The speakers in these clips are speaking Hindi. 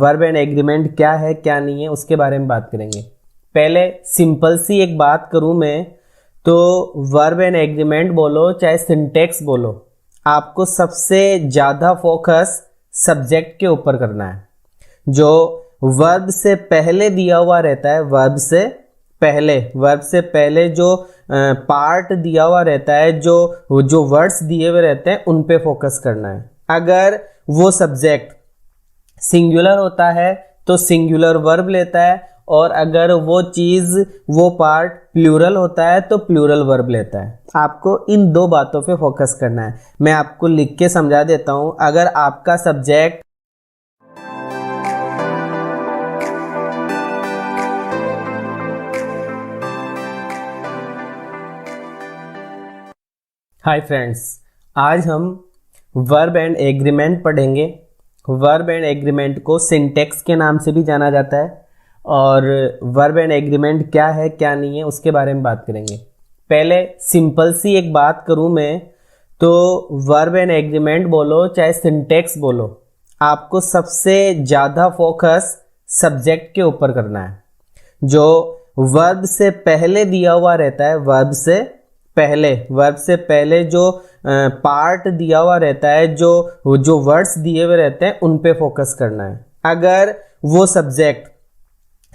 वर्ब एंड एग्रीमेंट क्या है क्या नहीं है उसके बारे में बात करेंगे। पहले सिंपल सी एक बात करूं मैं तो वर्ब एंड एग्रीमेंट बोलो चाहे सिंटेक्स बोलो, आपको सबसे ज़्यादा फोकस सब्जेक्ट के ऊपर करना है। जो वर्ब से पहले दिया हुआ रहता है, वर्ब से पहले जो पार्ट दिया हुआ रहता है, जो वर्ड्स दिए हुए रहते हैं उन पे फोकस करना है। अगर वो सब्जेक्ट सिंगुलर होता है तो सिंगुलर वर्ब लेता है, और अगर वो चीज़ वो पार्ट प्लूरल होता है तो प्लूरल वर्ब लेता है। आपको इन दो बातों पे फोकस करना है। मैं आपको लिख के समझा देता हूं। अगर आपका सब्जेक्ट हाय फ्रेंड्स, आज हम वर्ब एंड एग्रीमेंट पढ़ेंगे। वर्ब एंड एग्रीमेंट को सिंटेक्स के नाम से भी जाना जाता है, और वर्ब एंड एग्रीमेंट क्या है क्या नहीं है उसके बारे में बात करेंगे। पहले सिंपल सी एक बात करूं मैं तो वर्ब एंड एग्रीमेंट बोलो चाहे सिंटेक्स बोलो, आपको सबसे ज़्यादा फोकस सब्जेक्ट के ऊपर करना है। जो वर्ब से पहले दिया हुआ रहता है, वर्ब से पहले जो पार्ट दिया हुआ रहता है, जो वर्ड्स दिए हुए रहते हैं उन पे फोकस करना है। अगर वो सब्जेक्ट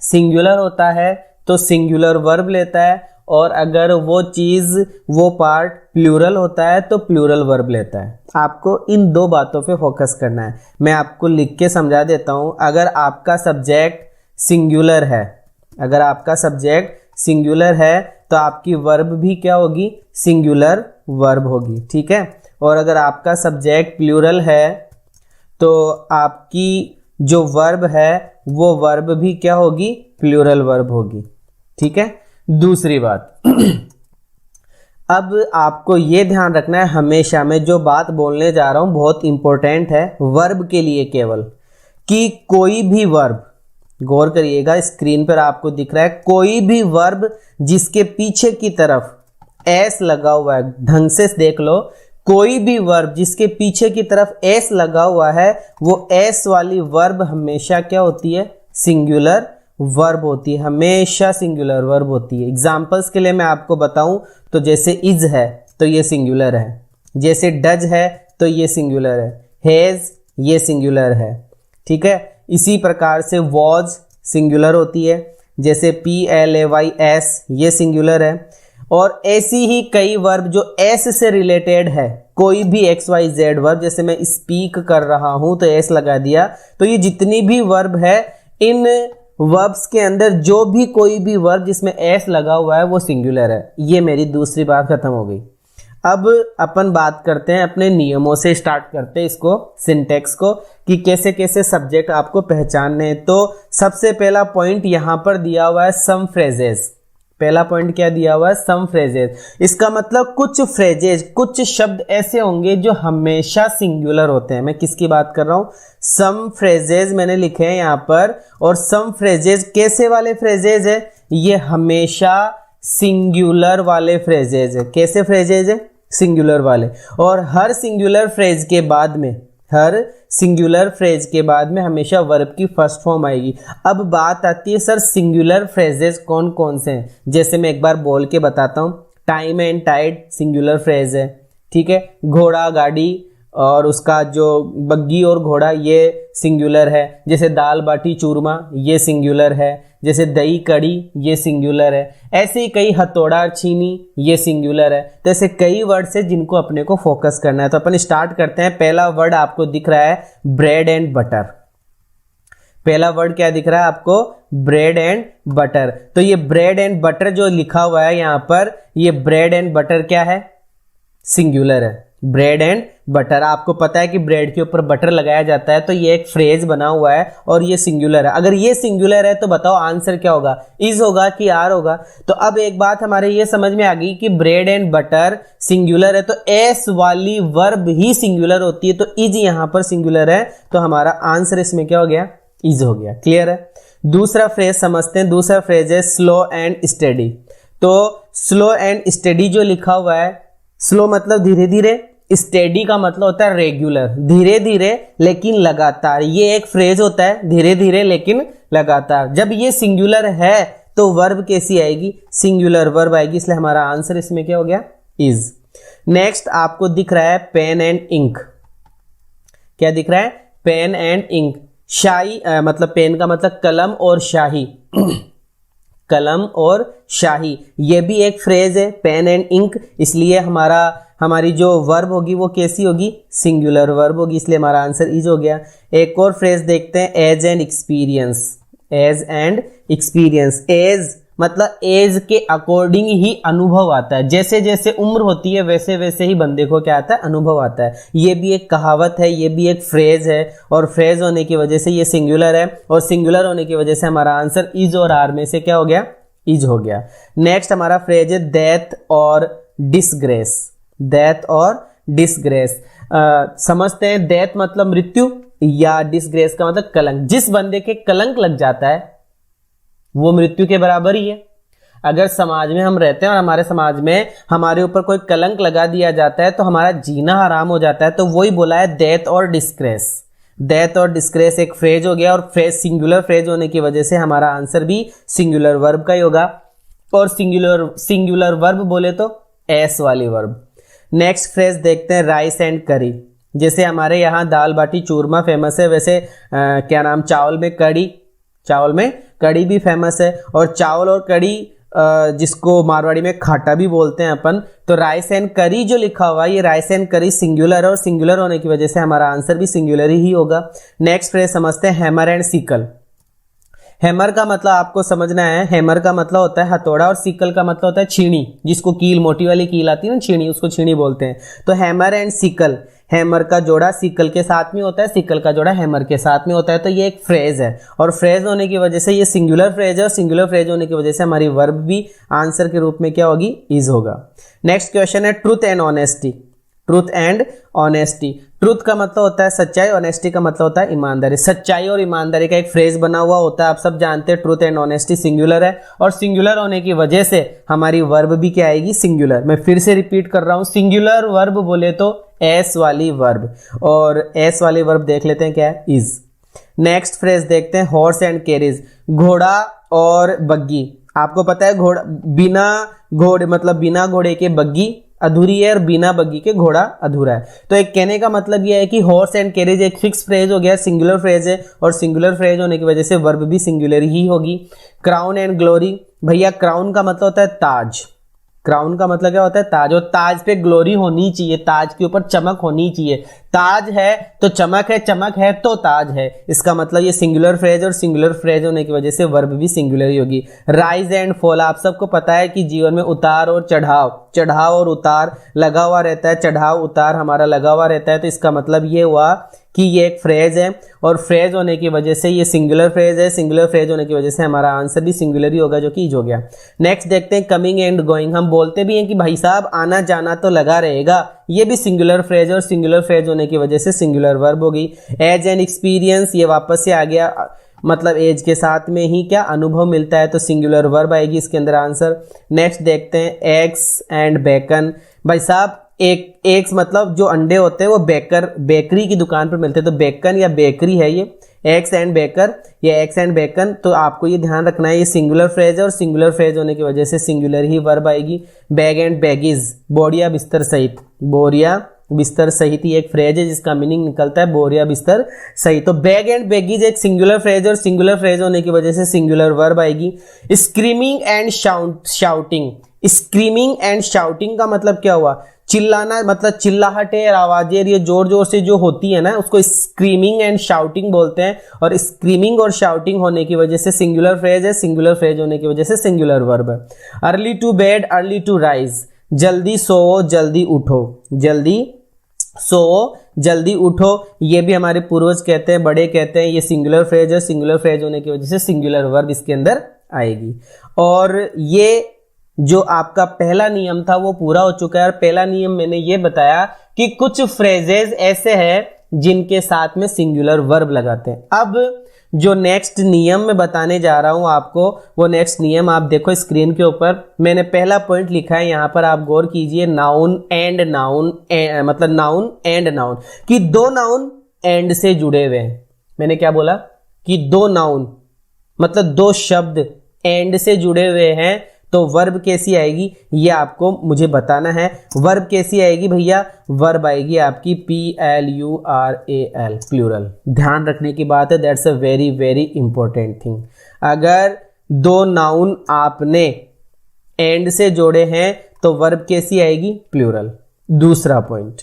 सिंगुलर होता है तो सिंगुलर वर्ब लेता है, और अगर वो चीज़ वो पार्ट प्लूरल होता है तो प्लूरल वर्ब लेता है। आपको इन दो बातों पे फोकस करना है। मैं आपको लिख के समझा देता हूं। अगर आपका सब्जेक्ट सिंगुलर है तो आपकी वर्ब भी क्या होगी? सिंगुलर वर्ब होगी, ठीक है। और अगर आपका सब्जेक्ट प्लूरल है तो आपकी जो वर्ब है वो वर्ब भी क्या होगी? प्लूरल वर्ब होगी, ठीक है। दूसरी बात अब आपको ये ध्यान रखना है, हमेशा मैं जो बात बोलने जा रहा हूं बहुत इंपॉर्टेंट है वर्ब के लिए केवल, कि कोई भी वर्ब, गौर करिएगा स्क्रीन पर आपको दिख रहा है, कोई भी वर्ब जिसके पीछे की तरफ एस लगा हुआ है, ढंग से देख लो, कोई भी वर्ब जिसके पीछे की तरफ एस लगा हुआ है वो एस वाली वर्ब हमेशा क्या होती है? सिंगुलर वर्ब होती है, हमेशा सिंगुलर वर्ब होती है। एग्जांपल्स के लिए मैं आपको बताऊं तो जैसे इज है तो ये सिंगुलर है, जैसे डज है तो ये सिंगुलर है, हैज ये सिंगुलर है, ठीक है। इसी प्रकार से वॉज सिंगुलर होती है, जैसे PLAYS ये सिंगुलर है। और ऐसी ही कई वर्ब जो एस से रिलेटेड है, कोई भी XYZ वर्ब, जैसे मैं स्पीक कर रहा हूं तो एस लगा दिया। तो ये जितनी भी वर्ब है, इन वर्ब्स के अंदर जो भी कोई भी वर्ब जिसमें एस लगा हुआ है वो सिंगुलर है। ये मेरी दूसरी बात खत्म हो गई। अब अपन बात करते हैं, अपने नियमों से स्टार्ट करते हैं इसको, सिंटेक्स को, कि कैसे कैसे सब्जेक्ट आपको पहचानने हैं। तो सबसे पहला पॉइंट यहां पर दिया हुआ है सम फ्रेजेस। पहला पॉइंट क्या दिया हुआ है? सम फ्रेजेस। इसका मतलब कुछ फ्रेजेस, कुछ शब्द ऐसे होंगे जो हमेशा सिंगुलर होते हैं। मैं किसकी बात कर रहा हूं? सम फ्रेजेस मैंने लिखे हैं यहां पर। और सम फ्रेजेस कैसे वाले फ्रेजेस है? ये हमेशा सिंगुलर वाले फ्रेजेस है। कैसे फ्रेजेस है? सिंगुलर वाले। और हर सिंगुलर फ्रेज के बाद में हमेशा वर्ब की फर्स्ट फॉर्म आएगी। अब बात आती है सर सिंगुलर फ्रेजेस कौन कौन से हैं? जैसे मैं एक बार बोल के बताता हूं। Time and tide singular phrase है, ठीक है। घोड़ा गाड़ी और उसका जो बग्गी और घोड़ा ये सिंगुलर है। जैसे दाल बाटी चूरमा ये सिंगुलर है। जैसे दही कड़ी ये सिंगुलर है। ऐसे ही कई हथौड़ा छीनी ये सिंगुलर है। तो ऐसे कई वर्ड्स है जिनको अपने को फोकस करना है। तो अपन स्टार्ट करते हैं। पहला वर्ड आपको दिख रहा है ब्रेड एंड बटर। पहला वर्ड क्या दिख रहा है आपको? Bread and butter. तो ये ब्रेड एंड बटर जो लिखा हुआ है यहां पर, ये ब्रेड एंड बटर क्या है? सिंगुलर है। ब्रेड एंड बटर, आपको पता है कि ब्रेड के ऊपर बटर लगाया जाता है, तो ये एक फ्रेज बना हुआ है और ये सिंगुलर है। अगर ये सिंगुलर है तो बताओ आंसर क्या होगा? इज होगा कि आर होगा? तो अब एक बात हमारे ये समझ में आ गई कि ब्रेड एंड बटर सिंगुलर है तो एस वाली वर्ब ही सिंगुलर होती है, तो इज यहां पर सिंगुलर है, तो हमारा आंसर इसमें क्या हो गया? इज हो गया। क्लियर है? दूसरा फ्रेज समझते हैं। दूसरा फ्रेज है स्लो एंड स्टेडी। तो स्लो एंड स्टेडी जो लिखा हुआ है, स्लो मतलब धीरे धीरे, स्टेडी का मतलब होता है रेगुलर, धीरे धीरे लेकिन लगातार। ये एक फ्रेज होता है, धीरे धीरे लेकिन लगातार। जब ये सिंगुलर है तो वर्ब कैसी आएगी? सिंगुलर वर्ब आएगी, इसलिए हमारा आंसर इसमें क्या हो गया? इज। नेक्स्ट आपको दिख रहा है पेन एंड इंक। क्या दिख रहा है? Pen and ink. शाही मतलब पेन का मतलब कलम और शाही कलम और शाही, ये भी एक फ्रेज है, पेन एंड इंक। इसलिए हमारी जो वर्ब होगी वो कैसी होगी? सिंगुलर वर्ब होगी, इसलिए हमारा आंसर इज हो गया। एक और फ्रेज देखते हैं, age and experience. Age and experience, age मतलब एज के अकॉर्डिंग ही अनुभव आता है। जैसे जैसे उम्र होती है वैसे वैसे ही बंदे को क्या आता है? अनुभव आता है। ये भी एक कहावत है, ये भी एक फ्रेज है, और फ्रेज होने की वजह से ये सिंगुलर है, और सिंगुलर होने की वजह से हमारा आंसर इज और आर में से क्या हो गया? इज हो गया। नेक्स्ट हमारा फ्रेज है डेथ और डिसग्रेस। डेथ और डिसग्रेस समझते हैं। डेथ मतलब मृत्यु, या डिसग्रेस का मतलब कलंक। जिस बंदे के कलंक लग जाता है वो मृत्यु के बराबर ही है। अगर समाज में हम रहते हैं और हमारे समाज में हमारे ऊपर कोई कलंक लगा दिया जाता है तो हमारा जीना हराम हो जाता है। तो वही बोला है डेथ और डिस्ग्रेस। डेथ और डिस्ग्रेस एक फ्रेज हो गया, और फ्रेज सिंगुलर फ्रेज होने की वजह से हमारा आंसर भी सिंगुलर वर्ब का ही होगा। और सिंगुलर वर्ब बोले तो एस वाली वर्ब। नेक्स्ट फ्रेज देखते हैं, राइस एंड करी। जैसे हमारे यहाँ दाल बाटी चूरमा फेमस है, वैसे क्या नाम, चावल में कड़ी भी फेमस है। और चावल और कड़ी जिसको मारवाड़ी में खाटा भी बोलते हैं अपन, तो राइस एंड करी जो लिखा हुआ है, ये राइस एंड करी सिंगुलर है, और सिंगुलर होने की वजह से हमारा आंसर भी सिंगुलर ही होगा। नेक्स्ट फ्रेज समझते हैं, हैमर एंड सिकल। हैमर का मतलब आपको समझना है, हैमर का मतलब होता है हथौड़ा, और सिकल का मतलब होता है छीनी, जिसको कील, मोटी वाली कील आती है ना छीनी, उसको छीनी बोलते हैं। तो हैमर एंड सिकल, हैमर का जोड़ा सिकल के साथ में होता है, सिकल का जोड़ा हैमर के साथ में होता है। तो ये एक फ्रेज है, और फ्रेज होने की वजह से ये सिंगुलर फ्रेज है, और सिंगुलर फ्रेज होने की वजह से हमारी वर्ब भी आंसर के रूप में क्या होगी? इज होगा। नेक्स्ट क्वेश्चन है, truth and honesty. Truth and honesty. Truth का मतलब होता है सच्चाई, ऑनेस्टी का मतलब होता है ईमानदारी। सच्चाई और ईमानदारी का एक फ्रेज बना हुआ होता है, आप सब जानते हैं। ट्रूथ एंड ऑनेस्टी सिंगुलर है, और सिंगुलर होने की वजह से हमारी वर्ब भी क्या आएगी? सिंगुलर। मैं फिर से रिपीट कर रहा हूं, सिंगुलर वर्ब बोले तो एस वाली वर्ब, और एस वाली वर्ब देख लेते हैं क्या है? इज। नेक्स्ट फ्रेज देखते हैं, हॉर्स एंड कैरिज। घोड़ा और बग्गी। आपको पता है घोड़ा बिना घोड़े के बग्गी अधूरी है, और बिना बग्गी के घोड़ा अधूरा है। तो एक कहने का मतलब यह है कि हॉर्स एंड कैरिज एक फिक्स फ्रेज हो गया, सिंगुलर फ्रेज है, और सिंगुलर फ्रेज होने की वजह से वर्ब भी सिंगुलर ही होगी। Crown and glory. भैया क्राउन का मतलब होता है ताज। क्राउन का मतलब क्या होता है? ताज। और ताज पे ग्लोरी होनी चाहिए, ताज के ऊपर चमक होनी चाहिए। ताज है तो चमक है, चमक है तो ताज है। इसका मतलब ये सिंगुलर फ्रेज, और सिंगुलर फ्रेज होने की वजह से वर्ब भी सिंगुलर ही होगी। Rise and fall. आप सबको पता है कि जीवन में उतार और चढ़ाव और उतार लगा हुआ रहता है, चढ़ाव उतार हमारा लगा हुआ रहता है। तो इसका मतलब ये हुआ कि ये एक फ्रेज है, और फ्रेज होने की वजह से ये सिंगुलर फ्रेज है। सिंगुलर फ्रेज होने की वजह से हमारा आंसर भी सिंगुलर ही होगा, जो कि इज हो गया। नेक्स्ट देखते हैं, कमिंग एंड गोइंग। हम बोलते भी हैं कि भाई साहब आना जाना तो लगा रहेगा, ये भी सिंगुलर फ्रेज है, और सिंगुलर फ्रेज होने की वजह से सिंगुलर वर्ब होगी। एज एंड एक्सपीरियंस, ये वापस से आ गया, मतलब एज के साथ में ही क्या अनुभव मिलता है, तो सिंगुलर वर्ब आएगी इसके अंदर आंसर। नेक्स्ट देखते हैं, एग्स एंड बेकन। भाई साहब एग्स मतलब जो अंडे होते हैं वो बेकरी की दुकान पर मिलते हैं, तो बेकन या बेकरी है ये। एग्स एंड बेकर, ये एग्स एंड बेकन, तो आपको ये ध्यान रखना है ये सिंगुलर फ्रेज है, और सिंगुलर फ्रेज होने की वजह से सिंगुलर ही वर्ब आएगी। बैग एंड बैगेज, बोरिया बिस्तर सहित। बोरिया बिस्तर सहित ही एक फ्रेज है जिसका मीनिंग निकलता है बोरिया बिस्तर सहित। तो बैग एंड बैगेज एक सिंगुलर फ्रेज है, और सिंगुलर फ्रेज होने की वजह से सिंगुलर वर्ब आएगी। Screaming and shouting. Screaming and shouting का मतलब क्या हुआ? चिल्लाना, मतलब चिल्लाहटें और आवाजें ये जोर जोर से जो होती है ना, उसको स्क्रीमिंग एंड शाउटिंग बोलते हैं। और स्क्रीमिंग और शाउटिंग होने की वजह से सिंगुलर फ्रेज है, सिंगुलर फ्रेज होने की वजह से सिंगुलर वर्ब है। Early to bed, early to rise. जल्दी सोओ, जल्दी उठो। जल्दी सोओ, जल्दी उठो, ये भी हमारे पूर्वज कहते हैं, बड़े कहते हैं। ये सिंगुलर फ्रेज है, सिंगुलर फ्रेज होने की वजह से सिंगुलर वर्ब इसके अंदर आएगी। और ये जो आपका पहला नियम था वो पूरा हो चुका है। और पहला नियम मैंने ये बताया कि कुछ फ्रेजेस ऐसे हैं जिनके साथ में सिंगुलर वर्ब लगाते हैं। अब जो नेक्स्ट नियम मैं बताने जा रहा हूं आपको, वो नेक्स्ट नियम आप देखो स्क्रीन के ऊपर। मैंने पहला पॉइंट लिखा है यहां पर, आप गौर कीजिए, नाउन एंड नाउन, मतलब नाउन एंड नाउन, कि दो नाउन एंड से जुड़े हुए हैं। मैंने क्या बोला कि दो नाउन मतलब दो शब्द एंड से जुड़े हुए हैं, तो वर्ब कैसी आएगी ये आपको मुझे बताना है। वर्ब कैसी आएगी भैया? वर्ब आएगी आपकी PLURAL, प्लूरल। ध्यान रखने की बात है, that's a very very important thing. अगर दो नाउन आपने एंड से जोड़े हैं तो वर्ब कैसी आएगी? प्लूरल। दूसरा पॉइंट,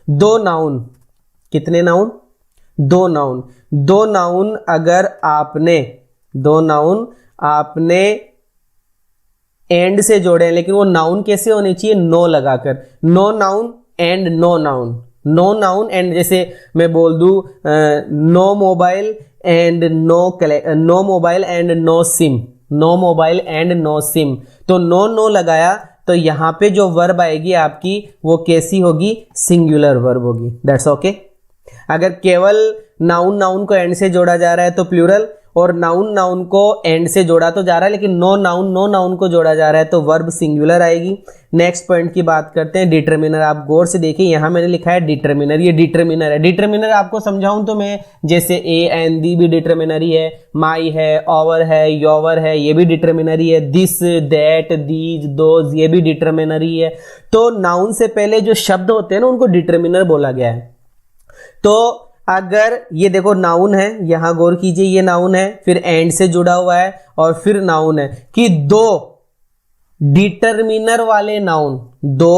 दो नाउन, कितने नाउन? दो नाउन। दो नाउन अगर आपने, दो नाउन आपने एंड से जोड़े हैं, लेकिन वो नाउन कैसे होने चाहिए? नो लगाकर। No noun and no noun, no noun and, जैसे मैं बोल दूं no mobile and no mobile and no sim, no mobile and no sim, तो नो लगाया तो यहां पे जो वर्ब आएगी आपकी वो कैसी होगी? सिंगुलर वर्ब होगी। That's okay. अगर केवल नाउन को एंड से जोड़ा जा रहा है तो प्लूरल, और नाउन को एंड से जोड़ा तो जा रहा है लेकिन नो नाउन को जोड़ा जा रहा है तो वर्ब सिंगुलर आएगी। नेक्स्ट पॉइंट की बात करते हैं, डिटरमिनर। आप गौर से देखिए, यहां मैंने लिखा है डिटरमिनर, ये डिटरमिनर है। डिटरमिनर आपको समझाऊं तो मैं, जैसे ए एंड दी भी डिटरमिनरी है, माई है, ओवर है, योवर है, ये भी डिटरमिनरी है, दिस, दैट, दीज, दोज, ये भी डिटरमिनरी है। तो नाउन से पहले जो शब्द होते हैं ना उनको डिटरमिनर बोला गया है। तो अगर ये देखो नाउन है, यहां गौर कीजिए, ये नाउन है, फिर एंड से जुड़ा हुआ है और फिर नाउन है, कि दो डिटरमिनर वाले नाउन, दो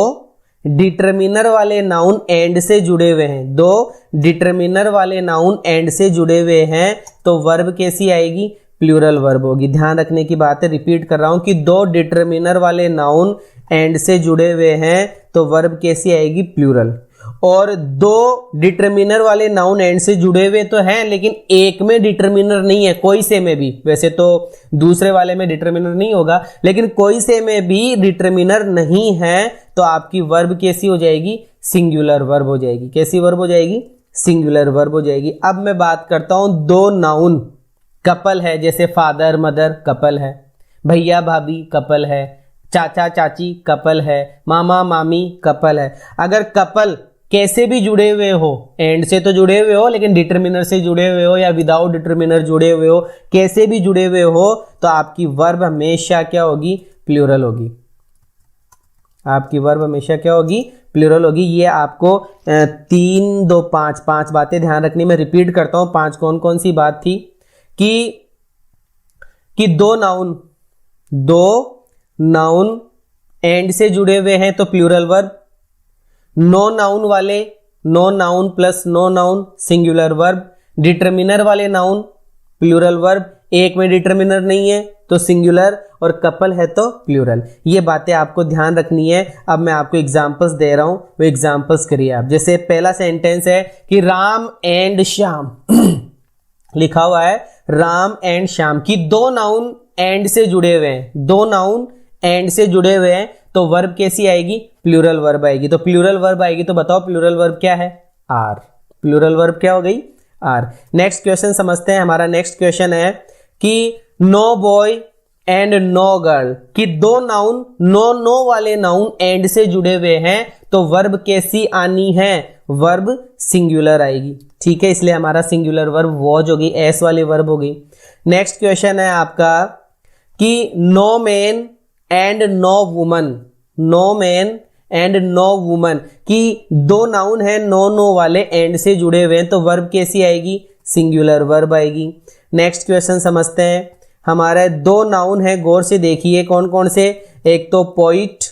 डिटरमिनर वाले नाउन एंड से जुड़े हुए हैं, दो डिटरमिनर वाले नाउन एंड से जुड़े हुए हैं, तो वर्ब कैसी आएगी? प्लूरल वर्ब होगी। ध्यान रखने की बात है, रिपीट कर रहा हूं कि दो डिटरमिनर वाले नाउन एंड से जुड़े हुए हैं तो वर्ब कैसी आएगी? प्लूरल। और दो डिटरमिनर वाले नाउन एंड से जुड़े हुए तो हैं, लेकिन एक में डिटरमिनर नहीं है, कोई से में भी, वैसे तो दूसरे वाले में डिटरमिनर नहीं होगा, लेकिन कोई से में भी डिटरमिनर नहीं है, तो आपकी वर्ब कैसी हो जाएगी? सिंगुलर वर्ब हो जाएगी। कैसी वर्ब हो जाएगी? सिंगुलर वर्ब हो जाएगी। अब मैं बात करता हूं, दो नाउन कपल है, जैसे फादर मदर कपल है, भैया भाभी कपल है, चाचा चाची कपल है, मामा मामी कपल है। अगर कपल कैसे भी जुड़े हुए हो, एंड से तो जुड़े हुए हो लेकिन डिटरमिनर से जुड़े हुए हो या विदाउट डिटरमिनर जुड़े हुए हो, कैसे भी जुड़े हुए हो, तो आपकी वर्ब हमेशा क्या होगी? प्लूरल होगी। आपकी वर्ब हमेशा क्या होगी? प्लूरल होगी। ये आपको 3 2 5 5 बातें ध्यान रखनी। मैं रिपीट करता हूं, 5 कौन कौन सी बात थी? कि दो नाउन एंड से जुड़े हुए हैं तो प्लूरल वर्ब, नो नाउन वाले, no noun plus no noun singular verb, determiner वाले नाउन प्लूरल वर्ब, एक में डिटरमिनर नहीं है तो सिंगुलर, और कपल है तो प्लूरल। ये बातें आपको ध्यान रखनी है। अब मैं आपको एग्जांपल्स दे रहा हूं, वो एग्जांपल्स करिए आप। जैसे पहला सेंटेंस है कि राम एंड श्याम लिखा हुआ है, राम एंड श्याम, की दो नाउन एंड से जुड़े हुए हैं, दो नाउन एंड से जुड़े हुए हैं, तो वर्ब कैसी आएगी? प्लूरल वर्ब आएगी। तो प्लूरल वर्ब आएगी तो बताओ प्लूरल वर्ब क्या है? आर। प्लूरल वर्ब क्या हो गई? आर। नेक्स्ट क्वेश्चन समझते हैं। हमारा नेक्स्ट क्वेश्चन है कि no boy and no girl, कि दो नाउन नो वाले नाउन एंड से जुड़े हुए हैं, तो वर्ब कैसी आनी है? वर्ब सिंगुलर आएगी। ठीक है, इसलिए हमारा सिंगुलर वर्ब वॉज होगी, एस वाली वर्ब होगी। नेक्स्ट क्वेश्चन है आपका कि no man and no woman, no man and no woman, कि दो नाउन है नो वाले एंड से जुड़े हुए हैं, तो वर्ब कैसी आएगी? सिंगुलर वर्ब आएगी। नेक्स्ट क्वेश्चन समझते हैं। हमारे दो नाउन है, गौर से देखिए कौन कौन से, एक तो पोइट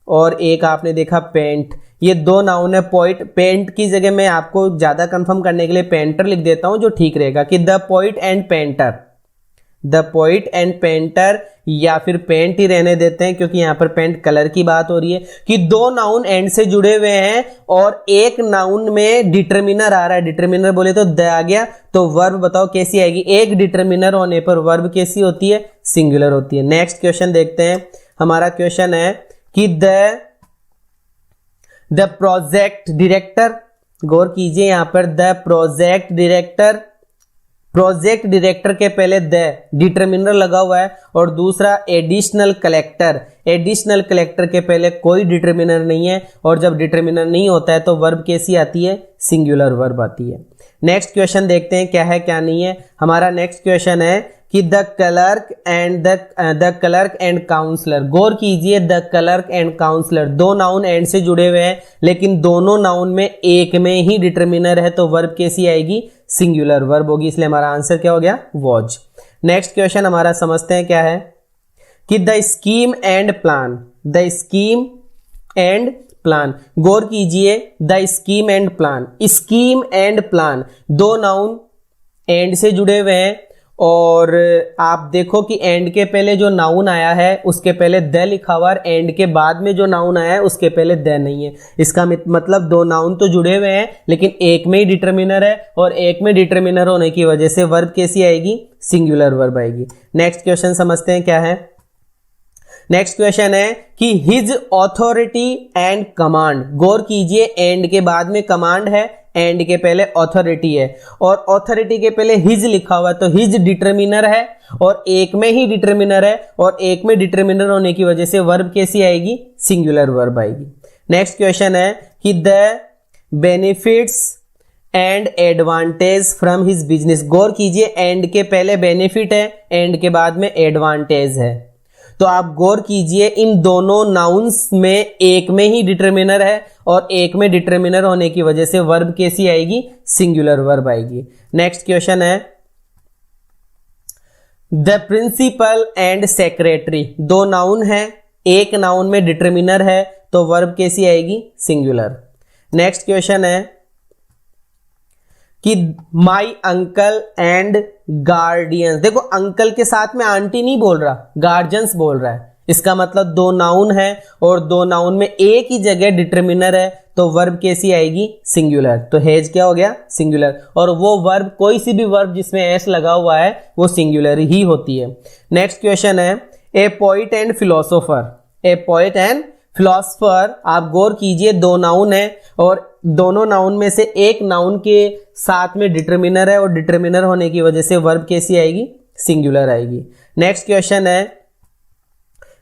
और एक आपने देखा पेंट। ये दो नाउन है। पोइट, पेंट की जगह मैं आपको ज्यादा कंफर्म करने के लिए पेंटर लिख देता हूं, जो ठीक रहेगा, कि the poet and painter, the poet and painter, या फिर पेंट ही रहने देते हैं क्योंकि यहां पर पेंट कलर की बात हो रही है, कि दो नाउन एंड से जुड़े हुए हैं और एक नाउन में डिटरमिनर आ रहा है, डिटरमिनर बोले तो द आ गया, तो वर्ब बताओ कैसी आएगी? एक डिटरमिनर होने पर वर्ब कैसी होती है? सिंगुलर होती है। नेक्स्ट क्वेश्चन देखते हैं। हमारा क्वेश्चन है कि द प्रोजेक्ट डायरेक्टर गौर कीजिए यहाँ पर the project director, project director के पहले द डिटरमिनर लगा हुआ है, और दूसरा एडिशनल कलेक्टर, एडिशनल कलेक्टर के पहले कोई डिटरमिनर नहीं है, और जब डिटरमिनर नहीं होता है तो वर्ब कैसी आती है, सिंगुलर वर्ब आती है। नेक्स्ट क्वेश्चन देखते हैं क्या है क्या नहीं है। हमारा नेक्स्ट क्वेश्चन है कि द क्लर्क एंड काउंसलर। गौर कीजिए द क्लर्क एंड काउंसलर, दो नाउन एंड से जुड़े हुए हैं, लेकिन दोनों नाउन में एक में ही डिटरमिनर है, तो वर्ब कैसी आएगी, सिंगुलर वर्ब होगी, इसलिए हमारा आंसर क्या हो गया, वॉज। नेक्स्ट क्वेश्चन हमारा समझते हैं क्या है कि the scheme and plan, the scheme and plan. गौर कीजिए the scheme and plan, scheme and plan दो नाउन एंड से जुड़े हुए हैं, और आप देखो कि एंड के पहले जो नाउन आया है उसके पहले द लिखा हुआ है, एंड के बाद में जो नाउन आया है उसके पहले द नहीं है। इसका मतलब दो नाउन तो जुड़े हुए हैं लेकिन एक में ही डिटरमिनर है, और एक में डिटरमिनर होने की वजह से वर्ब कैसी आएगी, सिंगुलर वर्ब आएगी। नेक्स्ट क्वेश्चन समझते हैं क्या है। नेक्स्ट क्वेश्चन है कि हिज ऑथोरिटी एंड कमांड। गौर कीजिए एंड के बाद में कमांड है, एंड के पहले ऑथोरिटी है, और ऑथोरिटी के पहले हिज लिखा हुआ है, तो हिज डिटरमिनर है और एक में ही डिटरमिनर है, और एक में डिटरमिनर होने की वजह से वर्ब कैसी आएगी, सिंगुलर वर्ब आएगी। नेक्स्ट क्वेश्चन है कि the benefits and advantage from his business. गौर कीजिए एंड के पहले बेनिफिट है, एंड के बाद में एडवांटेज है, तो आप गौर कीजिए इन दोनों नाउन्स में एक में ही डिटरमिनर है, और एक में डिटरमिनर होने की वजह से वर्ब कैसी आएगी, सिंगुलर वर्ब आएगी। नेक्स्ट क्वेश्चन है द प्रिंसिपल एंड सेक्रेटरी। दो नाउन है, एक नाउन में डिटरमिनर है, तो वर्ब कैसी आएगी, सिंगुलर। नेक्स्ट क्वेश्चन है कि माई अंकल एंड गार्डियंस। देखो अंकल के साथ में आंटी नहीं बोल रहा, गार्जियंस बोल रहा है, इसका मतलब दो नाउन है और दो नाउन में एक ही जगह डिटरमिनर है, तो वर्ब कैसी आएगी, सिंगुलर। तो हेज क्या हो गया, सिंगुलर, और वो वर्ब कोई सी भी वर्ब जिसमें एस लगा हुआ है वो सिंगुलर ही होती है। नेक्स्ट क्वेश्चन है a poet and philosopher. A poet and philosopher, आप गौर कीजिए दो नाउन है, और दोनों नाउन में से एक नाउन के साथ में डिटरमिनर है, और डिटरमिनर होने की वजह से वर्ब कैसी आएगी, सिंगुलर आएगी। नेक्स्ट क्वेश्चन है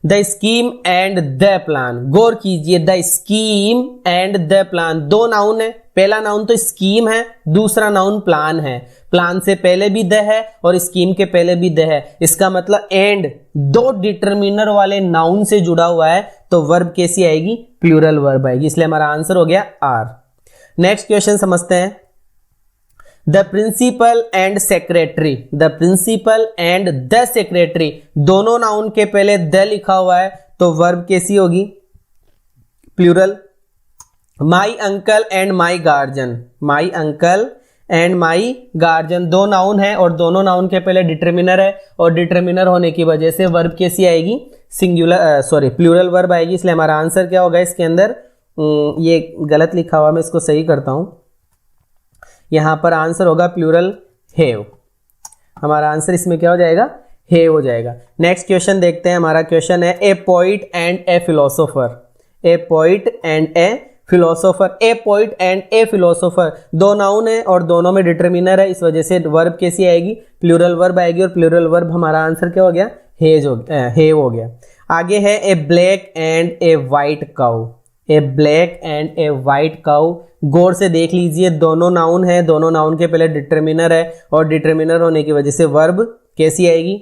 the scheme and the plan. गौर कीजिए the scheme and the plan, दो नाउन है, पहला नाउन तो स्कीम है, दूसरा नाउन प्लान है। प्लान से पहले भी द है और स्कीम के पहले भी द है, इसका मतलब एंड दो डिटरमिनर वाले नाउन से जुड़ा हुआ है, तो वर्ब कैसी आएगी, प्लूरल वर्ब आएगी, इसलिए हमारा आंसर हो गया आर। नेक्स्ट क्वेश्चन समझते हैं the principal and secretary. The principal and the secretary, दोनों नाउन के पहले द लिखा हुआ है, तो वर्ब कैसी होगी, plural. My uncle and my guardian. My uncle and my guardian दो नाउन है, और दोनों नाउन के पहले डिटरमिनर है, और डिटरमिनर होने की वजह से वर्ब कैसी आएगी, सिंगुलर प्लूरल वर्ब आएगी, इसलिए हमारा आंसर क्या होगा इसके अंदर, ये गलत लिखा हुआ, मैं इसको सही करता हूं, यहां पर आंसर होगा प्लूरल हैव। हमारा आंसर इसमें क्या हो जाएगा, हैव हो जाएगा। नेक्स्ट क्वेश्चन देखते हैं, हमारा क्वेश्चन है a poet and A philosopher. A poet and A philosopher. A poet and A philosopher दो नाउन है और दोनों में डिटरमिनर है, इस वजह से वर्ब कैसी आएगी, प्लूरल वर्ब आएगी, और प्लूरल वर्ब हमारा आंसर क्या हो गया, हैव हो गया। आगे है a black and a white cow. A black and a white cow, गौर से देख लीजिए दोनों नाउन है, दोनों नाउन के पहले डिटरमिनर है, और डिटरमिनर होने की वजह से वर्ब कैसी आएगी,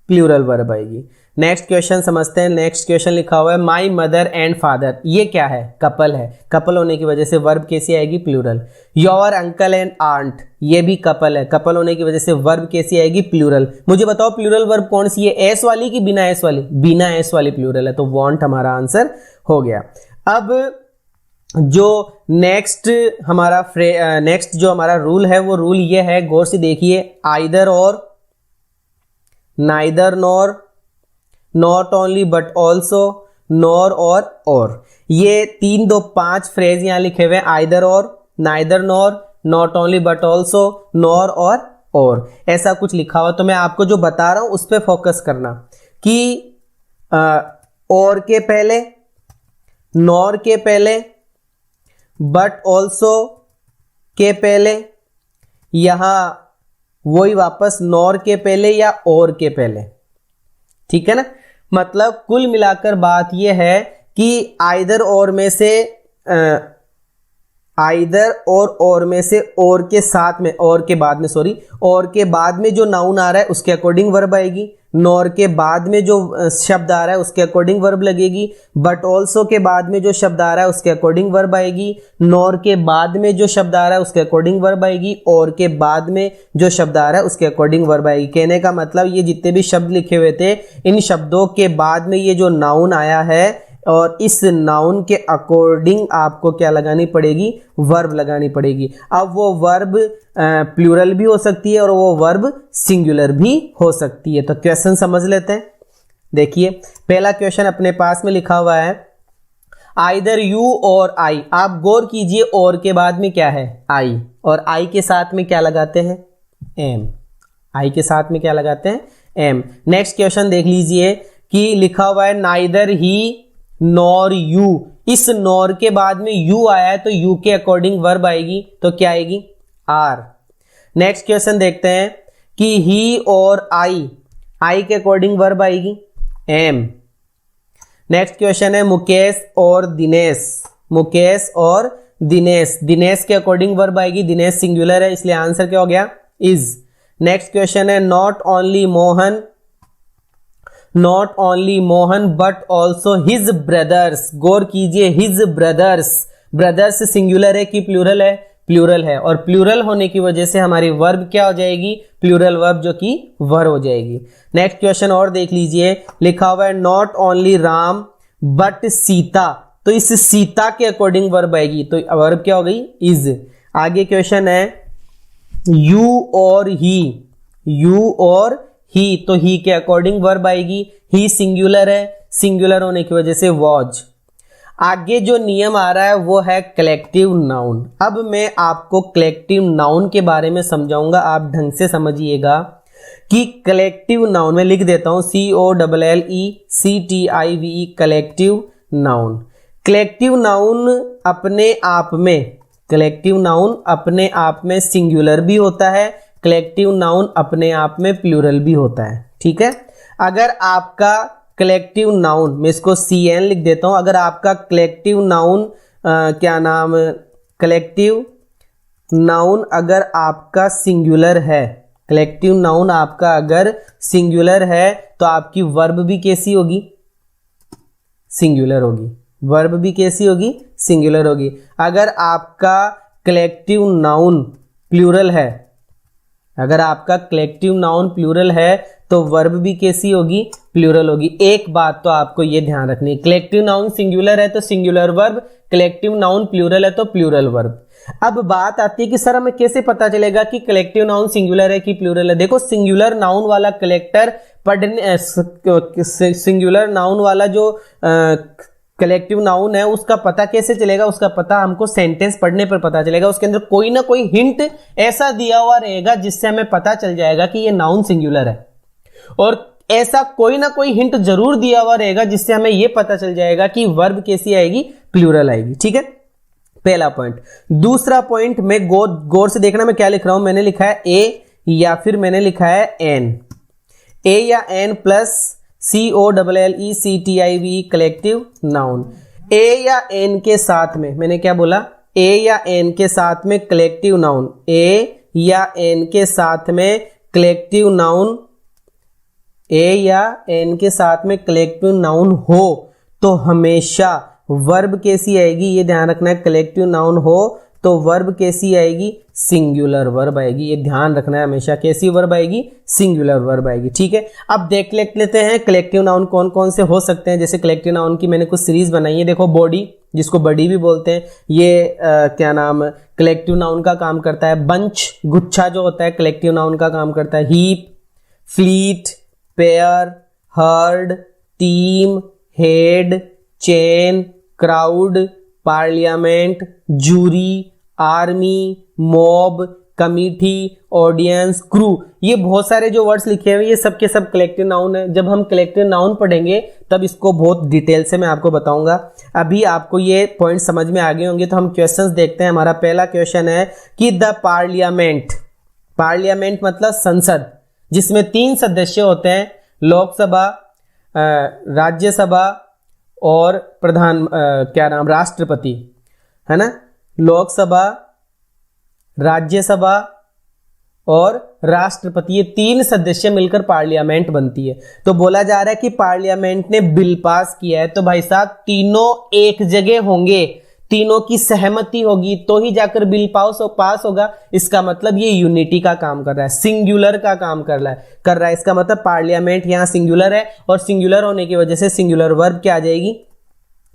प्लूरल वर्ब आएगी। नेक्स्ट क्वेश्चन समझते हैं। नेक्स्ट क्वेश्चन लिखा हुआ है माई मदर एंड फादर। ये क्या है, कपल है, कपल होने की वजह से वर्ब कैसी आएगी, plural. Your uncle and aunt, ये भी कपल है, कपल होने की वजह से वर्ब कैसी आएगी, प्लूरल। मुझे बताओ प्लूरल वर्ब कौन सी है, एस वाली कि बिना एस वाली, बिना एस वाली प्लूरल है, तो वांट हमारा आंसर हो गया। अब जो नेक्स्ट जो हमारा रूल है वो रूल ये है, गौर से देखिए, आइदर और, neither nor, not only but also, nor और ये 3 2 5 फ्रेज यहां लिखे हुए हैं, आइदर और, neither nor, not only but also, nor और ऐसा कुछ लिखा हुआ। तो मैं आपको जो बता रहा हूं उस पर फोकस करना कि और के पहले, नॉर के पहले, बट ऑल्सो, के पहले, यहां वही वापस नॉर के पहले या और के पहले, ठीक है ना। मतलब कुल मिलाकर बात यह है कि आइदर और में से आइदर और में से और के साथ में, और के बाद में, सॉरी, और के बाद में जो नाउन आ रहा है उसके अकॉर्डिंग वर्ब आएगी, नॉर के बाद में जो शब्द आ रहा है उसके अकॉर्डिंग वर्ब लगेगी, बट ऑल्सो के बाद में जो शब्द आ रहा है उसके अकॉर्डिंग वर्ब आएगी, नॉर के बाद में जो शब्द आ रहा है उसके अकॉर्डिंग वर्ब आएगी, और के बाद में जो शब्द आ रहा है उसके अकॉर्डिंग वर्ब आएगी। कहने का मतलब ये जितने भी शब्द लिखे हुए थे, इन शब्दों के बाद में ये जो नाउन आया है और इस नाउन के अकॉर्डिंग आपको क्या लगानी पड़ेगी, वर्ब लगानी पड़ेगी। अब वो वर्ब प्लूरल भी हो सकती है और वो वर्ब सिंगुलर भी हो सकती है। तो क्वेश्चन समझ लेते हैं। देखिए पहला क्वेश्चन अपने पास में लिखा हुआ है, आइदर यू और आई। आप गौर कीजिए, और के बाद में क्या है, आई, और आई के साथ में क्या लगाते हैं, एम। आई के साथ में क्या लगाते हैं, एम। नेक्स्ट क्वेश्चन देख लीजिए कि लिखा हुआ है नाइदर ही नॉर यू। इस नॉर के बाद में यू आया है तो यू के अकॉर्डिंग वर्ब आएगी, तो क्या आएगी, आर। नेक्स्ट क्वेश्चन देखते हैं कि ही और आई के अकॉर्डिंग वर्ब आएगी, एम। नेक्स्ट क्वेश्चन है मुकेश और दिनेश। मुकेश और दिनेश, दिनेश के अकॉर्डिंग वर्ब आएगी, दिनेश सिंगुलर है इसलिए आंसर क्या हो गया, इज। नेक्स्ट क्वेश्चन है not only Mohan, not only Mohan but also his brothers. गौर कीजिए, हिज ब्रदर्स, ब्रदर्स सिंगुलर है कि प्लूरल है, प्लूरल है, और प्लूरल होने की वजह से हमारी वर्ब क्या हो जाएगी, प्लूरल वर्ब जो कि वर्ब हो जाएगी। नेक्स्ट क्वेश्चन और देख लीजिए, लिखा हुआ है not only Ram but Sita. तो इस सीता के अकॉर्डिंग वर्ब आएगी, तो वर्ब क्या हो गई, इज। आगे क्वेश्चन है यू और ही, यू और ही, तो ही के अकॉर्डिंग वर्ब आएगी, ही सिंगुलर है, सिंगुलर होने की वजह से वॉज। आगे जो नियम आ रहा है वो है कलेक्टिव नाउन। अब मैं आपको कलेक्टिव नाउन के बारे में समझाऊंगा, आप ढंग से समझिएगा कि कलेक्टिव नाउन में लिख देता हूं COLLECTIVE, collective noun. Collective noun अपने आप में, कलेक्टिव नाउन अपने आप में सिंगुलर भी होता है, कलेक्टिव नाउन अपने आप में प्लूरल भी होता है, ठीक है। अगर आपका कलेक्टिव नाउन, मैं इसको CN लिख देता हूं, अगर आपका कलेक्टिव नाउन क्या नाम, कलेक्टिव नाउन अगर आपका सिंगुलर है, कलेक्टिव नाउन आपका अगर सिंगुलर है तो आपकी वर्ब भी कैसी होगी, सिंगुलर होगी। वर्ब भी कैसी होगी, सिंगुलर होगी। अगर आपका कलेक्टिव नाउन प्लूरल है, अगर आपका कलेक्टिव नाउन प्लूरल है तो वर्ब भी कैसी होगी, प्लूरल होगी। एक बात तो आपको ये ध्यान रखनी है, कलेक्टिव नाउन सिंगुलर है तो singular verb, collective noun plural है तो प्लूरल वर्ब। अब बात आती है कि सर हमें कैसे पता चलेगा कि कलेक्टिव नाउन सिंगुलर है कि प्लूरल है। देखो सिंगुलर नाउन वाला कलेक्टर पढ़ने, सिंगुलर नाउन वाला जो कलेक्टिव नाउन है उसका पता कैसे चलेगा, उसका पता हमको सेंटेंस पढ़ने पर पता चलेगा। उसके अंदर कोई ना कोई हिंट ऐसा दिया हुआ रहेगा जिससे हमें पता चल जाएगा कि ये नाउन सिंगुलर है, और ऐसा कोई ना कोई हिंट जरूर दिया हुआ रहेगा जिससे हमें यह पता चल जाएगा कि वर्ब कैसी आएगी, प्लूरल आएगी, ठीक है। पहला पॉइंट। दूसरा पॉइंट में गौर से देखना मैं क्या लिख रहा हूं, मैंने लिखा है ए या फिर मैंने लिखा है एन, ए या an plus COLLECTIVE collective noun. A या एन के साथ में मैंने क्या बोला, ए या एन के साथ में कलेक्टिव नाउन, ए या एन के साथ में कलेक्टिव नाउन, ए या एन के साथ में कलेक्टिव नाउन हो तो हमेशा वर्ब कैसी आएगी, ये ध्यान रखना है। कलेक्टिव नाउन हो तो वर्ब कैसी आएगी, सिंगुलर वर्ब आएगी, ये ध्यान रखना है हमेशा। कैसी वर्ब आएगी, सिंगुलर वर्ब आएगी, ठीक है। अब देख लेते हैं कलेक्टिव नाउन कौन कौन से हो सकते हैं। जैसे कलेक्टिव नाउन की मैंने कुछ सीरीज बनाई है, देखो बॉडी, जिसको बडी भी बोलते हैं, ये क्या नाम कलेक्टिव नाउन का काम करता है। बंच, गुच्छा जो होता है कलेक्टिव नाउन का काम करता है। Heap, fleet, pair, herd, team, head, chain, crowd, parliament, jury, army, mob, committee, audience, crew, ये बहुत सारे जो वर्ड्स लिखे हुए ये सब के सब कलेक्टिव नाउन है। जब हम कलेक्टिव नाउन पढ़ेंगे तब इसको बहुत डिटेल से मैं आपको बताऊंगा। अभी आपको ये पॉइंट समझ में आ गए होंगे तो हम क्वेश्चंस देखते हैं। हमारा पहला क्वेश्चन है कि द पार्लियामेंट, पार्लियामेंट मतलब संसद, जिसमें 3 सदस्य होते हैं, लोकसभा, राज्यसभा और राष्ट्रपति, है ना। लोकसभा, राज्यसभा और राष्ट्रपति, ये 3 सदस्य मिलकर पार्लियामेंट बनती है। तो बोला जा रहा है कि पार्लियामेंट ने बिल पास किया है, तो भाई साहब तीनों एक जगह होंगे, तीनों की सहमति होगी तो ही जाकर बिल पास होगा। इसका मतलब ये यूनिटी का काम कर रहा है, सिंगुलर का काम कर रहा है। इसका मतलब पार्लियामेंट यहाँ सिंगुलर है और सिंगुलर होने की वजह से सिंगुलर वर्ब क्या आ जाएगी,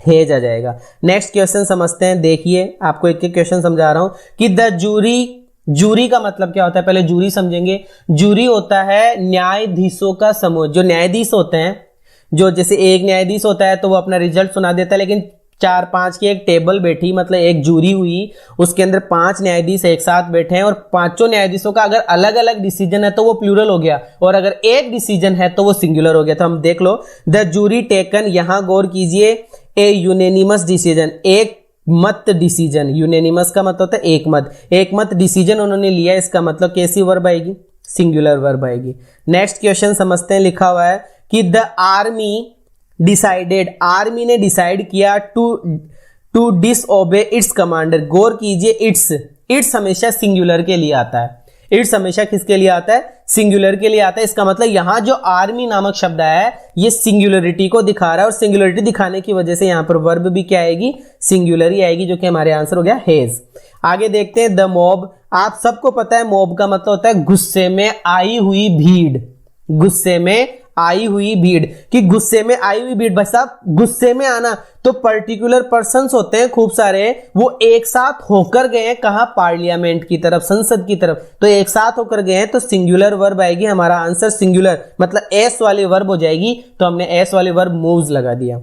हेज आ जाएगा। नेक्स्ट क्वेश्चन समझते हैं। देखिए आपको एक एक क्वेश्चन समझा रहा हूं कि द जूरी, जूरी का मतलब क्या होता है, पहले जूरी समझेंगे। जूरी होता है न्यायाधीशों का समूह। जो न्यायाधीश होते हैं, जो जैसे एक न्यायाधीश होता है तो वो अपना रिजल्ट सुना देता है, लेकिन 4-5 की एक टेबल बैठी, मतलब एक जूरी हुई, उसके अंदर 5 न्यायाधीश एक साथ बैठे हैं और पांचों न्यायाधीशों का अगर अलग अलग डिसीजन है तो वो प्लूरल हो गया, और अगर एक डिसीजन है तो वो सिंगुलर हो गया। तो हम देख लो, द जूरी टेकन, यहां गौर कीजिए, ए यूनेनिमस डिसीजन, एक मत डिसीजन। यूनेनिमस का मतलब होता है एक मत, एक मत डिसीजन उन्होंने लिया। इसका मतलब कैसी वर्ब आएगी, सिंगुलर वर्ब आएगी। नेक्स्ट क्वेश्चन समझते हैं। लिखा हुआ है कि द आर्मी डिसाइडेड, आर्मी ने डिसाइड किया टू डिसओबे इट्स कमांडर। गौर कीजिए, इट्स हमेशा सिंगुलर के लिए आता है। इट्स हमेशा किसके लिए आता है, सिंगुलर के लिए आता है। इसका मतलब यहां जो आर्मी नामक शब्द है ये सिंगुलरिटी को दिखा रहा है, और सिंगुलरिटी दिखाने की वजह से यहां पर वर्ब भी क्या आएगी, सिंगुलर ही आएगी, जो कि हमारे आंसर हो गया हेज। आगे देखते हैं, द मॉब। आप सबको पता है मॉब का मतलब होता है गुस्से में आई हुई भीड़, गुस्से में आई हुई भीड़। कि गुस्से में आई हुई भीड़, भाई साहब गुस्से में आना तो पर्टिकुलर पर्संस होते हैं खूब सारे, वो एक साथ होकर गए हैं कहां, पार्लियामेंट की तरफ, संसद की तरफ, तो एक साथ होकर गए हैं तो सिंगुलर वर्ब आएगी। हमारा आंसर सिंगुलर मतलब एस वाली वर्ब हो जाएगी, तो हमने एस वाली वर्ब मूव्स लगा दिया।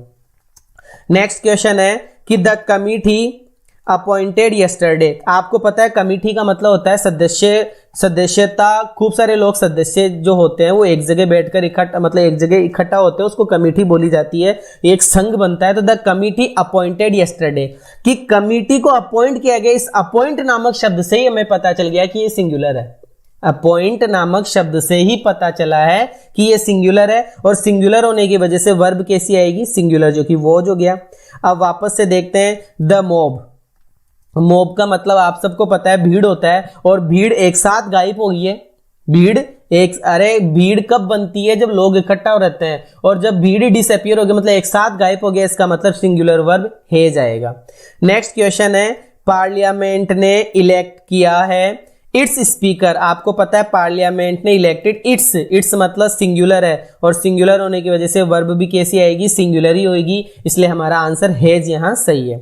नेक्स्ट क्वेश्चन है कि द कमिटी अपॉइंटेड यस्टरडे। आपको पता है कमिटी का मतलब होता है सदस्यता। खूब सारे लोग सदस्य जो होते हैं वो एक जगह बैठकर इकट्ठा, मतलब एक जगह इकट्ठा होते हैं, उसको कमिटी बोली जाती है, एक संघ बनता है। तो द कमिटी अपॉइंटेड यस्टरडे, कि कमिटी को अपॉइंट किया गया। इस अपॉइंट नामक शब्द से ही हमें पता चल गया कि ये सिंगुलर है। अपॉइंट नामक शब्द से ही पता चला है कि ये सिंगुलर है, और सिंगुलर होने की वजह से वर्ब कैसी आएगी, सिंगुलर, जो कि वो हो गया। अब वापस से देखते हैं, द मॉब। मॉब का मतलब आप सबको पता है भीड़ होता है, और भीड़ एक साथ गायब हो गई है। भीड़ कब बनती है, जब लोग इकट्ठा हो रहते हैं, और जब भीड़ डिसअपीयर हो गई मतलब एक साथ गायब हो गया, इसका मतलब सिंगुलर वर्ब हे जाएगा। नेक्स्ट क्वेश्चन है, पार्लियामेंट ने इलेक्ट किया है इट्स स्पीकर। आपको पता है पार्लियामेंट ने इलेक्टेड इट्स मतलब सिंगुलर है, और सिंगुलर होने की वजह से वर्ब भी कैसी आएगी, सिंगुलर ही होगी, इसलिए हमारा आंसर हेज यहां सही है।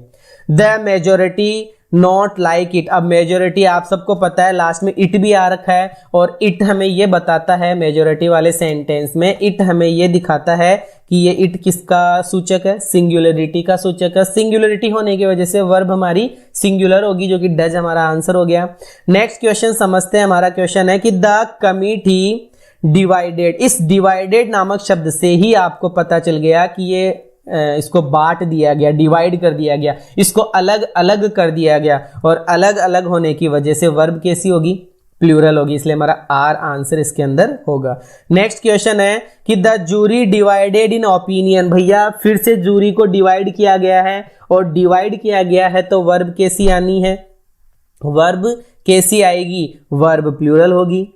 The majority not like it. अब मेजोरिटी आप सबको पता है लास्ट में इट भी आ रखा है, और इट हमें यह बताता है, मेजोरिटी वाले सेंटेंस में इट हमें यह दिखाता है कि ये इट किसका सूचक है, सिंगुलरिटी का सूचक है। सिंगुलरिटी होने की वजह से वर्ब हमारी सिंगुलर होगी, जो कि डज हमारा आंसर हो गया। नेक्स्ट क्वेश्चन समझते हैं। हमारा क्वेश्चन है कि द कमिटी डिवाइडेड। इस डिवाइडेड नामक शब्द से ही आपको पता चल गया कि ये इसको बांट दिया गया, डिवाइड कर दिया गया, इसको अलग अलग कर दिया गया, और अलग अलग होने की वजह से वर्ब कैसी होगी, प्लूरल होगी, इसलिए हमारा आर आंसर इसके अंदर होगा। नेक्स्ट क्वेश्चन है कि the jury divided in opinion. भैया फिर से जूरी को डिवाइड किया गया है, और डिवाइड किया गया है तो वर्ब कैसी आनी है, वर्ब कैसी आएगी, वर्ब प्लूरल होगी।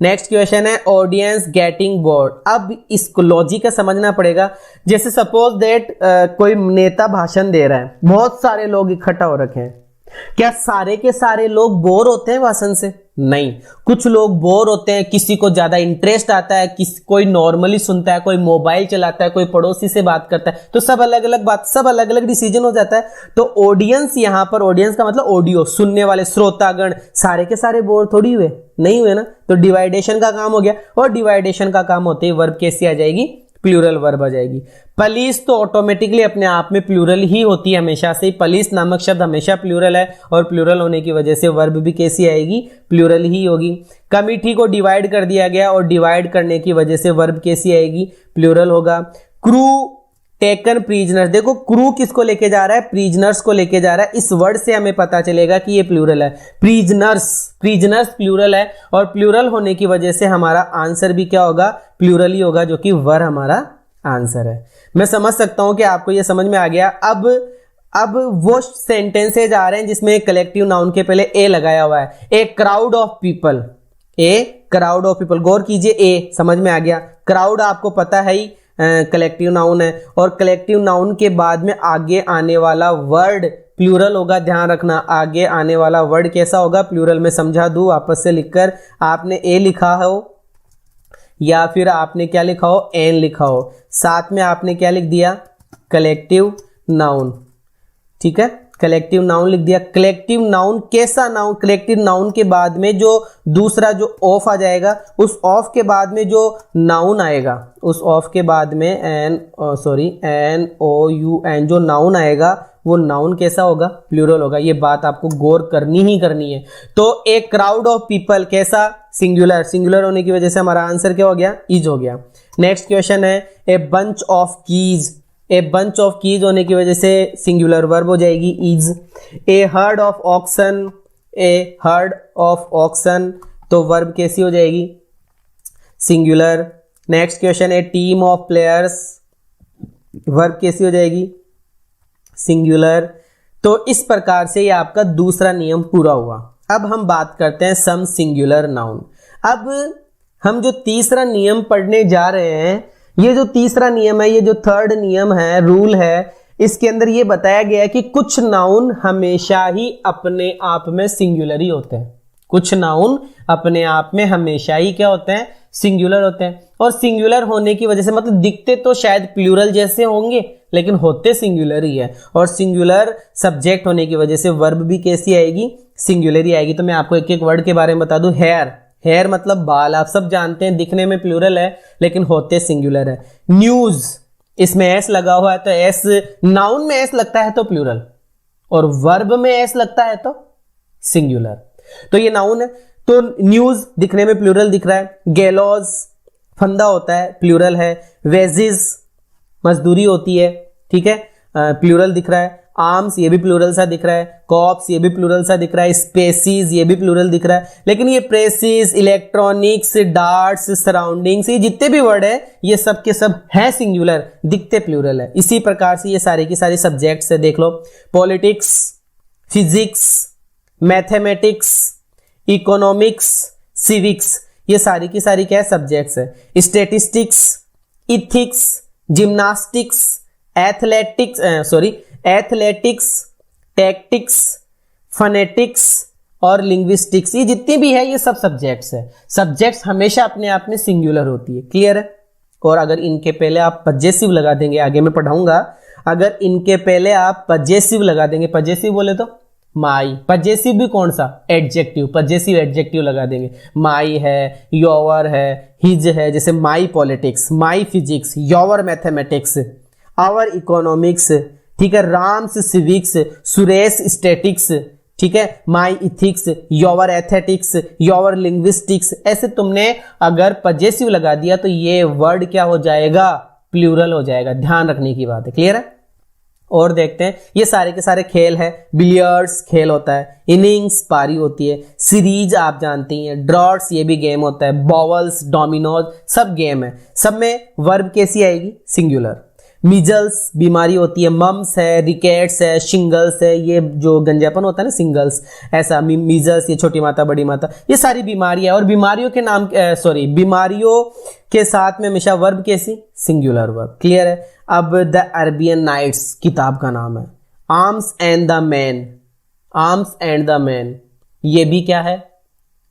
नेक्स्ट क्वेश्चन है, ऑडियंस गेटिंग बोर्ड। अब इसको लॉजिक का समझना पड़ेगा। जैसे सपोज दैट कोई नेता भाषण दे रहा है, बहुत सारे लोग इकट्ठा हो रखे हैं, क्या सारे के सारे लोग बोर होते हैं भाषण से? नहीं, कुछ लोग बोर होते हैं, किसी को ज्यादा इंटरेस्ट आता है, कोई नॉर्मली सुनता है, कोई मोबाइल चलाता है, कोई पड़ोसी से बात करता है, तो सब अलग अलग बात, सब अलग अलग डिसीजन हो जाता है। तो ऑडियंस, यहां पर ऑडियंस का मतलब ऑडियो सुनने वाले श्रोतागण, सारे के सारे बोर थोड़ी हुए, नहीं हुए ना, तो डिवाइडेशन का काम हो गया, और डिवाइडेशन का काम होते ही वर्ब कैसी आ जाएगी, प्लूरल वर्ब आ जाएगी। पुलिस तो ऑटोमेटिकली अपने आप में प्लूरल ही होती है हमेशा से ही, पुलिस नामक शब्द हमेशा प्लूरल है और प्लूरल होने की वजह से वर्ब भी कैसी आएगी, प्लूरल ही होगी। कमिटी को डिवाइड कर दिया गया और डिवाइड करने की वजह से वर्ब कैसी आएगी, प्लूरल होगा। क्रू टेकन प्रिजनर, देखो क्रू किसको लेके जा रहा है, प्रिजनर्स को लेके जा रहा है। इस वर्ड से हमें पता चलेगा कि ये प्लूरल है, प्रिजनर्स, प्रिजनर्स प्लूरल है और प्लूरल होने की वजह से हमारा आंसर भी क्या होगा, प्लूरल ही होगा, जो कि वर हमारा आंसर है। मैं समझ सकता हूं कि आपको ये समझ में आ गया। अब वो सेंटेंसेज आ रहे हैं जिसमें कलेक्टिव नाउन के पहले ए लगाया हुआ है, a crowd of people, a crowd of people, गौर कीजिए, ए समझ में आ गया। क्राउड आपको पता है ही कलेक्टिव नाउन है और कलेक्टिव नाउन के बाद में आगे आने वाला वर्ड प्लूरल होगा, ध्यान रखना। आगे आने वाला वर्ड कैसा होगा, प्लूरल। में समझा दूं वापस से लिखकर, आपने ए लिखा हो या फिर आपने क्या लिखा हो, एन लिखा हो, साथ में आपने क्या लिख दिया, कलेक्टिव नाउन, ठीक है, कलेक्टिव नाउन लिख दिया। कलेक्टिव नाउन कैसा नाउन, कलेक्टिव नाउन के बाद में जो दूसरा जो ऑफ आ जाएगा, उस ऑफ के बाद में जो नाउन आएगा, उस ऑफ के बाद में एन ओ यू एन जो नाउन आएगा, वो नाउन कैसा होगा, प्लूरल होगा। ये बात आपको गौर करनी ही करनी है। तो एक क्राउड ऑफ पीपल कैसा, सिंगुलर, सिंगुलर होने की वजह से हमारा आंसर क्या हो गया, इज हो गया। नेक्स्ट क्वेश्चन है a bunch of keys, a bunch of keys होने की वजह से सिंगुलर वर्ब हो जाएगी, is. A herd of oxen, a herd of oxen, तो वर्ब कैसी हो जाएगी, सिंगुलर। नेक्स्ट क्वेश्चन है टीम ऑफ प्लेयर्स, वर्ब कैसी हो जाएगी, सिंगुलर। तो इस प्रकार से ये आपका दूसरा नियम पूरा हुआ। अब हम बात करते हैं सम सिंगुलर नाउन। अब हम जो तीसरा नियम पढ़ने जा रहे हैं, ये जो तीसरा नियम है, ये जो थर्ड नियम है, रूल है, इसके अंदर ये बताया गया है कि कुछ नाउन हमेशा ही अपने आप में सिंगुलर ही होते हैं। कुछ नाउन अपने आप में हमेशा ही क्या होते हैं, सिंगुलर होते हैं। और सिंगुलर होने की वजह से मतलब दिखते तो शायद प्लूरल जैसे होंगे लेकिन होते सिंगुलर ही है। और सिंगुलर सब्जेक्ट होने की वजह से वर्ब भी कैसी आएगी, सिंगुलर ही आएगी। तो मैं आपको एक एक वर्ड के बारे में बता दूं। हेयर, हेयर मतलब बाल, आप सब जानते हैं, दिखने में प्लूरल है लेकिन होते सिंगुलर है। न्यूज, इसमें एस लगा हुआ है तो एस, नाउन में एस लगता है तो प्लूरल और वर्ब में एस लगता है तो सिंगुलर। तो ये नाउन है, तो न्यूज दिखने में प्लूरल दिख रहा है। गैलोज फंदा होता है, प्लूरल है। वेजिज मजदूरी होती है, ठीक है, प्लूरल दिख रहा है। आर्म्स ये भी प्लूरल सा दिख रहा है। कॉप्स ये भी प्लूरल सा दिख रहा है। स्पेसीज ये भी प्लूरल दिख रहा है। लेकिन ये प्रेसिस, इलेक्ट्रॉनिक्स, डार्ट्स, सराउंडिंग्स, ये जितने भी वर्ड है ये सब के सब है सिंगुलर, दिखते प्लूरल है। इसी प्रकार से ये सारे की सारी सब्जेक्ट्स है, देख लो। Politics, physics, mathematics, economics, civics, ये सारी की सारी क्या है, सब्जेक्ट्स है। Statistics, ethics, gymnastics, athletics, tactics, phonetics और लिंग्विस्टिक्स, ये जितनी भी है ये सब सब्जेक्ट्स है। सब्जेक्ट्स हमेशा अपने आप में सिंगुलर होती है, क्लियर है। और अगर इनके पहले आप पजेसिव लगा देंगे, आगे मैं पढ़ाऊंगा, अगर इनके पहले आप पजेसिव लगा देंगे, पजेसिव बोले तो माई, पजेसिव भी कौन सा, एडजेक्टिव, पजेसिव एडजेक्टिव लगा देंगे। माई है, योवर है, हिज है, जैसे my politics, my physics, your mathematics, our economics, ठीक है, राम्स सिविक्स, सुरेश स्टैटिक्स, ठीक है, my ethics, your aesthetics, your linguistics. ऐसे तुमने अगर पजेसिव लगा दिया तो ये वर्ड क्या हो जाएगा, प्लूरल हो जाएगा। ध्यान रखने की बात है, क्लियर है। और देखते हैं, ये सारे के सारे खेल है। बिलियर्ड्स खेल होता है, इनिंग्स पारी होती है, सीरीज आप जानती हैं, ड्रॉट्स ये भी गेम होता है, बॉवल्स, डोमिनोज सब गेम है। सब में वर्ब कैसी आएगी, सिंगुलर। मिजल्स बीमारी होती है, मम्स है, रिकेट्स है, शिंगल्स है, ये जो गंजापन होता है ना, सिंगल्स, ऐसा मिजल्स, ये छोटी माता बड़ी माता, ये सारी बीमारियां। और बीमारियों के नाम बीमारियों के साथ में हमेशा वर्ब कैसी, सिंगुलर वर्ब, क्लियर है। अब द अरेबियन नाइट्स किताब का नाम है। Arms and the man, arms and the man ये भी क्या है,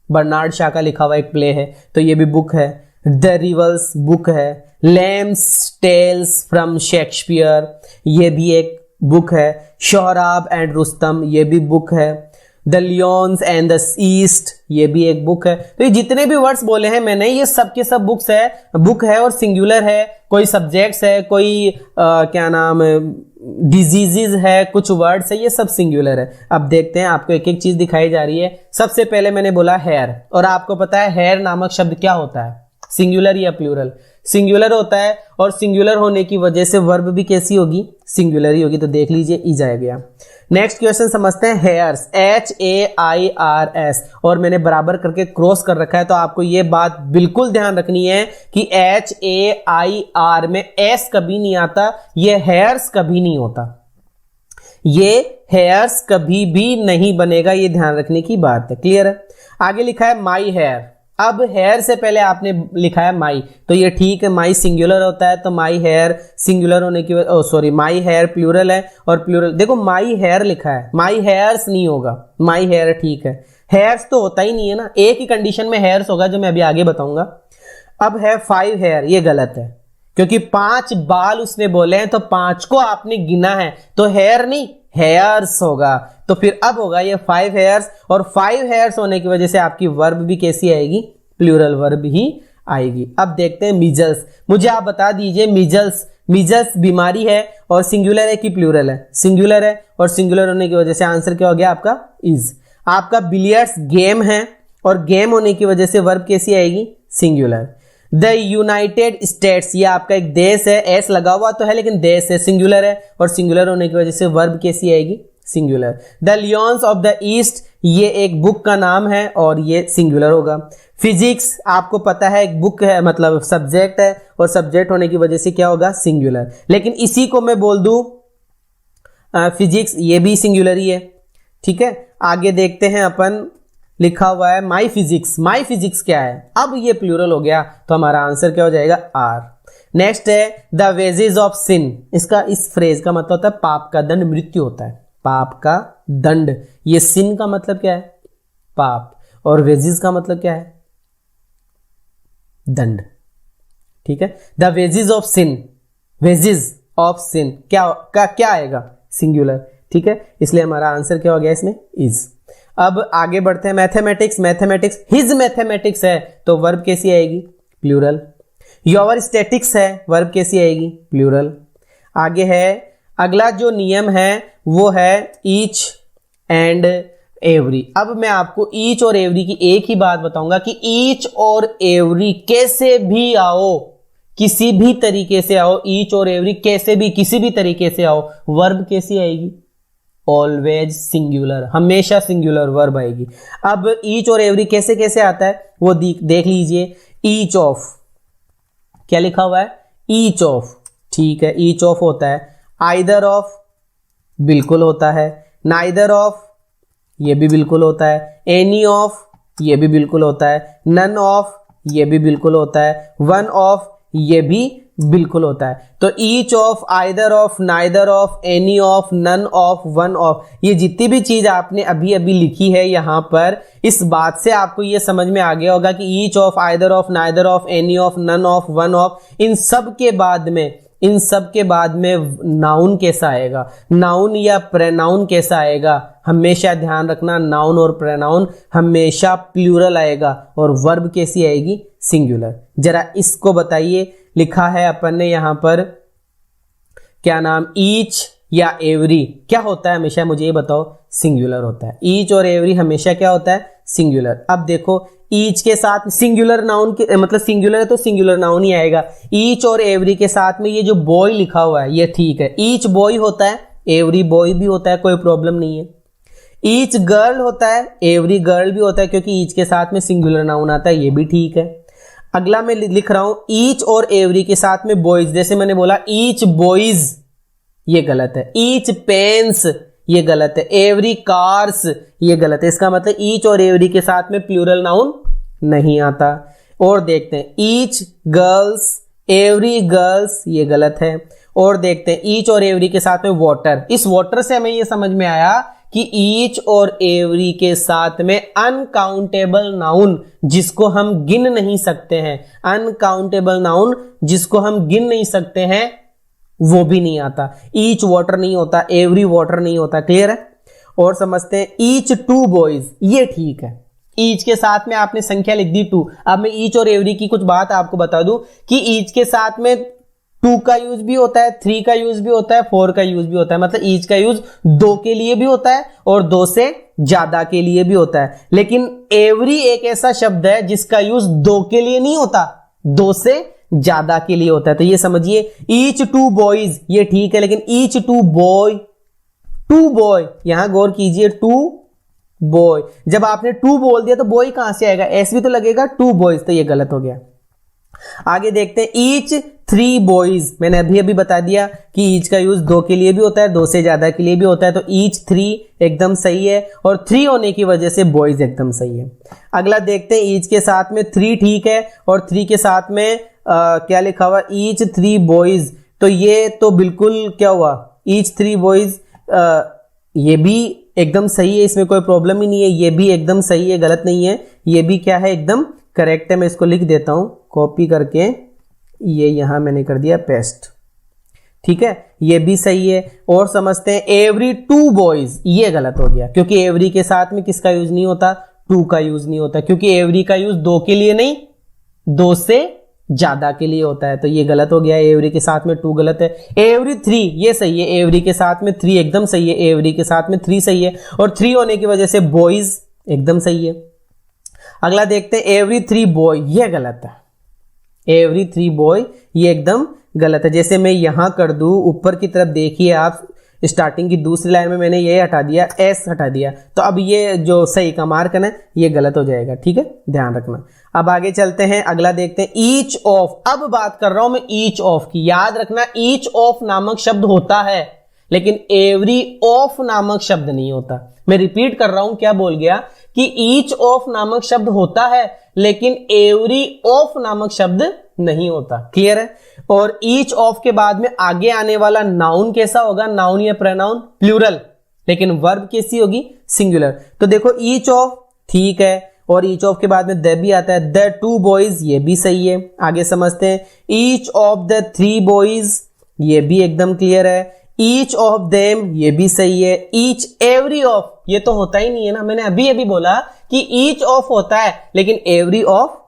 बर्नार्ड शॉ का लिखा हुआ एक प्ले है, तो ये भी बुक है। द रिवल्स बुक है। लैम्स टेल्स फ्रॉम शेक्सपियर ये भी एक बुक है। शोहराब एंड रुस्तम ये भी बुक है। The lions and the east, ये भी एक बुक है। तो ये जितने भी वर्ड्स बोले हैं मैंने, ये सब के सब बुक है और सिंगुलर है। कोई सब्जेक्ट्स है, कोई क्या नाम डिजीजेज है, कुछ वर्ड्स है, ये सब सिंगुलर है। अब देखते हैं, आपको एक एक चीज दिखाई जा रही है। सबसे पहले मैंने बोला हेयर, और आपको पता है हेयर नामक शब्द क्या होता है, सिंगुलर या प्लूरल? सिंगुलर होता है, और सिंगुलर होने की वजह से वर्ब भी कैसी होगी, सिंगुलर ही होगी। तो देख लीजिए, ई जाए गया। नेक्स्ट क्वेश्चन समझते हैं, हेयर्स, HAIRS, और मैंने बराबर करके क्रॉस कर रखा है। तो आपको ये बात बिल्कुल ध्यान रखनी है कि HAIR में S कभी नहीं आता, ये हेयर्स कभी नहीं होता, ये हेयर्स कभी भी नहीं बनेगा, ये ध्यान रखने की बात है। क्लियर है? आगे लिखा है माई हेयर। अब हेयर से पहले आपने लिखा है माई, तो ये ठीक है, माई सिंगुलर होता है, तो माई हेयर सिंगुलर होने की सॉरी माई हेयर प्लूरल है, और प्लूरल देखो माई हेयर लिखा है, माई हेयर्स नहीं होगा, माई हेयर ठीक है। हेयर्स तो होता ही नहीं है ना, एक ही कंडीशन में हेयर्स होगा जो मैं अभी आगे बताऊंगा। अब है 5 हेयर, ये गलत है, क्योंकि 5 बाल उसने बोले हैं, तो 5 को आपने गिना है, तो हेयर नहीं हेयर्स होगा। तो फिर अब होगा ये 5 हेयर्स, और 5 हेयर्स होने की वजह से आपकी वर्ब भी कैसी आएगी, प्लूरल वर्ब ही आएगी। अब देखते हैं मीजल्स। मुझे आप बता दीजिए, मीजल्स बीमारी है, और सिंगुलर है कि प्लूरल है? सिंगुलर है, और सिंगुलर होने की वजह से आंसर क्या हो गया आपका, इज। आपका बिलियर्ड्स गेम है, और गेम होने की वजह से वर्ब कैसी आएगी, सिंगुलर। द यूनाइटेड स्टेट्स, ये आपका एक देश है, एस लगा हुआ तो है लेकिन देश है, सिंगुलर है, और सिंगुलर होने की वजह से वर्ब कैसी आएगी, singular. The lions of the east, ये एक बुक का नाम है, और ये सिंगुलर होगा। फिजिक्स आपको पता है एक बुक है, मतलब सब्जेक्ट है, और सब्जेक्ट होने की वजह से क्या होगा, सिंगुलर। लेकिन इसी को मैं बोल दूं फिजिक्स, ये भी सिंगुलर ही है। ठीक है, आगे देखते हैं अपन, लिखा हुआ है माई फिजिक्स। माई फिजिक्स क्या है, अब ये प्लूरल हो गया, तो हमारा आंसर क्या हो जाएगा, आर। नेक्स्ट है द वेजेस ऑफ सिन। इसका, इस फ्रेज का मतलब होता है पाप का दंड मृत्यु होता है, पाप का दंड। ये सिन का मतलब क्या है, पाप, और वेजेस का मतलब क्या है, दंड। ठीक है, the wages of sin, wages of sin क्या आएगा, सिंगुलर। ठीक है, इसलिए हमारा आंसर क्या हो गया इसमें, इज। अब आगे बढ़ते हैं, मैथमेटिक्स, हिज मैथमेटिक्स है, तो वर्ब कैसी आएगी, प्लूरल। योर स्टैटिक्स है, वर्ब कैसी आएगी, प्लूरल। आगे है, अगला जो नियम है वो है ईच एंड एवरी। अब मैं आपको ईच और एवरी की एक ही बात बताऊंगा कि ईच और एवरी कैसे भी आओ, किसी भी तरीके से आओ, ईच और एवरी कैसे भी, किसी भी तरीके से आओ, वर्ब कैसी आएगी, ऑलवेज सिंगुलर, हमेशा सिंगुलर वर्ब आएगी। अब ईच और एवरी कैसे कैसे आता है वो देख लीजिए। ईच ऑफ, क्या लिखा हुआ है, ईच ऑफ, ठीक है, ईच ऑफ होता है। आइदर ऑफ, बिल्कुल होता है। नाइदर ऑफ, ये भी बिल्कुल होता है। एनी ऑफ, ये भी बिल्कुल होता है। नन ऑफ, ये भी बिल्कुल होता है। वन ऑफ, ये भी बिल्कुल होता है। तो each of, either of, neither of, any of, none of, one of, ये जितनी भी चीज आपने अभी अभी लिखी है यहां पर, इस बात से आपको ये समझ में आ गया होगा कि each of, either of, neither of, any of, none of, one of, इन सब के बाद में नाउन कैसा आएगा, नाउन या प्रोनाउन कैसा आएगा। हमेशा ध्यान रखना, नाउन और प्रोनाउन हमेशा प्लूरल आएगा, और वर्ब कैसी आएगी, सिंगुलर। जरा इसको बताइए, लिखा है अपन ने यहां पर, क्या नाम, ईच या एवरी क्या होता है हमेशा, मुझे ये बताओ, सिंगुलर होता है। ईच और एवरी हमेशा क्या होता है, सिंगुलर। अब देखो, ईच के साथ सिंगुलर नाउन के मतलब सिंगुलर है तो सिंगुलर नाउन ही आएगा। ईच और एवरी के साथ में ये जो बॉय लिखा हुआ है ये ठीक है, ईच बॉय होता है, एवरी बॉय भी होता है, कोई प्रॉब्लम नहीं है। ईच गर्ल होता है, एवरी गर्ल भी होता है, क्योंकि ईच के साथ में सिंगुलर नाउन आता है, ये भी ठीक है। अगला मैं लिख रहा हूं ईच और एवरी के साथ में बॉयज, जैसे मैंने बोला ईच बॉयज, ये गलत है। ईच पेन्स, ये गलत है। एवरी कार्स, ये गलत है। इसका मतलब ईच और एवरी के साथ में प्लूरल नाउन नहीं आता। और देखते हैं, ईच गर्ल्स, एवरी गर्ल्स, ये गलत है। और देखते हैं, ईच और एवरी के साथ में वाटर। इस वाटर से हमें ये समझ में आया कि ईच और एवरी के साथ में अनकाउंटेबल नाउन जिसको हम गिन नहीं सकते हैं, अनकाउंटेबल नाउन जिसको हम गिन नहीं सकते हैं, वो भी नहीं आता। ईच वाटर नहीं होता, एवरी वाटर नहीं होता। क्लियर है? और समझते हैं ईच 2 बॉयज, ये ठीक है। ईच के साथ में आपने संख्या लिख दी 2। अब मैं ईच और एवरी की कुछ बात आपको बता दूं कि ईच के साथ में 2 का यूज भी होता है, 3 का यूज भी होता है, 4 का यूज भी होता है। मतलब ईच का यूज 2 के लिए भी होता है और 2 से ज्यादा के लिए भी होता है। लेकिन एवरी एक ऐसा शब्द है जिसका यूज 2 के लिए नहीं होता, 2 से ज्यादा के लिए होता है। तो ये समझिए ईच 2 बॉयज ये ठीक है, लेकिन ईच 2 बॉय, 2 बॉय, यहां गौर कीजिए 2 बॉय, जब आपने 2 बोल दिया तो बॉय कहां से आएगा, एस भी तो लगेगा, 2 बॉयज, तो ये गलत हो गया। आगे देखते हैं ईच 3 बॉयज, मैंने अभी अभी बता दिया कि ईच का यूज 2 के लिए भी होता है, 2 से ज्यादा के लिए भी होता है। तो ईच 3 एकदम सही है और 3 होने की वजह से बॉयज एकदम सही है। अगला देखते हैं ईच के साथ में 3 ठीक है और 3 के साथ में क्या लिखा हुआ, ईच 3 बॉयज, तो ये तो बिल्कुल क्या हुआ, ईच 3 बॉयज, ये भी एकदम सही है, इसमें कोई प्रॉब्लम ही नहीं है, ये भी एकदम सही है, गलत नहीं है, ये भी क्या है एकदम करेक्ट है। मैं इसको लिख देता हूं कॉपी करके, ये यहां मैंने कर दिया पेस्ट, ठीक है, ये भी सही है। और समझते हैं एवरी 2 बॉयज, ये गलत हो गया क्योंकि एवरी के साथ में किसका यूज नहीं होता, 2 का यूज नहीं होता, क्योंकि एवरी का यूज 2 के लिए नहीं 2 से ज्यादा के लिए होता है। तो ये गलत हो गया, एवरी के साथ में 2 गलत है। एवरी 3 ये सही है, एवरी के साथ में 3 एकदम सही है, एवरी के साथ में 3 सही है और 3 होने की वजह से बॉयज एकदम सही है। अगला देखते हैं एवरी 3 बॉय, ये गलत है, एवरी 3 बॉय ये एकदम गलत है। जैसे मैं यहां कर दूं, ऊपर की तरफ देखिए आप, स्टार्टिंग की दूसरी लाइन में मैंने ये हटा दिया, एस हटा दिया, तो अब ये जो सही का मार्क है ना ये गलत हो जाएगा, ठीक है, ध्यान रखना। अब आगे चलते हैं, अगला देखते हैं ईच ऑफ। अब बात कर रहा हूं मैं ईच ऑफ की, याद रखना ईच ऑफ नामक शब्द होता है लेकिन एवरी ऑफ नामक शब्द नहीं होता। मैं रिपीट कर रहा हूं, क्या बोल गया कि ईच ऑफ नामक शब्द होता है लेकिन एवरी ऑफ नामक शब्द नहीं होता। क्लियर है? और ईच ऑफ के बाद में आगे आने वाला नाउन कैसा होगा, नाउन या प्रोनाउन प्लूरल, लेकिन वर्ब कैसी होगी, सिंगुलर। तो देखो ईच ऑफ ठीक है और ईच ऑफ के बाद में द भी आता है, द 2 बॉयज ये भी सही है। आगे समझते हैं ईच ऑफ द 3 बॉयज, ये भी एकदम क्लियर है। ईच ऑफ देम ये भी सही है। ईच एवरी ऑफ ये तो होता ही नहीं है ना, मैंने अभी अभी बोला कि ईच ऑफ होता है लेकिन एवरी ऑफ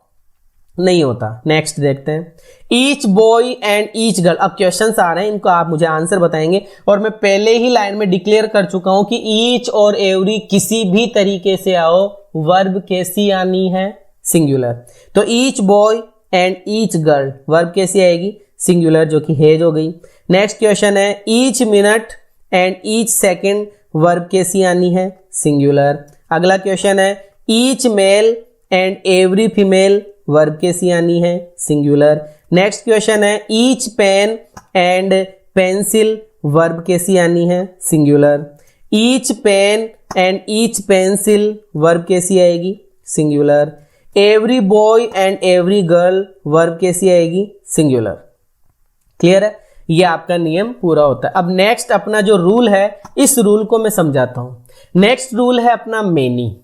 नहीं होता। नेक्स्ट देखते हैं each boy and each girl. अब क्वेश्चंस आ रहे हैं, इनको आप मुझे आंसर बताएंगे और मैं पहले ही लाइन में डिक्लेयर कर चुका हूं कि ईच और एवरी किसी भी तरीके से आओ, वर्ब कैसी आनी है, सिंगुलर। तो each boy and each girl verb कैसी आएगी, सिंगुलर, जो कि हेज हो गई। नेक्स्ट क्वेश्चन है each minute and each second verb कैसी आनी है, सिंगुलर। अगला क्वेश्चन है each male and every female verb कैसी आनी है, सिंगुलर। नेक्स्ट क्वेश्चन है each pen and pencil verb कैसी आनी है, singular. Each pen and each pencil verb कैसी आएगी, singular. Every boy and every girl verb कैसी आएगी, सिंगुलर। क्लियर है? ये आपका नियम पूरा होता है। अब नेक्स्ट अपना जो रूल है, इस रूल को मैं समझाता हूं। नेक्स्ट रूल है अपना मेनी।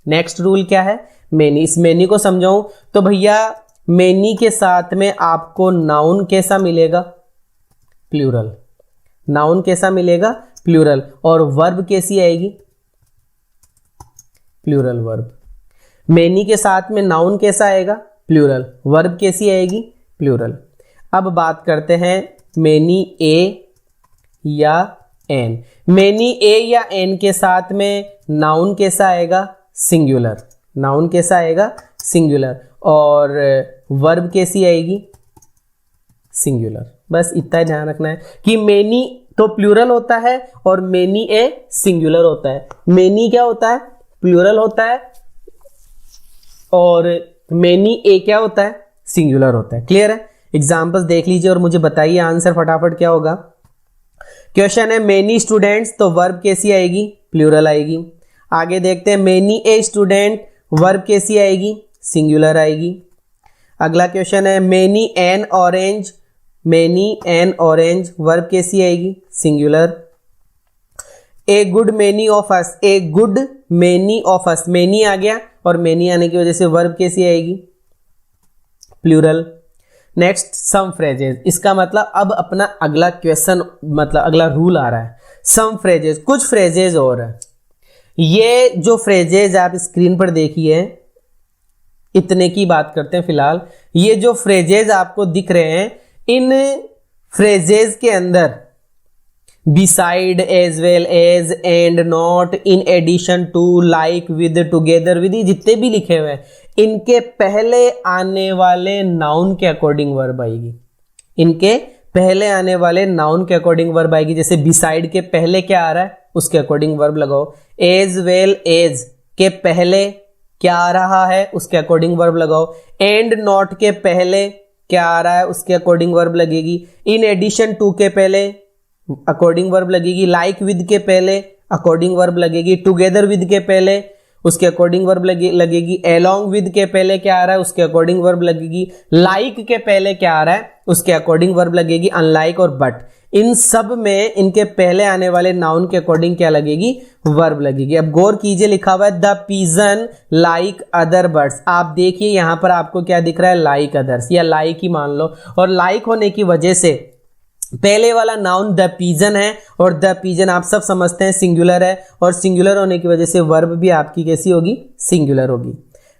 नेक्स्ट रूल क्या है, मेनी। इस मेनी को समझाऊं तो भैया मेनी के साथ में आपको नाउन कैसा मिलेगा, प्लूरल। नाउन कैसा मिलेगा, प्लूरल। और वर्ब कैसी आएगी, प्लूरल वर्ब। मेनी के साथ में नाउन कैसा आएगा, प्लूरल। वर्ब कैसी आएगी, प्लूरल। अब बात करते हैं मेनी ए या एन। मेनी ए या एन के साथ में नाउन कैसा आएगा, सिंगुलर। नाउन कैसा आएगा, सिंगुलर। और वर्ब कैसी आएगी, सिंगुलर। बस इतना ध्यान रखना है कि मेनी तो प्लूरल होता है और मेनी ए सिंगुलर होता है। मेनी क्या होता है, प्लूरल होता है और मेनी ए क्या होता है, सिंगुलर होता है। क्लियर है? एग्जाम्पल्स देख लीजिए और मुझे बताइए आंसर फटाफट क्या होगा। क्वेश्चन है मेनी स्टूडेंट्स, तो वर्ब कैसी आएगी, प्लूरल आएगी। आगे देखते हैं मेनी ए स्टूडेंट, वर्ब कैसी आएगी, सिंगुलर आएगी। अगला क्वेश्चन है many an orange, many an orange verb कैसी आएगी, singular. A good many of us, a good many of us, many आ गया और मेनी आने की वजह से वर्ब कैसी आएगी, प्लूरल। नेक्स्ट सम फ्रेजेस, इसका मतलब अब अपना अगला क्वेश्चन, मतलब अगला रूल आ रहा है। सम फ्रेजेस, कुछ फ्रेजेस और है, ये जो फ्रेजेज आप स्क्रीन पर देखिए, इतने की बात करते हैं फिलहाल। ये जो फ्रेजेज आपको दिख रहे हैं, इन फ्रेजेज के अंदर beside, as well as, and, not, in addition to, like, with, together with, जितने भी लिखे हुए हैं, इनके पहले आने वाले नाउन के अकॉर्डिंग वर्ब आएगी। इनके पहले आने वाले नाउन के अकॉर्डिंग वर्ब आएगी। जैसे बिसाइड के पहले क्या आ रहा है, उसके अकॉर्डिंग वर्ब लगाओ। एज वेल एज के पहले क्या आ रहा है, उसके अकॉर्डिंग वर्ब लगाओ। एंड नॉट के पहले क्या आ रहा है, उसके अकॉर्डिंग वर्ब लगेगी। इन एडिशन टू के पहले अकॉर्डिंग वर्ब लगेगी। लाइक विद के पहले अकॉर्डिंग वर्ब लगेगी। टुगेदर विद के पहले उसके अकॉर्डिंग वर्ब लगेगी। अलोंग विद के पहले क्या आ रहा है, उसके अकॉर्डिंग वर्ब लगेगी। लाइक के पहले क्या आ रहा है, उसके अकॉर्डिंग वर्ब लगेगी। अनलाइक और बट, इन सब में इनके पहले आने वाले नाउन के अकॉर्डिंग क्या लगेगी, वर्ब लगेगी। अब गौर कीजिए, लिखा हुआ है the pigeon like other birds. आप देखिए यहां पर आपको क्या दिख रहा है, लाइक अदर्स या लाइक ही मान लो। और लाइक होने की वजह से पहले वाला नाउन द पिजन है, और द पिजन आप सब समझते हैं सिंगुलर है, और सिंगुलर होने की वजह से वर्ब भी आपकी कैसी होगी, सिंगुलर होगी।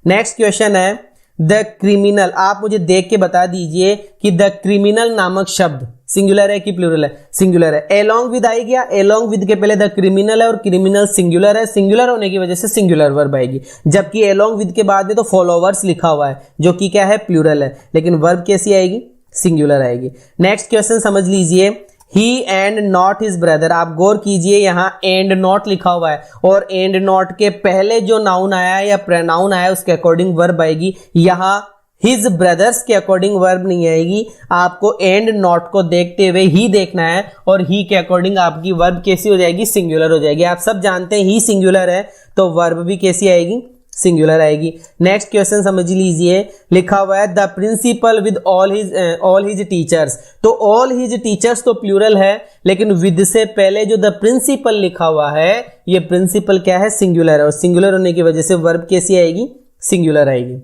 नेक्स्ट क्वेश्चन है द क्रिमिनल। आप मुझे देख के बता दीजिए कि द क्रिमिनल नामक शब्द सिंगुलर है कि प्लूरल है, सिंगुलर है। एलोंग विद आई गया, एलोंग विद के पहले द क्रिमिनल है और क्रिमिनल सिंगुलर है, सिंगुलर होने की वजह से सिंगुलर वर्ब आएगी। जबकि एलोंग विद के बाद में तो फॉलोवर्स लिखा हुआ है जो कि क्या है, प्लूरल है, लेकिन वर्ब कैसी आएगी, सिंगुलर आएगी। नेक्स्ट क्वेश्चन समझ लीजिए, ही एंड नॉट हिज ब्रदर। आप गौर कीजिए यहां एंड नॉट लिखा हुआ है, और एंड नॉट के पहले जो नाउन आया है या प्रोनाउन आया है उसके अकॉर्डिंग वर्ब आएगी। यहां हिज ब्रदर्स के अकॉर्डिंग वर्ब नहीं आएगी, आपको एंड नॉट को देखते हुए ही देखना है, और ही के अकॉर्डिंग आपकी वर्ब कैसी हो जाएगी, सिंगुलर हो जाएगी। आप सब जानते हैं ही सिंगुलर है, तो वर्ब भी कैसी आएगी, सिंगुलर आएगी। नेक्स्ट क्वेश्चन समझ लीजिए, लिखा हुआ है the principal with all his teachers. तो ऑल हिज टीचर्स तो प्लूरल है, लेकिन विद से पहले जो द प्रिंसिपल लिखा हुआ है, ये प्रिंसिपल क्या है, सिंगुलर है, और सिंगुलर होने की वजह से वर्ब कैसी आएगी, सिंगुलर आएगी।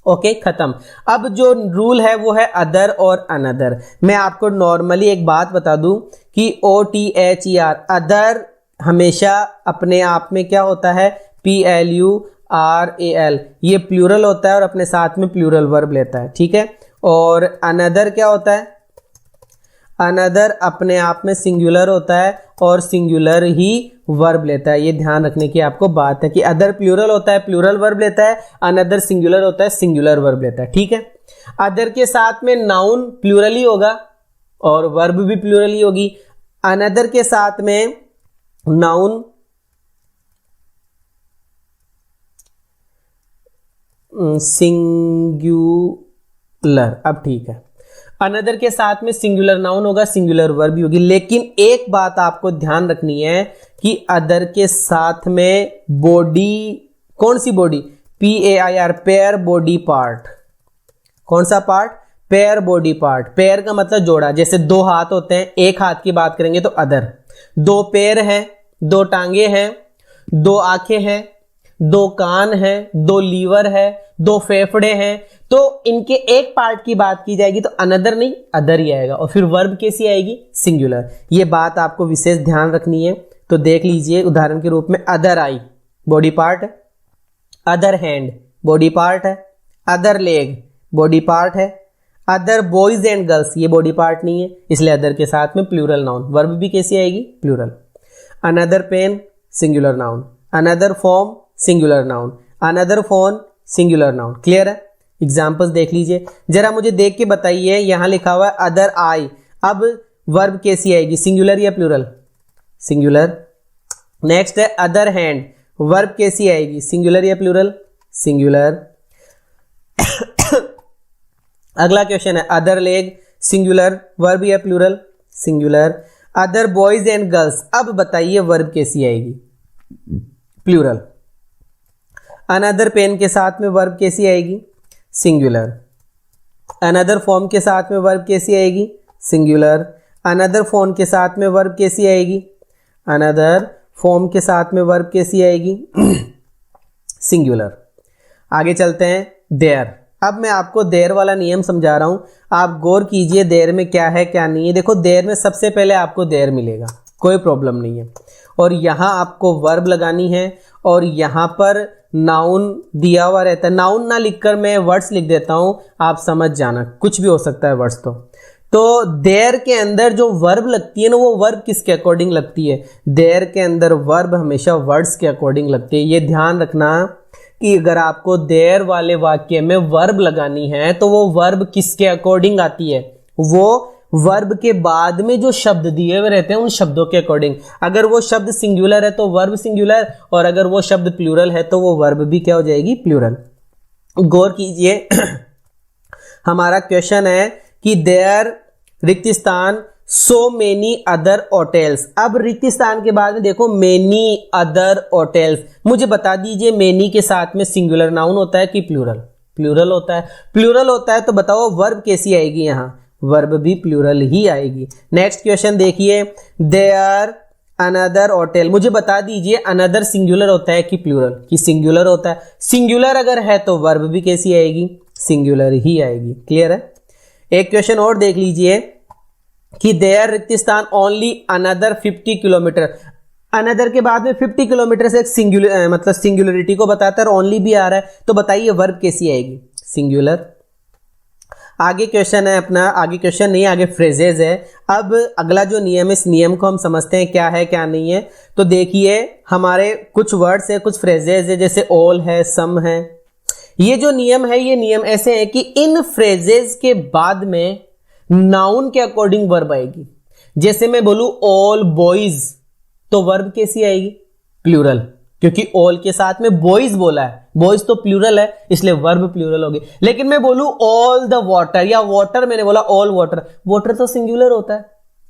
ओके, खत्म। अब जो रूल है वो है अदर और अनदर। मैं आपको नॉर्मली एक बात बता दूं कि OTHER, अदर हमेशा अपने आप में क्या होता है, PLURAL, ये प्लूरल होता है और अपने साथ में प्लूरल वर्ब लेता है, ठीक है। और अनदर क्या होता है, अनदर अपने आप में सिंगुलर होता है और सिंगुलर ही वर्ब लेता है। ये ध्यान रखने की आपको बात है कि अदर प्लूरल होता है, प्लूरल वर्ब लेता है, अनदर सिंगुलर होता है, सिंगुलर वर्ब लेता है, ठीक है। अदर के साथ में नाउन प्लूरल ही होगा और वर्ब भी प्लूरल ही होगी। अनदर के साथ में नाउन सिंगुलर, अब ठीक है, अनदर के साथ में सिंगुलर नाउन होगा, सिंगुलर वर्ब भी होगी। लेकिन एक बात आपको ध्यान रखनी है कि अदर के साथ में बॉडी, कौन सी body, PAIR, pair body part. कौन सा part, pair body part. Pair का मतलब जोड़ा, जैसे दो हाथ होते हैं, एक हाथ की बात करेंगे तो अदर, दो पैर हैं, दो टांगे हैं, दो आंखें हैं, दो कान हैं, दो लीवर है, दो फेफड़े हैं, तो इनके एक पार्ट की बात की जाएगी तो अनदर नहीं, अदर ही आएगा, और फिर वर्ब कैसी आएगी, सिंगुलर। ये बात आपको विशेष ध्यान रखनी है। तो देख लीजिए उदाहरण के रूप में, अदर आई बॉडी पार्ट है, अदर हैंड बॉडी पार्ट है, अदर लेग बॉडी पार्ट है, अदर बॉयज एंड गर्ल्स ये बॉडी पार्ट नहीं है, इसलिए अदर के साथ में प्लूरल नाउन, वर्ब भी कैसी आएगी, plural. Another pen singular noun, another form singular noun, another phone singular noun. Clear है? एग्जांपल्स देख लीजिए, जरा मुझे देख के बताइए, यहां लिखा हुआ है अदर आई, अब वर्ब कैसी आएगी, सिंगुलर या प्लूरल, सिंगुलर। नेक्स्ट है अदर हैंड, वर्ब कैसी आएगी, सिंगुलर या प्लूरल, सिंगुलर। अगला क्वेश्चन है अदर लेग, सिंगुलर, वर्ब या plural, singular. Other boys and girls, अब बताइए वर्ब कैसी आएगी, प्लूरल। अनदर पेन के साथ में वर्ब कैसी आएगी, सिंगुलर। अनदर फॉर्म के साथ में वर्ब कैसी आएगी, सिंगुलर। अनदर फोन के साथ में वर्ब कैसी आएगी, अनदर फॉर्म के साथ में वर्ब कैसी आएगी, सिंगुलर। आगे चलते हैं देयर। अब मैं आपको देयर वाला नियम समझा रहा हूं, आप गौर कीजिए देयर में क्या है क्या नहीं है। देखो देयर में सबसे पहले आपको देयर मिलेगा, कोई प्रॉब्लम नहीं है। और यहाँ आपको वर्ब लगानी है और यहाँ पर नाउन दिया हुआ रहता है। नाउन ना लिखकर मैं वर्ड्स लिख देता हूँ, आप समझ जाना, कुछ भी हो सकता है वर्ड्स। तो देयर के अंदर जो वर्ब लगती है ना, वो वर्ब किसके अकॉर्डिंग लगती है? देयर के अंदर वर्ब हमेशा वर्ड्स के अकॉर्डिंग लगती है। ये ध्यान रखना कि अगर आपको देयर वाले वाक्य में वर्ब लगानी है तो वो वर्ब किसके अकॉर्डिंग आती है? वो वर्ब के बाद में जो शब्द दिए हुए रहते हैं उन शब्दों के अकॉर्डिंग। अगर वो शब्द सिंगुलर है तो वर्ब सिंगुलर, और अगर वो शब्द प्लूरल है तो वो वर्ब भी क्या हो जाएगी? प्लूरल। गौर कीजिए हमारा क्वेश्चन है कि देयर रिक्त स्थान सो मेनी अदर होटेल्स। अब रिक्त स्थान के बाद में देखो मेनी अदर होटेल्स। मुझे बता दीजिए मेनी के साथ में सिंगुलर नाउन होता है कि प्लूरल? प्लूरल होता है। प्लूरल होता है तो बताओ वर्ब कैसी आएगी? यहाँ वर्ब भी प्लूरल ही आएगी। नेक्स्ट क्वेश्चन देखिए, देयर अनदर होटल। मुझे बता दीजिए अनदर सिंगुलर होता है कि प्लूरल? कि सिंगुलर होता है। सिंगुलर अगर है तो वर्ब भी कैसी आएगी? सिंगुलर ही आएगी। क्लियर है? एक क्वेश्चन और देख लीजिए कि देयर रिक्त स्थान ओनली अनदर 50 किलोमीटर। अनदर के बाद में 50 किलोमीटर से एक सिंगुलर मतलब सिंगुलरिटी को बताता है और ओनली भी आ रहा है, तो बताइए वर्ब कैसी आएगी? सिंगुलर। आगे क्वेश्चन है अपना, आगे क्वेश्चन नहीं, आगे फ्रेजेज है। अब अगला जो नियम है, इस नियम को हम समझते हैं क्या है क्या नहीं है। तो देखिए हमारे कुछ वर्ड्स है, कुछ फ्रेजेज है, जैसे ऑल है, सम है। ये जो नियम है, ये नियम ऐसे है कि इन फ्रेजेज के बाद में नाउन के अकॉर्डिंग वर्ब आएगी। जैसे मैं बोलूं ऑल बॉयज, तो वर्ब कैसी आएगी? प्लूरल, क्योंकि ऑल के साथ में बॉयज बोला है, बॉयज तो प्लूरल है, इसलिए वर्ब प्लूरल होगी। लेकिन मैं बोलूं ऑल द वाटर, या वाटर मैंने बोला ऑल वाटर, वाटर तो सिंगुलर होता है,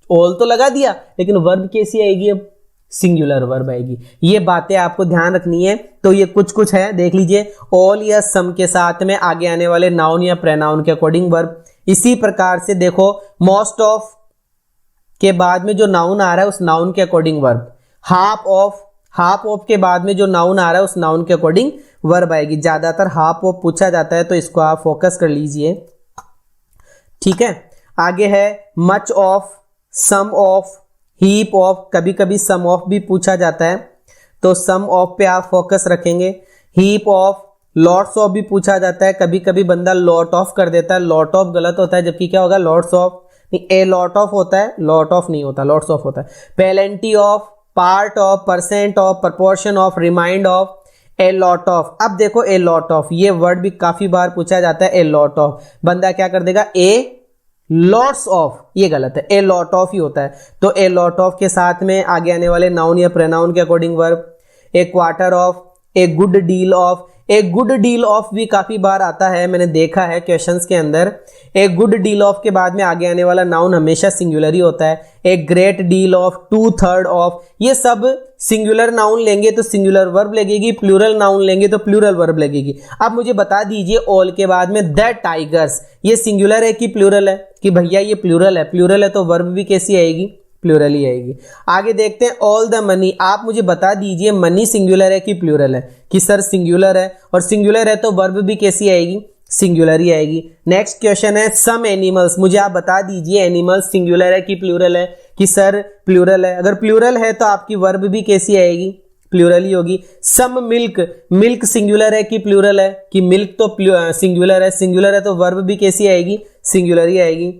ऑल तो लगा दिया, लेकिन वर्ब कैसी आएगी? अब सिंगुलर वर्ब आएगी। ये बातें आपको ध्यान रखनी है। तो ये कुछ है, देख लीजिए। ऑल या सम के साथ में आगे आने वाले नाउन या प्रोनाउन के अकॉर्डिंग वर्ब। इसी प्रकार से देखो मोस्ट ऑफ के बाद में जो नाउन आ रहा है उस नाउन के अकॉर्डिंग वर्ब। हाफ ऑफ के बाद में जो नाउन आ रहा है उस नाउन के अकॉर्डिंग वर्ब आएगी। ज्यादातर हाफ ऑफ पूछा जाता है, तो इसको आप फोकस कर लीजिए। ठीक है, आगे है much of, some of, heap of. कभी कभी सम ऑफ भी पूछा जाता है, तो सम ऑफ पे आप फोकस रखेंगे। हीप ऑफ, लॉट्स ऑफ भी पूछा जाता है। कभी कभी बंदा लॉट ऑफ कर देता है, लॉट ऑफ गलत होता है, जबकि क्या होगा? Lots of. A lot of होता है, लॉट ऑफ नहीं होता, लॉट्स ऑफ होता है। Plenty of, part of, percent of, proportion of, remind of, a lot of. अब देखो ए लॉट ऑफ, ये वर्ड भी काफी बार पूछा जाता है। ए लॉट ऑफ, बंदा क्या कर देगा? ए लॉट्स ऑफ, ये गलत है, ए लॉट ऑफ ही होता है। तो ए लॉट ऑफ के साथ में आगे आने वाले नाउन या प्रोनाउन के according verb. A quarter of, a good deal of. A good deal of भी काफी बार आता है, मैंने देखा है क्वेश्चंस के अंदर। ए गुड डील ऑफ के बाद में आगे आने वाला नाउन हमेशा सिंगुलर ही होता है। A great deal of, 2/3 of, ये सब सिंगुलर नाउन लेंगे तो सिंगुलर वर्ब लगेगी, प्लूरल नाउन लेंगे तो प्लूरल वर्ब लगेगी। अब मुझे बता दीजिए ऑल के बाद में द टाइगर्स, ये सिंगुलर है कि प्लूरल है? कि भैया ये प्लूरल है। प्लूरल है तो वर्ब भी कैसी आएगी? प्लूरल ही आएगी। आगे देखते हैं ऑल द मनी। आप मुझे बता दीजिए मनी सिंगुलर है कि प्लूरल है? कि सर सिंगुलर है, और सिंगुलर है तो वर्ब भी कैसी आएगी? सिंगुलर ही आएगी। नेक्स्ट क्वेश्चन है सम एनिमल्स। मुझे आप बता दीजिए एनिमल्स सिंगुलर है कि प्लूरल है? कि सर प्लूरल है। अगर प्लूरल है तो आपकी वर्ब भी कैसी आएगी? प्लूरल ही होगी। सम मिल्क, मिल्क सिंगुलर है कि प्लूरल है? कि मिल्क तो सिंगुलर है, सिंगुलर है तो वर्ब भी कैसी आएगी? सिंगुलर ही आएगी।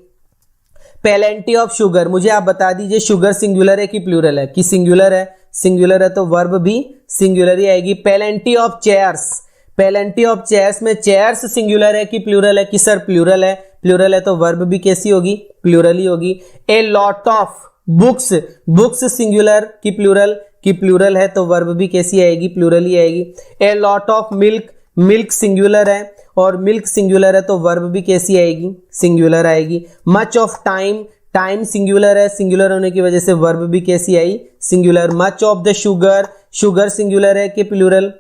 पेलेंटी ऑफ शुगर, मुझे आप बता दीजिए शुगर सिंगुलर है कि प्लूरल है? कि सिंगुलर है, सिंगुलर है तो वर्ब भी सिंगुलर ही आएगी। Plenty of chairs, plenty of chairs में चेयर्स सिंगुलर है कि प्लूरल है? कि सर प्लूरल है, प्लूरल है तो वर्ब भी कैसी होगी? प्लूरल ही होगी। A lot of books, books singular कि प्लूरल? कि प्लूरल है तो वर्ब भी कैसी आएगी? प्लूरल ही आएगी। A lot of milk, milk singular है और मिल्क सिंगुलर है तो वर्ब भी कैसी आएगी? सिंगुलर आएगी। Much of time, time singular है, सिंगुलर होने की वजह से वर्ब भी कैसी आई? Singular. Much of the sugar, sugar singular है कि प्लूरल?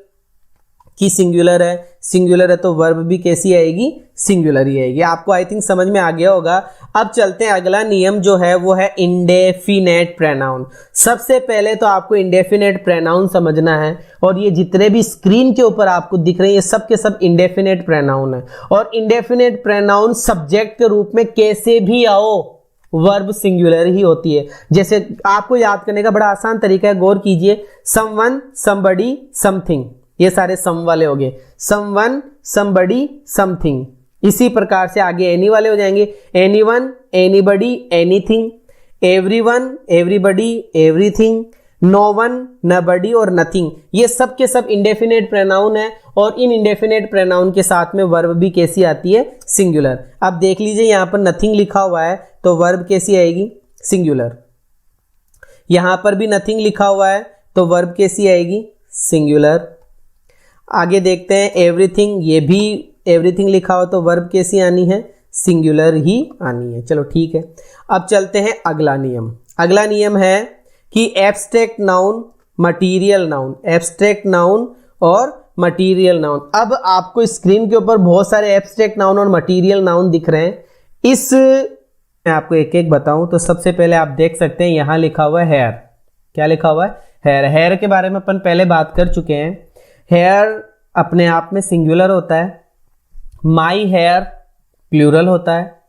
कि सिंगुलर है, सिंगुलर है तो वर्ब भी कैसी आएगी? सिंगुलर ही आएगी। आपको आई थिंक समझ में आ गया होगा। अब चलते हैं, अगला नियम जो है वो है इंडेफिनेट प्रोनाउन। सबसे पहले तो आपको इंडेफिनेट प्रोनाउन समझना है, और ये जितने भी स्क्रीन के ऊपर आपको दिख रहे हैं ये सब के सब इंडेफिनेट प्रोनाउन है। और इंडेफिनेट प्रोनाउन सब्जेक्ट के रूप में कैसे भी आओ वर्ब सिंगुलर ही होती है। जैसे आपको याद करने का बड़ा आसान तरीका है, गौर कीजिए, समवन, समबडी, समथिंग, ये सारे सम वाले हो गए, समवन, समबडी, समथिंग। इसी प्रकार से आगे एनी वाले हो जाएंगे, anyone, anybody, anything, everyone, everybody, everything, no one, nobody और नथिंग। ये सब के सब इंडेफिनेट प्रोनाउन है और इन इंडेफिनेट प्रोनाउन के साथ में वर्ब भी कैसी आती है, सिंगुलर। अब देख लीजिए यहां पर नथिंग लिखा हुआ है तो वर्ब कैसी आएगी, सिंगुलर। यहां पर भी नथिंग लिखा हुआ है तो वर्ब कैसी आएगी, सिंगुलर। आगे देखते हैं एवरीथिंग, ये भी एवरीथिंग लिखा हो तो वर्ब कैसी आनी है, सिंगुलर ही आनी है। चलो ठीक है, अब चलते हैं अगला नियम। अगला नियम है कि abstract noun, material noun, abstract noun और मटीरियल नाउन। अब आपको स्क्रीन के ऊपर बहुत सारे एब्स्ट्रैक्ट नाउन और मटीरियल नाउन दिख रहे हैं। इस मैं आपको एक एक बताऊं तो सबसे पहले आप देख सकते हैं यहां लिखा हुआ है हेयर। क्या लिखा हुआ है, हेयर। हेयर के बारे में अपन पहले बात कर चुके हैं। हेयर अपने आप में सिंगुलर होता है, माई हेयर प्लूरल होता है,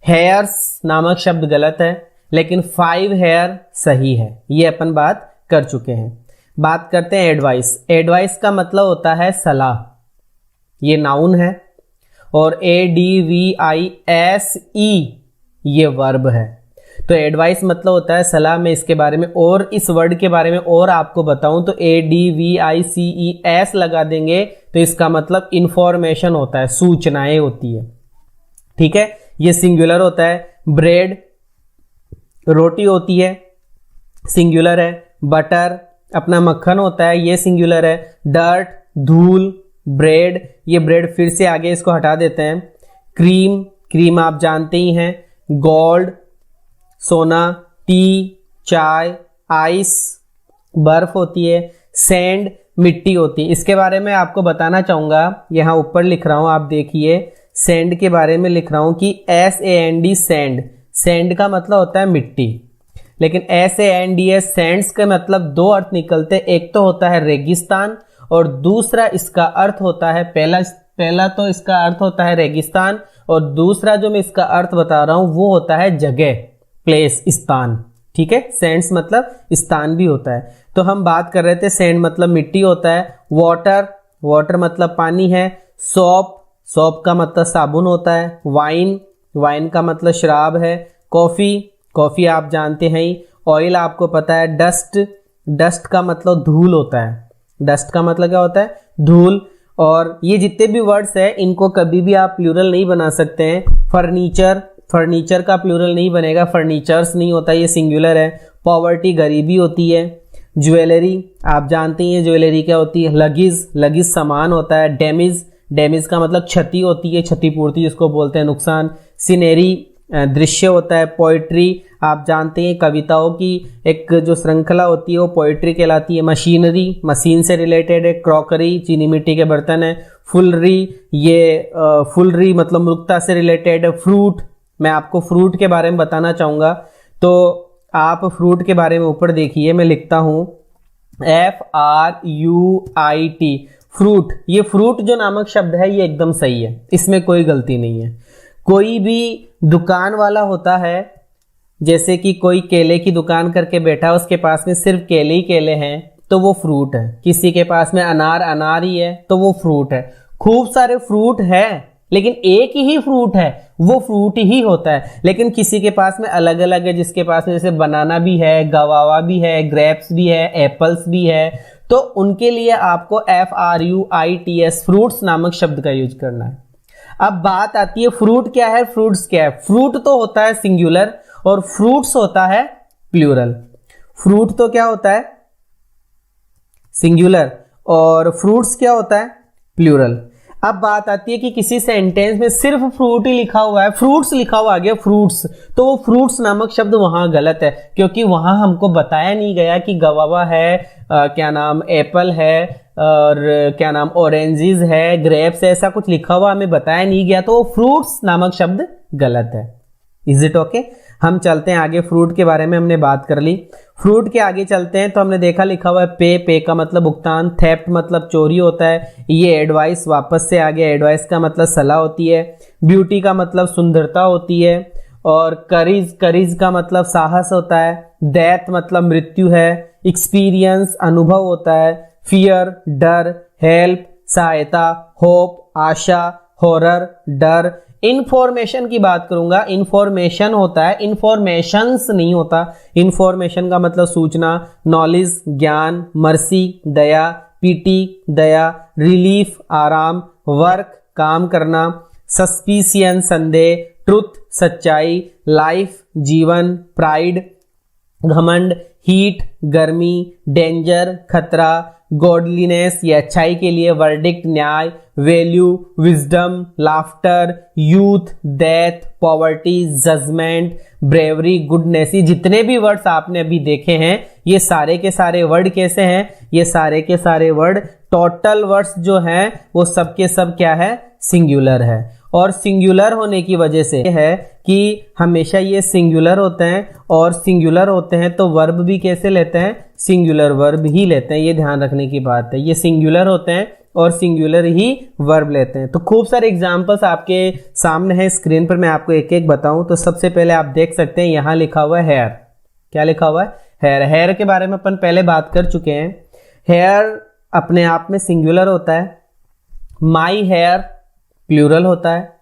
हेयर्स नामक शब्द गलत है लेकिन 5 हेयर सही है, ये अपन बात कर चुके हैं। बात करते हैं एडवाइस। एडवाइस का मतलब होता है सलाह, ये नाउन है, और ADVISE ये वर्ब है। तो एडवाइस मतलब होता है सलाह। मैं इसके बारे में और इस वर्ड के बारे में और आपको बताऊं तो ADVICES लगा देंगे तो इसका मतलब इंफॉर्मेशन होता है, सूचनाएं होती है। ठीक है, ये सिंगुलर होता है। ब्रेड रोटी होती है, सिंगुलर है। बटर अपना मक्खन होता है, ये सिंगुलर है। डर्ट धूल, ब्रेड, ये ब्रेड फिर से आगे इसको हटा देते हैं। क्रीम, क्रीम आप जानते ही हैं। गोल्ड सोना, टी चाय, आइस बर्फ होती है। सैंड मिट्टी होती है। इसके बारे में आपको बताना चाहूंगा, यहां ऊपर लिख रहा हूं, आप देखिए सैंड के बारे में लिख रहा हूं कि SAND सैंड। सैंड का मतलब होता है मिट्टी, लेकिन SANDS सैंड्स का मतलब दो अर्थ निकलते हैं। एक तो होता है रेगिस्तान और दूसरा इसका अर्थ होता है, पहला तो इसका अर्थ होता है रेगिस्तान और दूसरा जो मैं इसका अर्थ बता रहा हूं वो होता है जगह, प्लेस, स्थान। ठीक है, सैंड्स मतलब स्थान भी होता है। तो हम बात कर रहे थे सैंड मतलब मिट्टी होता है। वाटर, वाटर मतलब पानी है। सोप, सोप का मतलब साबुन होता है। वाइन, वाइन का मतलब शराब है। कॉफी, कॉफी आप जानते हैं ही। ऑयल आपको पता है। डस्ट, डस्ट का मतलब धूल होता है। डस्ट का मतलब क्या होता है, धूल। और ये जितने भी वर्ड्स है इनको कभी भी आप प्लूरल नहीं बना सकते हैं। फर्नीचर, फर्नीचर का प्लूरल नहीं बनेगा, फर्नीचर्स नहीं होता, ये सिंगुलर है। पॉवर्टी गरीबी होती है। ज्वेलरी आप जानते हैं ज्वेलरी क्या होती है। लगेज, लगेज सामान होता है। डैमेज, डैमेज का मतलब क्षति होती है, क्षतिपूर्ति जिसको बोलते हैं, नुकसान। सीनरी दृश्य होता है। पोइट्री आप जानते हैं कविताओं की एक जो श्रृंखला होती है वो पोइट्री कहलाती है। मशीनरी, मशीन से रिलेटेड है। क्रॉकरी चीनी मिट्टी के बर्तन है। फुलरी, ये फुलरी मतलब मृगता से रिलेटेड है। फ्रूट, मैं आपको फ्रूट के बारे में बताना चाहूंगा तो आप फ्रूट के बारे में ऊपर देखिए, मैं लिखता हूं FRUIT फ्रूट। ये फ्रूट जो नामक शब्द है ये एकदम सही है, इसमें कोई गलती नहीं है। कोई भी दुकान वाला होता है, जैसे कि कोई केले की दुकान करके बैठा, उसके पास में सिर्फ केले ही केले हैं तो वो फ्रूट है। किसी के पास में अनार अनार ही है तो वो फ्रूट है। खूब सारे फ्रूट है लेकिन एक ही फ्रूट है, वो फ्रूट ही होता है। लेकिन किसी के पास में अलग अलग है, जिसके पास में जैसे बनाना भी है, गवावा भी है, ग्रेप्स भी है, एप्पल्स भी है, तो उनके लिए आपको FRUITS फ्रूट्स नामक शब्द का यूज करना है। अब बात आती है फ्रूट क्या है, फ्रूट्स क्या है। फ्रूट तो होता है सिंगुलर और फ्रूट्स होता है प्लूरल। फ्रूट तो क्या होता है, सिंगुलर, और फ्रूट्स क्या होता है, प्लूरल। अब बात आती है कि किसी सेंटेंस में सिर्फ फ्रूट ही लिखा हुआ है, फ्रूट्स लिखा हुआ आ गया फ्रूट्स, तो वो फ्रूट्स नामक शब्द वहां गलत है, क्योंकि वहां हमको बताया नहीं गया कि गवावा है, क्या नाम एप्पल है, और क्या नाम ऑरेंजेस है, ग्रेप्स है, ऐसा कुछ लिखा हुआ हमें बताया नहीं गया, तो वो फ्रूट्स नामक शब्द गलत है। Is it okay? हम चलते हैं आगे। फ्रूट के बारे में हमने बात कर ली। फ्रूट के आगे चलते हैं तो हमने देखा लिखा हुआ है पे, पे का मतलब भुगतान। थेफ्ट मतलब चोरी होता है। ये एडवाइस वापस से आ गया, एडवाइस का मतलब सलाह होती है। ब्यूटी का मतलब सुंदरता होती है। और करीज, करीज का मतलब साहस होता है, डेथ मतलब मृत्यु है, एक्सपीरियंस अनुभव होता है, फियर डर, हेल्प सहायता, होप आशा, हॉरर डर। इंफॉर्मेशन की बात करूंगा, इंफॉर्मेशन होता है, इंफॉर्मेशंस नहीं होता। इंफॉर्मेशन का मतलब सूचना, नॉलेज ज्ञान, मर्सी दया, पीटी दया, रिलीफ आराम, वर्क काम करना, सस्पिशियन संदेह, ट्रुथ सच्चाई, लाइफ जीवन, प्राइड घमंड, हीट गर्मी, डेंजर खतरा, गॉडलीनेस ये अच्छाई के लिए, वर्डिक्ट न्याय, value wisdom, laughter, youth, death, poverty, judgement, bravery, goodness. ये जितने भी वर्ड्स आपने अभी देखे हैं ये सारे के सारे वर्ड कैसे हैं, ये सारे के सारे वर्ड टोटल वर्ड्स जो हैं वो सब के सब क्या है, सिंगुलर है। और सिंगुलर होने की वजह से है कि हमेशा ये सिंगुलर होते हैं, और सिंगुलर होते हैं तो वर्ब भी कैसे लेते हैं, सिंगुलर वर्ब ही लेते हैं। ये ध्यान रखने की बात है, ये सिंगुलर होते हैं और सिंगुलर ही वर्ब लेते हैं। तो खूब सारे एग्जाम्पल्स आपके सामने हैं स्क्रीन पर, मैं आपको एक एक बताऊं। तो सबसे पहले आप देख सकते हैं यहाँ लिखा हुआ है हेयर। क्या लिखा हुआ है, हेयर। हेयर के बारे में अपन पहले बात कर चुके हैं। हेयर अपने आप में सिंगुलर होता है, माई हेयर प्लूरल होता है,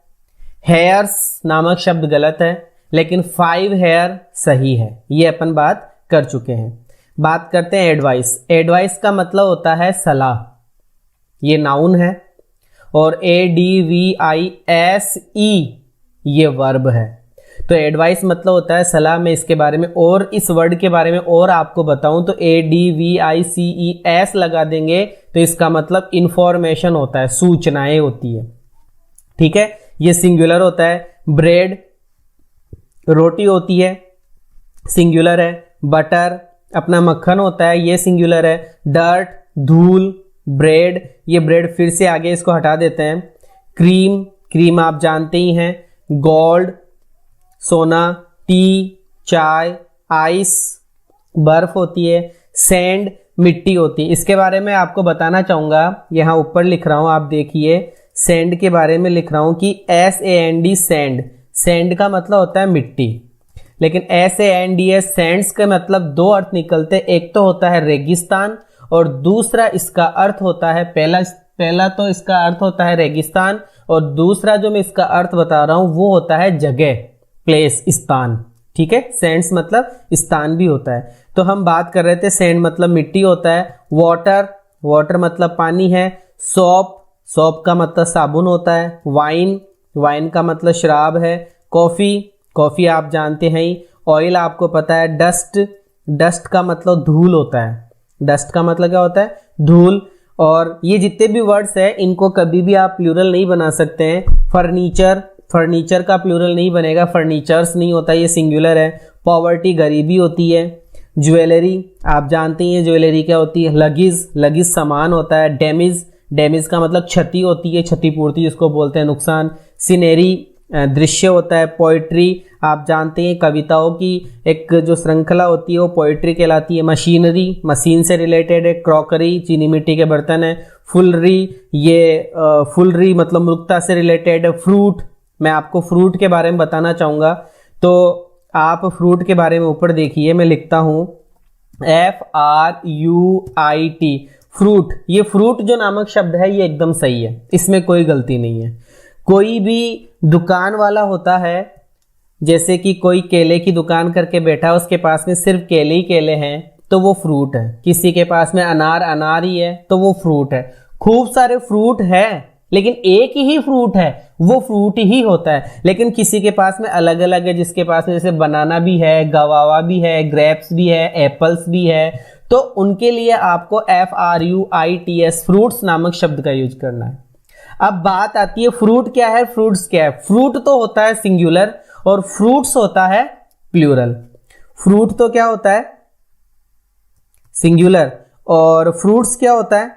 हेयर्स नामक शब्द गलत है, लेकिन 5 हेयर सही है। ये अपन बात कर चुके हैं। बात करते हैं एडवाइस। एडवाइस का मतलब होता है सलाह, ये नाउन है, और ADVISE ये वर्ब है। तो एडवाइस मतलब होता है सलाह। मैं इसके बारे में और इस वर्ड के बारे में और आपको बताऊं तो ADVICES लगा देंगे तो इसका मतलब इंफॉर्मेशन होता है, सूचनाएं होती है। ठीक है, ये सिंगुलर होता है। ब्रेड रोटी होती है, सिंगुलर है। बटर अपना मक्खन होता है, ये सिंगुलर है। डर्ट धूल, ब्रेड, ये ब्रेड फिर से आगे इसको हटा देते हैं। क्रीम, क्रीम आप जानते ही हैं। गोल्ड सोना, टी चाय, आइस बर्फ होती है। सैंड मिट्टी होती है। इसके बारे में आपको बताना चाहूंगा, यहां ऊपर लिख रहा हूं, आप देखिए सैंड के बारे में लिख रहा हूं कि SAND सैंड। सैंड का मतलब होता है मिट्टी, लेकिन SANDS सैंड्स का मतलब दो अर्थ निकलते हैं। एक तो होता है रेगिस्तान और दूसरा इसका अर्थ होता है, पहला तो इसका अर्थ होता है रेगिस्तान, और दूसरा जो मैं इसका अर्थ बता रहा हूं वो होता है जगह, प्लेस, स्थान। ठीक है, सैंड्स मतलब स्थान भी होता है। तो हम बात कर रहे थे सैंड मतलब मिट्टी होता है। वाटर, वाटर मतलब पानी है। सोप, सोप का मतलब साबुन होता है। वाइन, वाइन का मतलब शराब है। कॉफी, कॉफी आप जानते हैं ही। ऑयल आपको पता है। डस्ट, डस्ट का मतलब धूल होता है। डस्ट का मतलब क्या होता है, धूल। और ये जितने भी वर्ड्स हैं इनको कभी भी आप प्लूरल नहीं बना सकते हैं। फर्नीचर, फर्नीचर का प्लूरल नहीं बनेगा, फर्नीचर्स नहीं होता, ये सिंगुलर है। पॉवर्टी गरीबी होती है। ज्वेलरी आप जानते हैं ज्वेलरी क्या होती है। लगेज, लगेज सामान होता है। डैमेज, डैमेज का मतलब क्षति होती है, क्षतिपूर्ति जिसको बोलते हैं, नुकसान। सीनरी दृश्य होता है। पोइट्री आप जानते हैं कविताओं की एक जो श्रृंखला होती है वो पोइट्री कहलाती है। मशीनरी, मशीन से रिलेटेड है। क्रॉकरी, चीनी मिट्टी के बर्तन है। फुलरी, ये फुलरी मतलब मृगता से रिलेटेड है। फ्रूट, मैं आपको फ्रूट के बारे में बताना चाहूँगा, तो आप फ्रूट के बारे में ऊपर देखिए, मैं लिखता हूँ FRUIT फ्रूट। ये फ्रूट जो नामक शब्द है ये एकदम सही है, इसमें कोई गलती नहीं है। कोई भी दुकान वाला होता है, जैसे कि कोई केले की दुकान करके बैठा है, उसके पास में सिर्फ केले ही केले हैं तो वो फ्रूट है। किसी के पास में अनार अनार ही है तो वो फ्रूट है। खूब सारे फ्रूट है लेकिन एक ही फ्रूट है, वो फ्रूट ही होता है। लेकिन किसी के पास में अलग अलग है, जिसके पास में जैसे बनाना भी है, गवावा भी है, ग्रेप्स भी है, एप्पल्स भी है, तो उनके लिए आपको FRUITS फ्रूट्स नामक शब्द का यूज करना है। अब बात आती है फ्रूट क्या है, फ्रूट्स क्या है। फ्रूट तो होता है सिंगुलर और फ्रूट्स होता है प्लूरल। फ्रूट तो क्या होता है, सिंगुलर, और फ्रूट्स क्या होता है,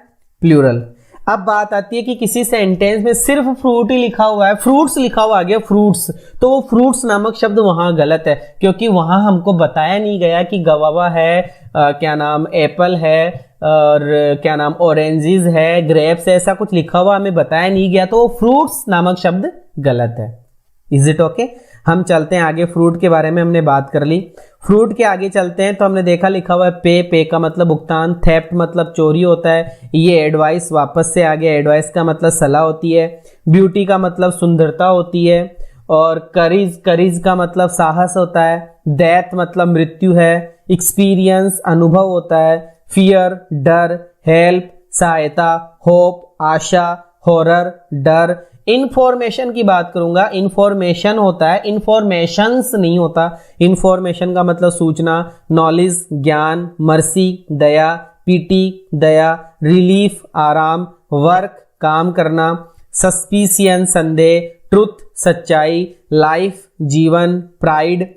प्लूरल। अब बात आती है कि किसी सेंटेंस में सिर्फ फ्रूट ही लिखा हुआ है, फ्रूट्स लिखा हुआ आ गया फ्रूट्स, तो वो फ्रूट्स नामक शब्द वहां गलत है, क्योंकि वहां हमको बताया नहीं गया कि गवावा है, क्या नाम एप्पल है, और क्या नाम ऑरेंजेस है, ग्रेप्स है, ऐसा कुछ लिखा हुआ हमें बताया नहीं गया, तो वो फ्रूट्स नामक शब्द गलत है। Is it okay. हम चलते हैं आगे, फ्रूट के बारे में हमने बात कर ली। फ्रूट के आगे चलते हैं तो हमने देखा लिखा हुआ है पे का मतलब भुगतान, थेफ्ट मतलब चोरी होता है, ये एडवाइस वापस से आ गया, एडवाइस का मतलब सलाह होती है, ब्यूटी का मतलब सुंदरता होती है, और करीज का मतलब साहस होता है, डेथ मतलब मृत्यु है, एक्सपीरियंस अनुभव होता है, फियर डर, हेल्प सहायता, होप आशा, हॉरर डर। इंफॉर्मेशन की बात करूंगा, इंफॉर्मेशन होता है, इंफॉर्मेशंस नहीं होता। इंफॉर्मेशन का मतलब सूचना, नॉलेज ज्ञान, मर्सी दया, पीटी दया, रिलीफ आराम, वर्क काम करना, सस्पिशियन संदेह, ट्रुथ सच्चाई, लाइफ जीवन, प्राइड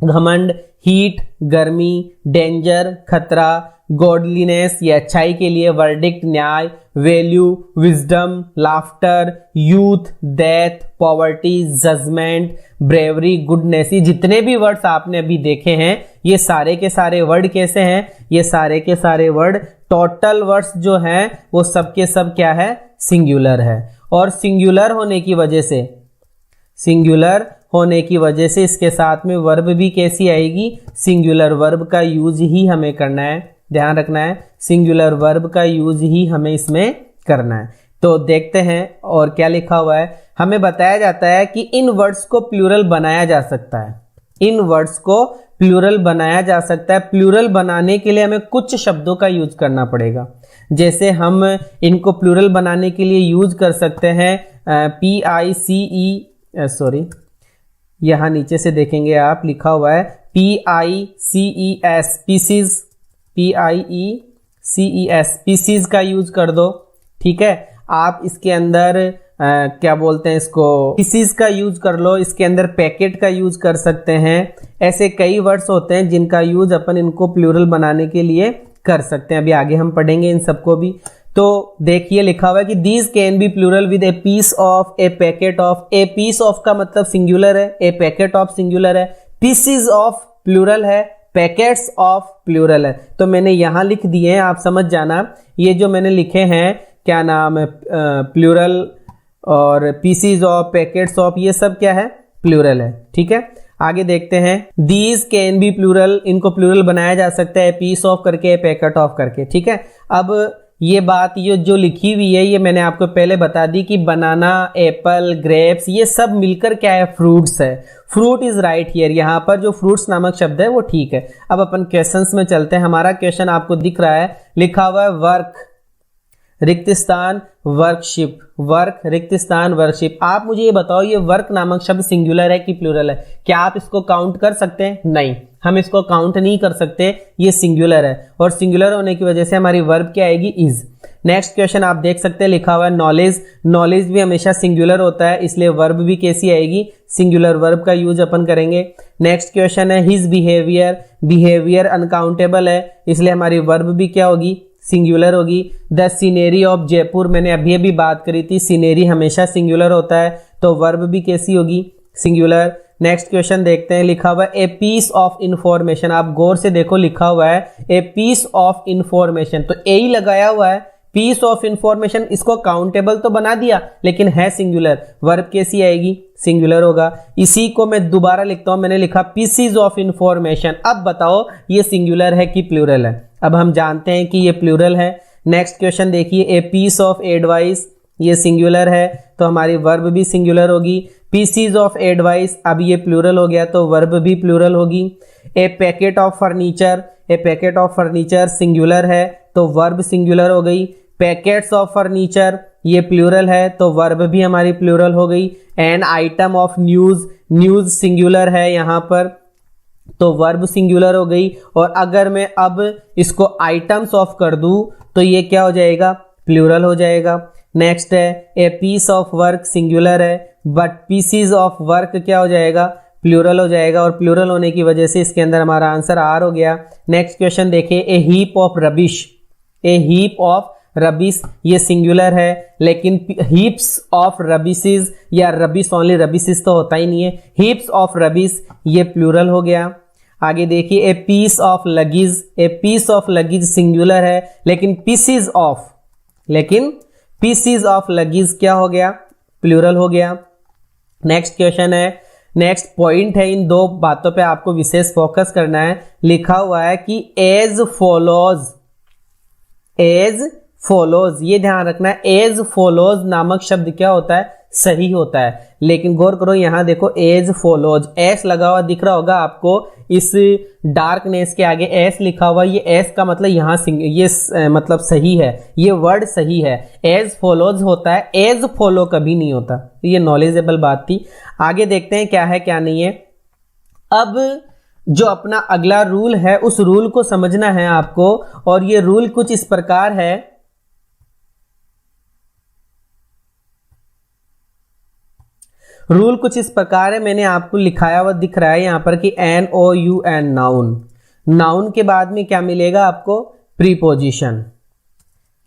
घमंड, हीट गर्मी, डेंजर खतरा, गॉडलीनेस ये अच्छाई के लिए, वर्डिक्ट न्याय, value wisdom, laughter, youth, death, poverty, judgement, bravery, goodness. ये जितने भी वर्ड्स आपने अभी देखे हैं ये सारे के सारे वर्ड कैसे हैं, ये सारे के सारे वर्ड टोटल वर्ड्स जो हैं वो सब के सब क्या है, सिंगुलर है। और सिंगुलर होने की वजह से इसके साथ में वर्ब भी कैसी आएगी, सिंगुलर वर्ब का यूज ही हमें करना है, ध्यान रखना है, सिंगुलर वर्ब का यूज ही हमें इसमें करना है। तो देखते हैं और क्या लिखा हुआ है। हमें बताया जाता है कि इन वर्ड्स को प्लूरल बनाया जा सकता है, इन वर्ड्स को प्लूरल बनाया जा सकता है। प्लूरल बनाने के लिए हमें कुछ शब्दों का यूज करना पड़ेगा। जैसे हम इनको प्लूरल बनाने के लिए यूज कर सकते हैं यहाँ नीचे से देखेंगे आप, लिखा हुआ है PICES पीसीज, PIECES पीसीज का यूज कर दो, ठीक है। आप इसके अंदर क्या बोलते हैं इसको, पीसीज का यूज कर लो, इसके अंदर पैकेट का यूज कर सकते हैं। ऐसे कई वर्ड्स होते हैं जिनका यूज अपन इनको प्लूरल बनाने के लिए कर सकते हैं। अभी आगे हम पढ़ेंगे इन सबको भी। तो देखिए लिखा हुआ है कि these can be plural with a piece of, a packet of. A piece of का मतलब सिंगुलर है, ए पैकेट ऑफ सिंगुलर है, पीसीज ऑफ प्लूरल है, पैकेट्स ऑफ प्लूरल है। तो मैंने यहां लिख दिए हैं, आप समझ जाना। ये जो मैंने लिखे हैं क्या नाम है, प्लूरल और पीसीज ऑफ, पैकेट्स ऑफ, ये सब क्या है, प्लूरल है, ठीक है। आगे देखते हैं, दीज कैन बी प्लूरल, इनको प्लूरल बनाया जा सकता है पीस ऑफ करके, पैकेट ऑफ करके, ठीक है। अब ये बात ये जो लिखी हुई है ये मैंने आपको पहले बता दी कि बनाना, एप्पल, ग्रेप्स ये सब मिलकर क्या है, फ्रूट्स है। फ्रूट इज राइट हियर, यहाँ पर जो फ्रूट्स नामक शब्द है वो ठीक है। अब अपन क्वेश्चंस में चलते हैं। हमारा क्वेश्चन आपको दिख रहा है, लिखा हुआ है वर्क रिक्त स्थान वर्कशिप, वर्क रिक्त स्थान वर्कशिप। आप मुझे ये बताओ ये वर्क नामक शब्द सिंगुलर है कि प्लूरल है? क्या आप इसको काउंट कर सकते हैं? नहीं, हम इसको काउंट नहीं कर सकते, ये सिंगुलर है। और सिंगुलर होने की वजह से हमारी वर्ब क्या आएगी, इज। नेक्स्ट क्वेश्चन आप देख सकते हैं, लिखा हुआ है नॉलेज। नॉलेज भी हमेशा सिंगुलर होता है, इसलिए वर्ब भी कैसी आएगी, सिंगुलर वर्ब का यूज अपन करेंगे। नेक्स्ट क्वेश्चन है हिज बिहेवियर। बिहेवियर अनकाउंटेबल है, इसलिए हमारी वर्ब भी क्या होगी, सिंगुलर होगी। द सीनेरी ऑफ जयपुर, मैंने अभी बात करी थी, सीनेरी हमेशा सिंगुलर होता है, तो वर्ब भी कैसी होगी, सिंगुलर। नेक्स्ट क्वेश्चन देखते हैं, लिखा हुआ है ए पीस ऑफ इंफॉर्मेशन। आप गौर से देखो, लिखा हुआ है ए पीस ऑफ इंफॉर्मेशन, तो ए ही लगाया हुआ है, पीस ऑफ इंफॉर्मेशन। इसको काउंटेबल तो बना दिया लेकिन है सिंगुलर, वर्ब कैसी आएगी, सिंगुलर होगा। इसी को मैं दोबारा लिखता हूं, मैंने लिखा पीसीज ऑफ इंफॉर्मेशन। अब बताओ ये सिंगुलर है कि प्लूरल है? अब हम जानते हैं कि ये प्लूरल है। नेक्स्ट क्वेश्चन देखिए, ए पीस ऑफ एडवाइस, ये सिंगुलर है तो हमारी वर्ब भी सिंगुलर होगी। पीसीज ऑफ एडवाइस, अब ये प्लूरल हो गया तो वर्ब भी प्लूरल होगी। A packet of furniture, a packet of furniture singular है तो वर्ब सिंगुलर हो गई। पैकेट्स ऑफ फर्नीचर ये प्लूरल है तो वर्ब भी हमारी प्लूरल हो गई। An item of news, news singular है यहाँ पर तो वर्ब सिंगुलर हो गई। और अगर मैं अब इसको आइटम्स ऑफ कर दूं तो ये क्या हो जाएगा, प्लूरल हो जाएगा। नेक्स्ट है a piece of work, singular है बट पीसीज ऑफ वर्क क्या हो जाएगा, प्लूरल हो जाएगा। और प्लूरल होने की वजह से इसके अंदर हमारा आंसर आर हो गया। नेक्स्ट क्वेश्चन देखिए, a heap of rubbish, a heap of rubbish ये सिंगुलर है लेकिन हीप्स ऑफ रबिशेस या रबिश ओनली, रबिशेस तो होता ही नहीं है, हीप्स ऑफ रबिश ये प्लूरल हो गया। आगे देखिए, a piece of luggage, a piece of luggage singular है लेकिन पीसीज ऑफ, लेकिन पीसीज ऑफ लगेज क्या हो गया, प्लूरल हो गया। नेक्स्ट क्वेश्चन है, नेक्स्ट पॉइंट है, इन दो बातों पे आपको विशेष फोकस करना है। लिखा हुआ है कि एज फॉलोज, एज फॉलोज, ये ध्यान रखना है, एज फॉलोज नामक शब्द क्या होता है, सही होता है। लेकिन गौर करो यहां देखो एज फॉलोज, एस लगा हुआ दिख रहा होगा आपको, इस डार्कनेस के आगे एस लिखा हुआ, ये एस का मतलब यहां ये मतलब सही है, ये वर्ड सही है। एज फॉलोज होता है, एज फॉलो कभी नहीं होता। ये नॉलेजेबल बात थी। आगे देखते हैं क्या है क्या नहीं है। अब जो अपना अगला रूल है उस रूल को समझना है आपको, और ये रूल कुछ इस प्रकार है। रूल कुछ इस प्रकार है, मैंने आपको लिखाया हुआ दिख रहा है यहां पर कि NOUN, नाउन। नाउन के बाद में क्या मिलेगा आपको, प्रीपोजिशन।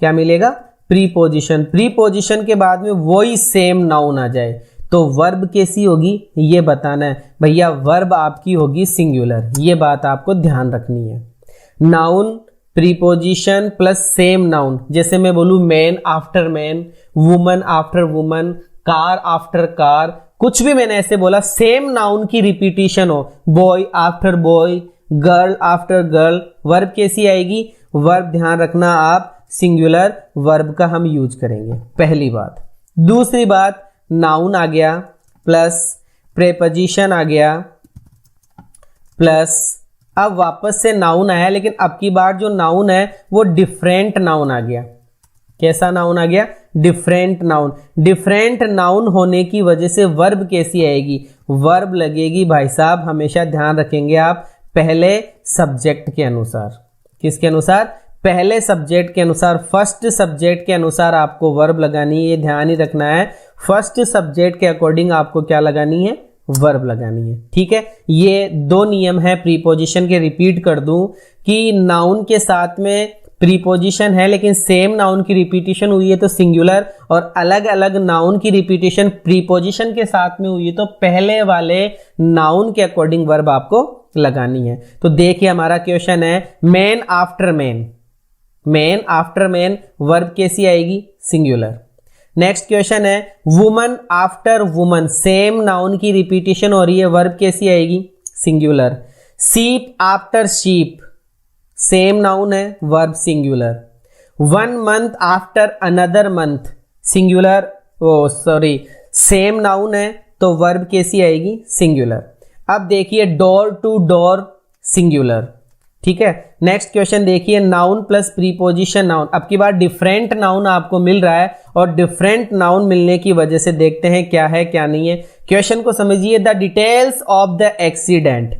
क्या मिलेगा, प्रीपोजिशन। प्रीपोजिशन के बाद में वही सेम नाउन आ जाए तो वर्ब कैसी होगी ये बताना है भैया। वर्ब आपकी होगी सिंगुलर, ये बात आपको ध्यान रखनी है। Noun, preposition plus same noun. जैसे मैं बोलूं man after man, woman after woman, car after car, कुछ भी मैंने ऐसे बोला, सेम नाउन की रिपीटिशन हो, boy after boy, girl after girl, verb कैसी आएगी, वर्ब ध्यान रखना आप सिंगुलर वर्ब का हम यूज करेंगे, पहली बात। दूसरी बात, नाउन आ गया प्लस प्रेपोजिशन आ गया प्लस, अब वापस से नाउन आया, लेकिन अब की बार जो नाउन है वो डिफरेंट नाउन आ गया। कैसा नाउन आ गया, डिफरेंट नाउन। डिफरेंट नाउन होने की वजह से वर्ब कैसी आएगी, वर्ब लगेगी भाई साहब, हमेशा ध्यान रखेंगे आप, पहले सब्जेक्ट के अनुसार। किसके अनुसार, पहले सब्जेक्ट के अनुसार, फर्स्ट सब्जेक्ट के अनुसार आपको वर्ब लगानी है, ये ध्यान ही रखना है। फर्स्ट सब्जेक्ट के अकॉर्डिंग आपको क्या लगानी है, वर्ब लगानी है, ठीक है। ये दो नियम है प्रीपोजिशन के। रिपीट कर दूं कि नाउन के साथ में प्रीपोजिशन है लेकिन सेम नाउन की रिपीटिशन हुई है तो सिंगुलर, और अलग अलग नाउन की रिपीटिशन प्रीपोजिशन के साथ में हुई है तो पहले वाले नाउन के अकॉर्डिंग वर्ब आपको लगानी है। तो देखिए हमारा क्वेश्चन है man after man, man after man, verb कैसी आएगी, सिंगुलर। नेक्स्ट क्वेश्चन है woman after woman, same noun की रिपीटिशन हो रही है, वर्ब कैसी आएगी, singular. Sheep after sheep, same noun है, verb singular. 1 month after another month, singular, sorry same noun है तो वर्ब कैसी आएगी, सिंगुलर। अब देखिए डोर टू डोर, सिंगुलर, ठीक है। नेक्स्ट क्वेश्चन देखिए नाउन प्लस प्रीपोजिशन नाउन, अब की बार डिफरेंट नाउन आपको मिल रहा है, और डिफरेंट नाउन मिलने की वजह से देखते हैं क्या है क्या नहीं है। क्वेश्चन को समझिए, the details of the accident,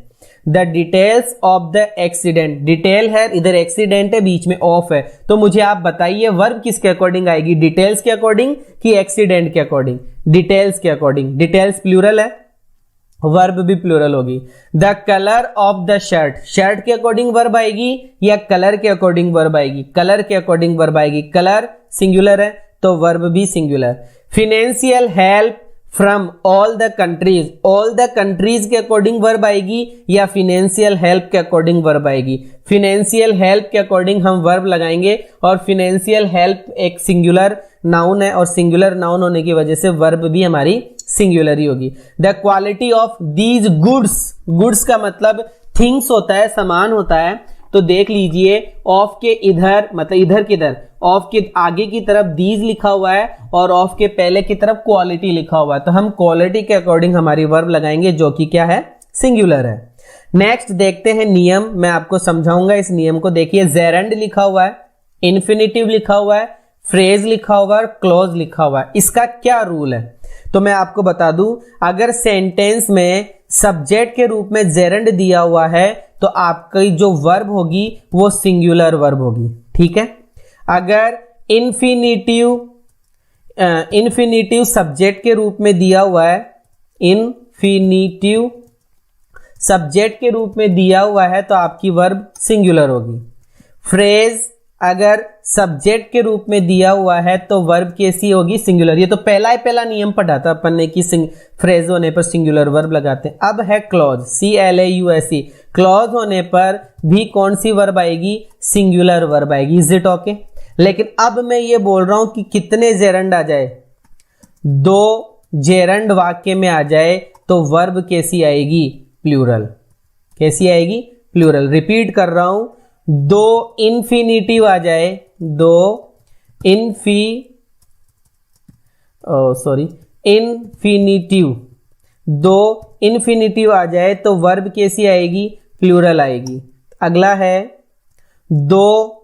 the details of the accident, detail है इधर, एक्सीडेंट है बीच में ऑफ है, तो मुझे आप बताइए वर्ब किसके अकॉर्डिंग आएगी, डिटेल्स के अकॉर्डिंग कि एक्सीडेंट के अकॉर्डिंग, डिटेल्स के अकॉर्डिंग। डिटेल्स प्लूरल है, वर्ब भी प्लूरल होगी। The colour of the shirt, shirt के अकॉर्डिंग वर्ब आएगी या कलर के अकॉर्डिंग वर्ब आएगी, कलर के अकॉर्डिंग वर्ब आएगी, कलर सिंगुलर है तो वर्ब भी singular. Financial help from all the countries, all the countries के अकॉर्डिंग वर्ब आएगी या फिनेंशियल हेल्प के अकॉर्डिंग वर्ब आएगी, फिनेंशियल हेल्प के अकॉर्डिंग हम वर्ब लगाएंगे, और फिनेंशियल हेल्प एक सिंगुलर नाउन है और सिंगुलर नाउन होने की वजह से वर्ब भी हमारी सिंगुलर ही होगी। The quality of these goods, goods का मतलब थिंग्स होता है, सामान होता है, तो देख लीजिए ऑफ के इधर मतलब इधर किधर, ऑफ के आगे की तरफ दीज लिखा हुआ है और ऑफ के पहले की तरफ क्वालिटी लिखा हुआ है, तो हम क्वालिटी के अकॉर्डिंग हमारी वर्ब लगाएंगे जो कि क्या है, सिंगुलर है। नेक्स्ट देखते हैं नियम, मैं आपको समझाऊंगा इस नियम को। देखिए जेरेंड लिखा हुआ है, इन्फिनिटिव लिखा हुआ है, फ्रेज लिखा हुआ है, क्लॉज लिखा हुआ है, इसका क्या रूल है तो मैं आपको बता दूं, अगर सेंटेंस में सब्जेक्ट के रूप में जेरेंड दिया हुआ है तो आपकी जो वर्ब होगी वो सिंगुलर वर्ब होगी, ठीक है। अगर इन्फिनिटिव सब्जेक्ट के रूप में दिया हुआ है, इन्फिनिटिव सब्जेक्ट के रूप में दिया हुआ है तो आपकी वर्ब सिंगुलर होगी। फ्रेज अगर सब्जेक्ट के रूप में दिया हुआ है तो वर्ब कैसी होगी, सिंगुलर। ये तो पहला नियम पढ़ा था अपन ने कि फ्रेज होने पर सिंगुलर वर्ब लगाते हैं। अब है क्लॉज, CLAUSE, क्लॉज होने पर भी कौन सी वर्ब आएगी, सिंगुलर वर्ब आएगी। Is it okay? लेकिन अब मैं ये बोल रहा हूं कि कितने जेरंड आ जाए, 2 जेरंड वाक्य में आ जाए तो वर्ब कैसी आएगी? प्लूरल। कैसी आएगी? प्लूरल। रिपीट कर रहा हूं, दो इन्फिनिटिव आ जाए, दो इन्फिनिटिव आ जाए तो वर्ब कैसी आएगी? प्लूरल आएगी। अगला है दो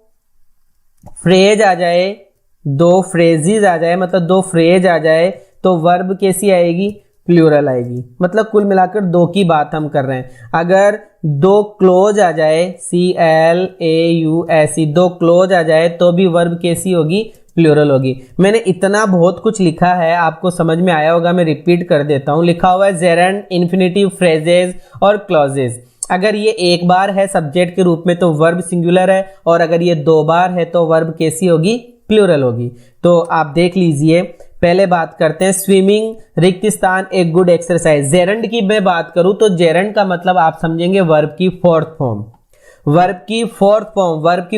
फ्रेज आ जाए, दो फ्रेजेस आ जाए, मतलब दो फ्रेज आ जाए तो वर्ब कैसी आएगी? प्लूरल आएगी। मतलब कुल मिलाकर दो की बात हम कर रहे हैं। अगर दो क्लोज आ जाए, CLAUSE, दो क्लोज आ जाए तो भी वर्ब कैसी होगी? प्लूरल होगी। मैंने इतना बहुत कुछ लिखा है, आपको समझ में आया होगा, मैं रिपीट कर देता हूं। लिखा हुआ है जेरेंड, इन्फिनिटिव, फ्रेजेस और क्लॉजेस। अगर ये एक बार है सब्जेक्ट के रूप में तो वर्ब सिंगुलर है, और अगर ये दो बार है तो वर्ब कैसी होगी? प्लूरल होगी। तो आप देख लीजिए, पहले बात करते हैं स्विमिंग, रिक्त स्थान, एक गुड एक्सरसाइज। जेरंड की मैं बात करूं तो जेरंड का मतलब आप समझेंगे वर्ब की फोर्थ फॉर्म। वर्ब की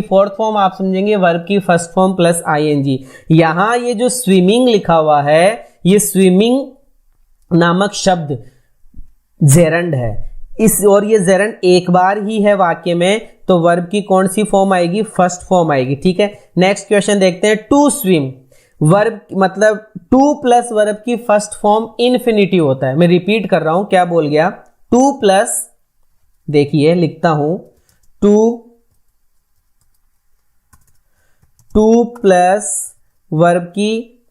फोर्थ फॉर्म आप समझेंगे वर्ब की फर्स्ट फॉर्म प्लस ING। यहां ये जो स्विमिंग लिखा हुआ है, ये स्विमिंग नामक शब्द जेरंड है। और ये जेरंड एक बार ही है वाक्य में, तो वर्ब की कौन सी फॉर्म आएगी? फर्स्ट फॉर्म आएगी। ठीक है, नेक्स्ट क्वेश्चन देखते हैं। टू स्विम, वर्ब मतलब टू प्लस वर्ब की फर्स्ट फॉर्म इन्फिनिटिव होता है। मैं रिपीट कर रहा हूं, क्या बोल गया? टू प्लस, देखिए लिखता हूं, टू प्लस वर्ब की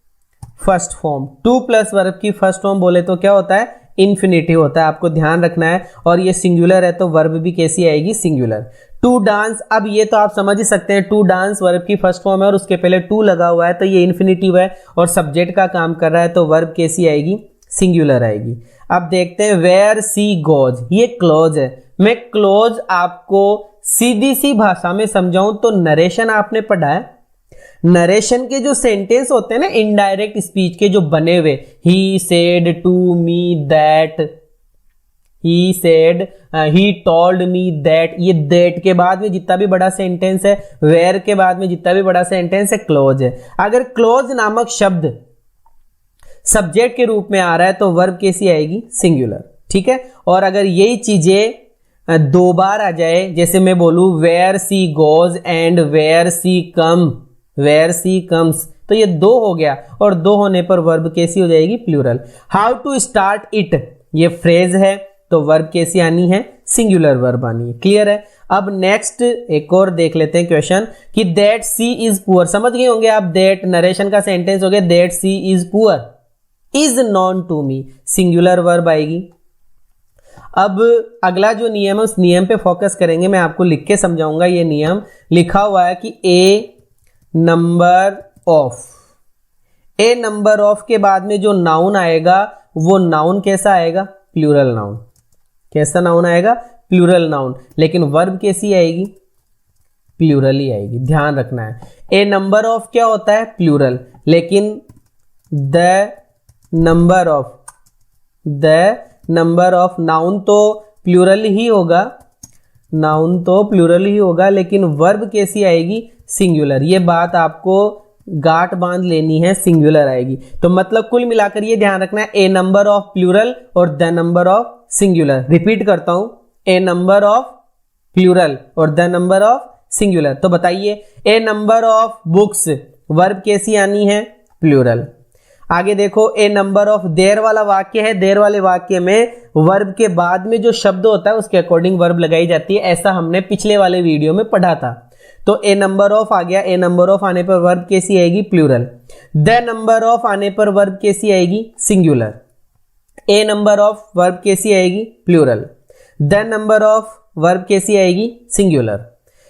first form. Two plus verb की फर्स्ट फॉर्म बोले तो क्या होता है? इन्फिनिटिव होता है, आपको ध्यान रखना है। और ये सिंगुलर है तो वर्ब भी कैसी आएगी? सिंगुलर। टू डांस, अब ये तो आप समझ ही सकते हैं, टू डांस वर्ब की फर्स्ट फॉर्म है और उसके पहले टू लगा हुआ है तो ये इन्फिनिटिव है और सब्जेक्ट का काम कर रहा है, तो वर्ब कैसी आएगी? सिंगुलर आएगी। अब देखते हैं वेयर सी गोज, ये क्लोज है। मैं क्लोज आपको सीधी सी भाषा में समझाऊं तो नरेशन आपने पढ़ा है। नरेशन के जो सेंटेंस होते हैं ना, इनडायरेक्ट स्पीच के जो बने हुए, he said to me that, he said, he told me that, ये दैट के बाद में जितना भी बड़ा सेंटेंस है, वेयर के बाद में जितना भी बड़ा सेंटेंस है, क्लोज है। अगर क्लोज नामक शब्द सब्जेक्ट के रूप में आ रहा है तो वर्ब कैसी आएगी? सिंगुलर। ठीक है, और अगर यही चीजें दो बार आ जाए, जैसे मैं बोलूं where she goes and where she comes, तो ये दो हो गया, और दो होने पर वर्ब कैसी हो जाएगी? Plural. How to start it, ये फ्रेज है तो वर्ब कैसी आनी है? सिंगुलर वर्ब आनी है। क्लियर है? अब नेक्स्ट एक और देख लेते हैं क्वेश्चन कि दैट सी इज पुअर। समझ गए होंगे आप, दैट नरेशन का सेंटेंस हो गया, that she is poor is known to me, singular verb आएगी। अब अगला जो नियम है उस नियम पे फोकस करेंगे, मैं आपको लिख के समझाऊंगा। ये नियम लिखा हुआ है कि ए नंबर ऑफ के बाद में जो नाउन आएगा वो नाउन कैसा आएगा? Plural noun. कैसा नाउन आएगा? Plural noun. लेकिन वर्ब कैसी आएगी? प्लूरल ही आएगी, ध्यान रखना है। ए नंबर ऑफ क्या होता है? प्लूरल। लेकिन द नंबर ऑफ नाउन तो प्लूरल ही होगा, लेकिन वर्ब कैसी आएगी? सिंगुलर। ये बात आपको गांठ बांध लेनी है, सिंगुलर आएगी। तो मतलब कुल मिलाकर ये ध्यान रखना है, ए नंबर ऑफ प्लूरल और the number of singular. Repeat करता हूं, ए नंबर ऑफ प्लूरल और द नंबर ऑफ सिंगुलर। तो बताइए, ए नंबर ऑफ बुक्स, वर्ब कैसी आनी है? प्लूरल। आगे देखो, ए नंबर ऑफ देयर वाला वाक्य है, देयर वाले वाक्य में वर्ब के बाद में जो शब्द होता है उसके अकॉर्डिंग वर्ब लगाई जाती है। ऐसा हमने पिछले वाले वीडियो में पढ़ा था। तो ए नंबर ऑफ आ गया, ए नंबर ऑफ आने पर वर्ब कैसी आएगी? प्लूरल। द नंबर ऑफ आने पर वर्ब कैसी आएगी? Singular. A number of verb कैसी आएगी? Plural. The number of verb कैसी आएगी? सिंगुलर।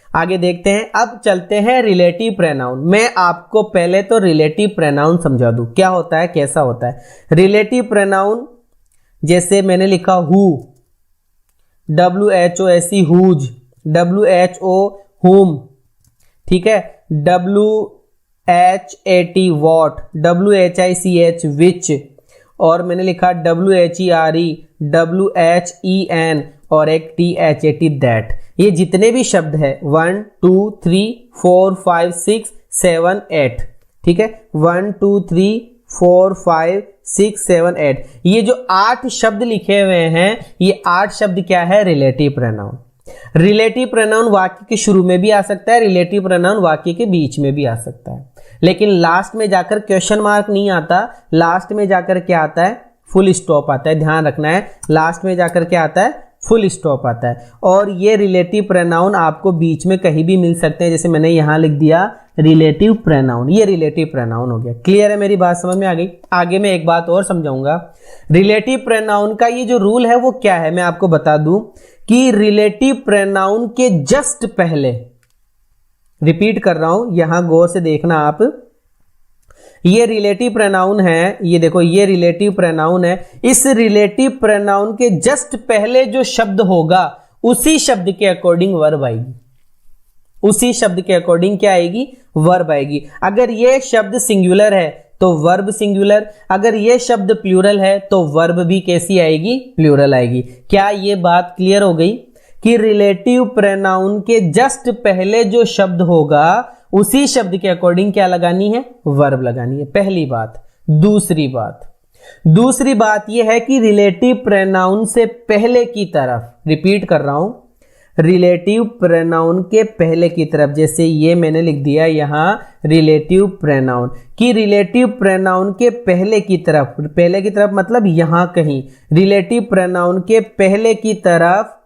आगे देखते हैं। अब चलते हैं रिलेटिव प्रोनाउन। मैं आपको पहले तो रिलेटिव प्रोनाउन समझा दूं, क्या होता है, कैसा होता है। रिलेटिव प्रोनाउन जैसे मैंने लिखा who, WHOSE whose, WHO whom, ठीक है, WHAT वॉट, WHICH विच, और मैंने लिखा WHERE, WHEN और एक THAT दैट। ये जितने भी शब्द है 1 2 3 4 5 6 7 8, ठीक है, 1 2 3 4 5 6 7 8, ये जो 8 शब्द लिखे हुए हैं, ये 8 शब्द क्या है? Relative pronoun. रिलेटिव प्रोनाउन वाक्य के शुरू में भी आ सकता है, रिलेटिव प्रोनाउन वाक्य के बीच में भी आ सकता है, लेकिन लास्ट में जाकर क्वेश्चन मार्क नहीं आता, लास्ट में जाकर क्या आता है? फुल स्टॉप आता है। ध्यान रखना है, लास्ट में जाकर क्या आता है? फुल स्टॉप आता है। और ये रिलेटिव प्रोनाउन आपको बीच में कहीं भी मिल सकते हैं, जैसे मैंने यहां लिख दिया रिलेटिव प्रोनाउन, ये रिलेटिव प्रोनाउन हो गया। क्लियर है? मेरी बात समझ में आ गई? आगे मैं एक बात और समझाऊंगा। रिलेटिव प्रोनाउन का ये जो रूल है वो क्या है, मैं आपको बता दूं कि रिलेटिव प्रोनाउन के जस्ट पहले, रिपीट कर रहा हूं, यहां गौर से देखना आप, ये रिलेटिव प्रोनाउन है, ये देखो ये रिलेटिव प्रोनाउन है, इस रिलेटिव प्रोनाउन के जस्ट पहले जो शब्द होगा उसी शब्द के अकॉर्डिंग वर्ब आएगी, उसी शब्द के अकॉर्डिंग क्या आएगी? वर्ब आएगी। अगर ये शब्द सिंगुलर है तो वर्ब सिंगुलर, अगर ये शब्द प्लूरल है तो वर्ब भी कैसी आएगी? प्लूरल आएगी। क्या ये बात क्लियर हो गई कि रिलेटिव प्रोनाउन के जस्ट पहले जो शब्द होगा उसी शब्द के अकॉर्डिंग क्या लगानी है? वर्ब लगानी है। पहली बात। दूसरी बात यह है कि रिलेटिव प्रोनाउन से पहले की तरफ, रिपीट कर रहा हूं, रिलेटिव प्रोनाउन के पहले की तरफ, जैसे ये मैंने लिख दिया यहां रिलेटिव प्रोनाउन, कि रिलेटिव प्रोनाउन के पहले की तरफ, पहले की तरफ मतलब यहां कहीं, रिलेटिव प्रोनाउन के पहले की तरफ,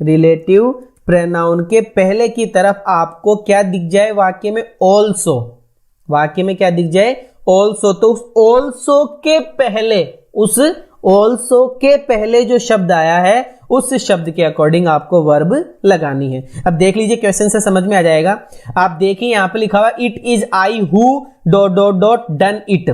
रिलेटिव प्रोनाउन के पहले की तरफ आपको क्या दिख जाए वाक्य में? ऑल्सो। वाक्य में क्या दिख जाए? ऑल्सो। तो उस ऑल्सो के पहले, उस ऑल्सो के पहले जो शब्द आया है उस शब्द के अकॉर्डिंग आपको वर्ब लगानी है। अब देख लीजिए, क्वेश्चन से समझ में आ जाएगा। आप देखिए यहां पे लिखा हुआ it is I who dot dot dot done it.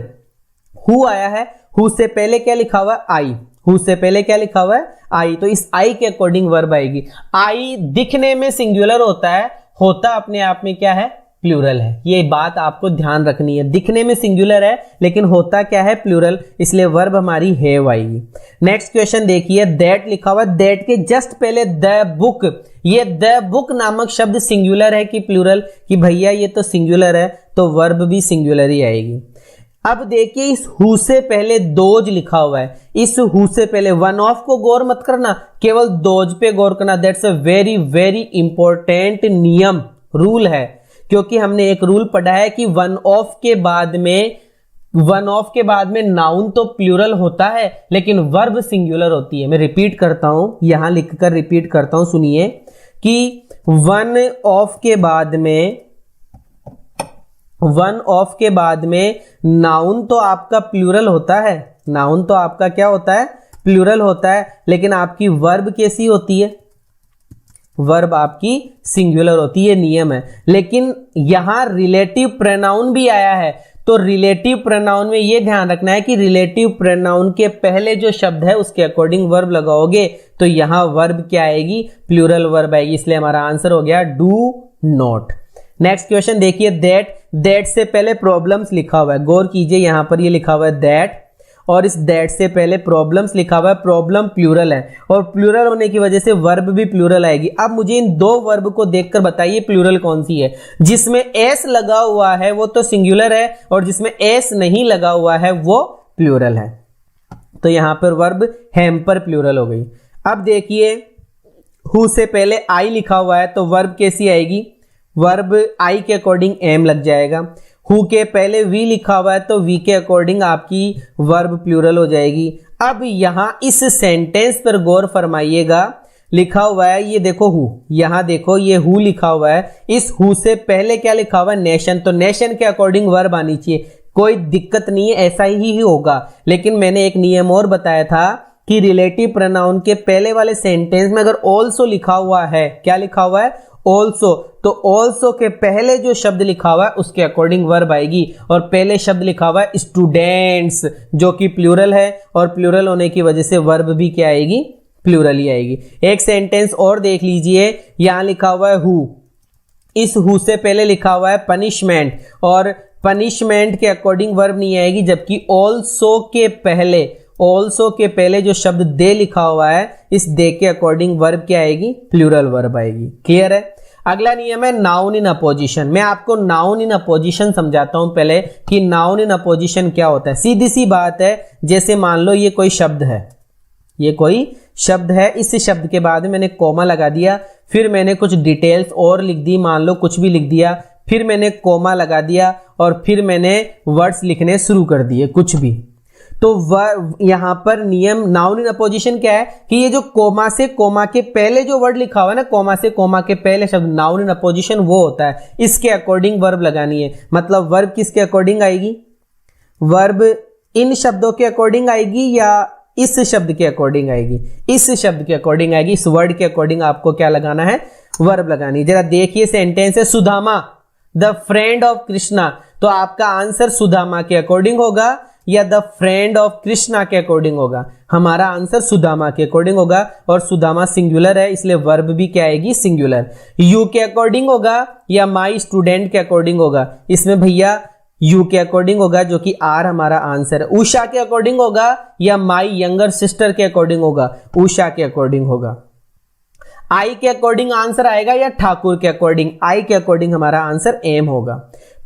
Who आया है, हु से पहले क्या लिखा हुआ है? आई। हु से पहले क्या लिखा हुआ है? आई। तो इस आई के अकॉर्डिंग वर्ब आएगी। आई दिखने में सिंगुलर होता है, होता अपने आप में क्या है? प्लूरल है। ये बात आपको ध्यान रखनी है, दिखने में सिंगुलर है लेकिन होता क्या है? प्लूरल, इसलिए वर्ब हमारी हैव आएगी। नेक्स्ट क्वेश्चन देखिए, दैट लिखा हुआ, दैट के जस्ट पहले द बुक, ये द बुक नामक शब्द सिंगुलर है कि प्लूरल? कि भैया ये तो सिंगुलर है, तो वर्ब भी सिंगुलर ही आएगी। अब देखिए इस हु से पहले दोज लिखा हुआ है, इस हु से पहले वन ऑफ को गौर मत करना, केवल दोज पे गौर करना। That's a very very important नियम, रूल है, क्योंकि हमने एक रूल पढ़ा है कि वन ऑफ के बाद में नाउन तो प्लूरल होता है लेकिन वर्ब सिंगुलर होती है। मैं रिपीट करता हूं, यहां लिखकर रिपीट करता हूं, सुनिए कि वन ऑफ के बाद में नाउन तो आपका प्लूरल होता है, नाउन तो आपका क्या होता है? प्लूरल होता है, लेकिन आपकी वर्ब कैसी होती है? वर्ब आपकी सिंगुलर होती है, नियम है। लेकिन यहां रिलेटिव प्रोनाउन भी आया है, तो रिलेटिव प्रोनाउन में यह ध्यान रखना है कि रिलेटिव प्रोनाउन के पहले जो शब्द है उसके अकॉर्डिंग वर्ब लगाओगे तो यहां वर्ब क्या आएगी? प्लूरल वर्ब आएगी। इसलिए हमारा आंसर हो गया डू नॉट। नेक्स्ट क्वेश्चन देखिए, दैट से पहले प्रॉब्लम्स लिखा हुआ है, गौर कीजिए यहां पर ये लिखा हुआ है दैट, और इस दैट से पहले प्रॉब्लम्स लिखा हुआ है, प्रॉब्लम प्लूरल है और प्लूरल होने की वजह से वर्ब भी प्लूरल आएगी। अब मुझे इन दो वर्ब को देखकर बताइए प्लूरल कौन सी है। जिसमें एस लगा हुआ है वो तो सिंगुलर है और जिसमें एस नहीं लगा हुआ है वो प्लूरल है, तो यहां पर वर्ब हैम्पर प्लूरल हो गई। अब देखिए हु से पहले आई लिखा हुआ है तो वर्ब कैसी आएगी? वर्ब आई के अकॉर्डिंग एम लग जाएगा। हु के पहले वी लिखा हुआ है तो वी के अकॉर्डिंग आपकी वर्ब प्लूरल हो जाएगी। अब यहां इस सेंटेंस पर गौर फरमाइएगा, लिखा हुआ है ये देखो हु, यहां देखो ये हु लिखा हुआ है, इस हु से पहले क्या लिखा हुआ है? नेशन, तो नेशन के अकॉर्डिंग वर्ब आनी चाहिए, कोई दिक्कत नहीं है, ऐसा ही होगा। लेकिन मैंने एक नियम और बताया था कि रिलेटिव प्रोनाउन के पहले वाले सेंटेंस में अगर ऑल्सो लिखा हुआ है, क्या लिखा हुआ है? ऑल्सो, तो ऑल्सो के पहले जो शब्द लिखा हुआ है उसके अकॉर्डिंग वर्ब आएगी। और पहले शब्द लिखा हुआ है स्टूडेंट्स, जो कि प्लूरल है और प्लूरल होने की वजह से वर्ब भी क्या आएगी? प्लूरल ही आएगी। एक सेंटेंस और देख लीजिए, यहां लिखा हुआ है हु, इस हु से पहले लिखा हुआ है पनिशमेंट और पनिशमेंट के अकॉर्डिंग वर्ब नहीं आएगी, जबकि ऑल्सो के पहले जो शब्द दे लिखा हुआ है, इस दे के अकॉर्डिंग वर्ब क्या आएगी? प्लूरल वर्ब आएगी। क्लियर है? अगला नियम है नाउन इन अपोजिशन। मैं आपको नाउन इन अपोजिशन समझाता हूं पहले कि नाउन इन अपोजिशन क्या होता है। सीधी सी बात है, जैसे मान लो ये कोई शब्द है, ये कोई शब्द है, इस शब्द के बाद मैंने कोमा लगा दिया, फिर मैंने कुछ डिटेल्स और लिख दी, मान लो कुछ भी लिख दिया, फिर मैंने कोमा लगा दिया और फिर मैंने वर्ड्स लिखने शुरू कर दिए कुछ भी। तो यहां पर नियम नाउन इन अपोजिशन क्या है कि ये जो कोमा से कोमा के पहले जो वर्ड लिखा हुआ है ना, कोमा से कोमा के पहले शब्द, नाउन इन अपोजिशन वो होता है। इसके अकॉर्डिंग वर्ब लगानी है। मतलब वर्ब किसके अकॉर्डिंग आएगी? वर्ब इन शब्दों के अकॉर्डिंग आएगी या इस शब्द के अकॉर्डिंग आएगी? इस शब्द के अकॉर्डिंग आएगी। इस वर्ड के अकॉर्डिंग आपको क्या लगाना है? वर्ब लगानी है। जरा देखिए सेंटेंस है, Sudama the friend of Krishna. तो आपका आंसर सुदामा के अकॉर्डिंग होगा या द फ्रेंड ऑफ कृष्णा के अकॉर्डिंग होगा? हमारा आंसर सुदामा के अकॉर्डिंग होगा, और सुदामा सिंगुलर है इसलिए वर्ब भी क्या आएगी? सिंगुलर। यू के अकॉर्डिंग होगा या माई स्टूडेंट के अकॉर्डिंग होगा? इसमें भैया यू के अकॉर्डिंग होगा, जो कि आर हमारा आंसर है। उषा के अकॉर्डिंग होगा या माई यंगर सिस्टर के अकॉर्डिंग होगा? उषा के अकॉर्डिंग होगा। आई के अकॉर्डिंग आंसर आएगा या ठाकुर के अकॉर्डिंग? आई के अकॉर्डिंग हमारा आंसर एम होगा।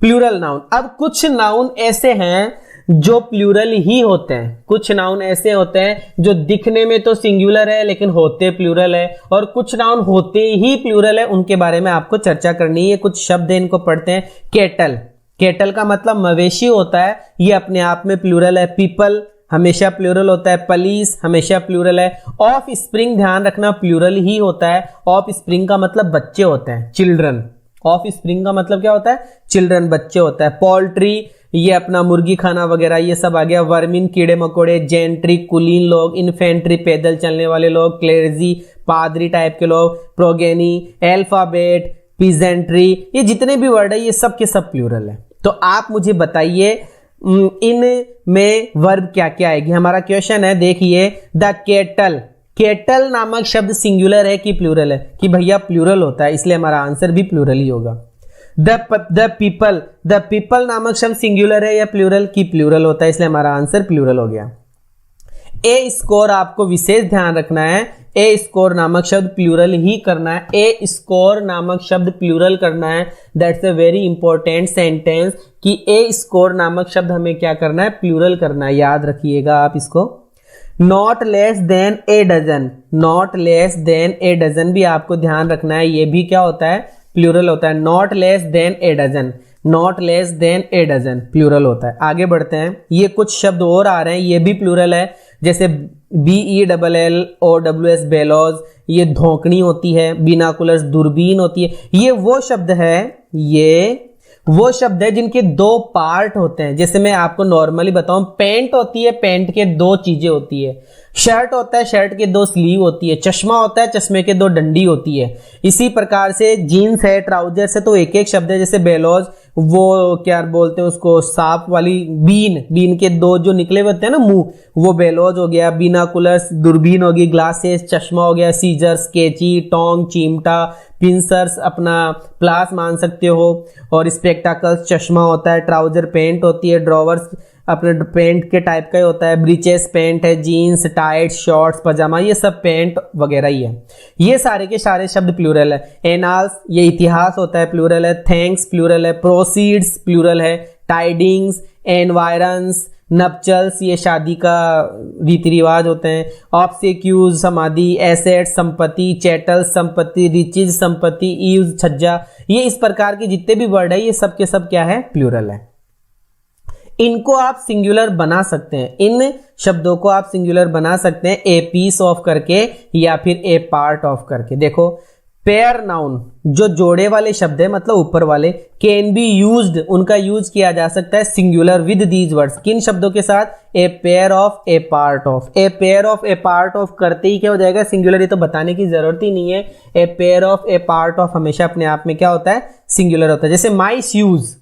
Plural noun. अब कुछ नाउन ऐसे हैं जो प्लूरल ही होते हैं, कुछ नाउन ऐसे होते हैं जो दिखने में तो सिंगुलर है लेकिन होते प्लूरल है, और कुछ नाउन होते ही प्लूरल है। उनके बारे में आपको चर्चा करनी है। कुछ शब्द है, इनको पढ़ते हैं। केटल, केटल का मतलब मवेशी होता है, ये अपने आप में प्लूरल है। पीपल हमेशा प्लूरल होता है। पुलिस हमेशा प्लूरल है। ऑफ स्प्रिंग, ध्यान रखना, प्लूरल ही होता है। ऑफ स्प्रिंग का मतलब बच्चे होते हैं, चिल्ड्रन। ऑफ स्प्रिंग का मतलब क्या होता है? चिल्ड्रन, बच्चे होता है। पोल्ट्री, ये अपना मुर्गी खाना वगैरह ये सब आ गया। वर्मिन, कीड़े मकोड़े। जेंट्री, कुलीन लोग। इन्फेंट्री, पैदल चलने वाले लोग। क्लेर्जी, पादरी टाइप के लोग। प्रोगेनी, अल्फाबेट, पीजेंट्री, ये जितने भी वर्ड है ये सब के सब प्लूरल है। तो आप मुझे बताइए इन में वर्ब क्या क्या आएगी? हमारा क्वेश्चन है, देखिए, द केटल। केटल नामक शब्द सिंगुलर है कि प्लूरल है? कि भैया प्लूरल होता है, इसलिए हमारा आंसर भी प्लूरल ही होगा। द पीपल, द पीपल नामक शब्द सिंगुलर है या प्लूरल? की प्लूरल होता है, इसलिए हमारा आंसर प्लूरल हो गया। ए स्कोर, आपको विशेष ध्यान रखना है, ए स्कोर नामक शब्द प्लूरल ही करना है। ए स्कोर नामक शब्द प्लूरल करना है। That's a very important sentence कि ए स्कोर नामक शब्द हमें क्या करना है? प्लूरल करना है। याद रखिएगा आप इसको। Not less than a dozen, not less than a dozen भी आपको ध्यान रखना है। ये भी क्या होता है? प्लूरल होता है। Not less than a dozen, not less than a dozen plural होता है। आगे बढ़ते हैं। ये कुछ शब्द और आ रहे हैं, ये भी प्लूरल है। जैसे BELLOWS, बेलॉज, ये धोकनी होती है। बिनाकुलर्स, दूरबीन होती है। ये वो शब्द है, ये वो शब्द है जिनके दो पार्ट होते हैं। जैसे मैं आपको नॉर्मली बताऊं, पैंट होती है, पैंट के दो चीजें होती है। शर्ट होता है, शर्ट के दो स्लीव होती है। चश्मा होता है, चश्मे के दो डंडी होती है। इसी प्रकार से जीन्स है, ट्राउजर्स है, तो एक एक शब्द है। जैसे बेलॉज, वो क्या बोलते हैं उसको, सांप वाली बीन, बीन के दो जो निकले हुए होते हैं ना मुंह, वो बेलॉज हो गया। बिनाकुलर्स, दूरबीन होगी। ग्लासेस, चश्मा हो गया। सीजर्स, कैंची, टोंग, चिमटा, पिंसर्स, अपना प्लास मान सकते हो। और स्पेक्टाकल्स, चश्मा होता है। ट्राउजर, पैंट होती है। ड्रॉवर्स अपने पैंट के टाइप का ही होता है। ब्रीचेस, पैंट है। जीन्स, टाइट, शॉर्ट्स, पजामा, ये सब पैंट वगैरह ही है। ये सारे के सारे शब्द प्लूरल है। एनाल्स, ये इतिहास होता है, प्लूरल है। थैंक्स प्लूरल है। प्रोसीड्स प्लूरल है। टाइडिंग्स, एनवायरन्स, नपचल्स, ये शादी का रीति रिवाज होते हैं। ऑब्सेक्यूज, समाधि। एसेट्स, संपत्ति। चैटल, संपत्ति। रिचेज, संपत्ति। ईव्स, छज्जा, ये इस प्रकार के जितने भी वर्ड है ये सब के सब क्या है? प्लूरल है। इनको आप सिंगुलर बना सकते हैं, इन शब्दों को आप सिंगुलर बना सकते हैं ए पीस ऑफ करके या फिर ए पार्ट ऑफ करके। देखो, पेयर नाउन, जो जोड़े वाले शब्द है, मतलब ऊपर वाले, कैन बी यूज्ड, उनका यूज किया जा सकता है सिंगुलर विद दीज वर्ड्स। किन शब्दों के साथ? A pair of, A part of. A pair of, A part of करते ही क्या हो जाएगा? सिंगुलर। ये तो बताने की जरूरत ही नहीं है। A pair of, A part of हमेशा अपने आप में क्या होता है? सिंगुलर होता है। जैसे माई शूज,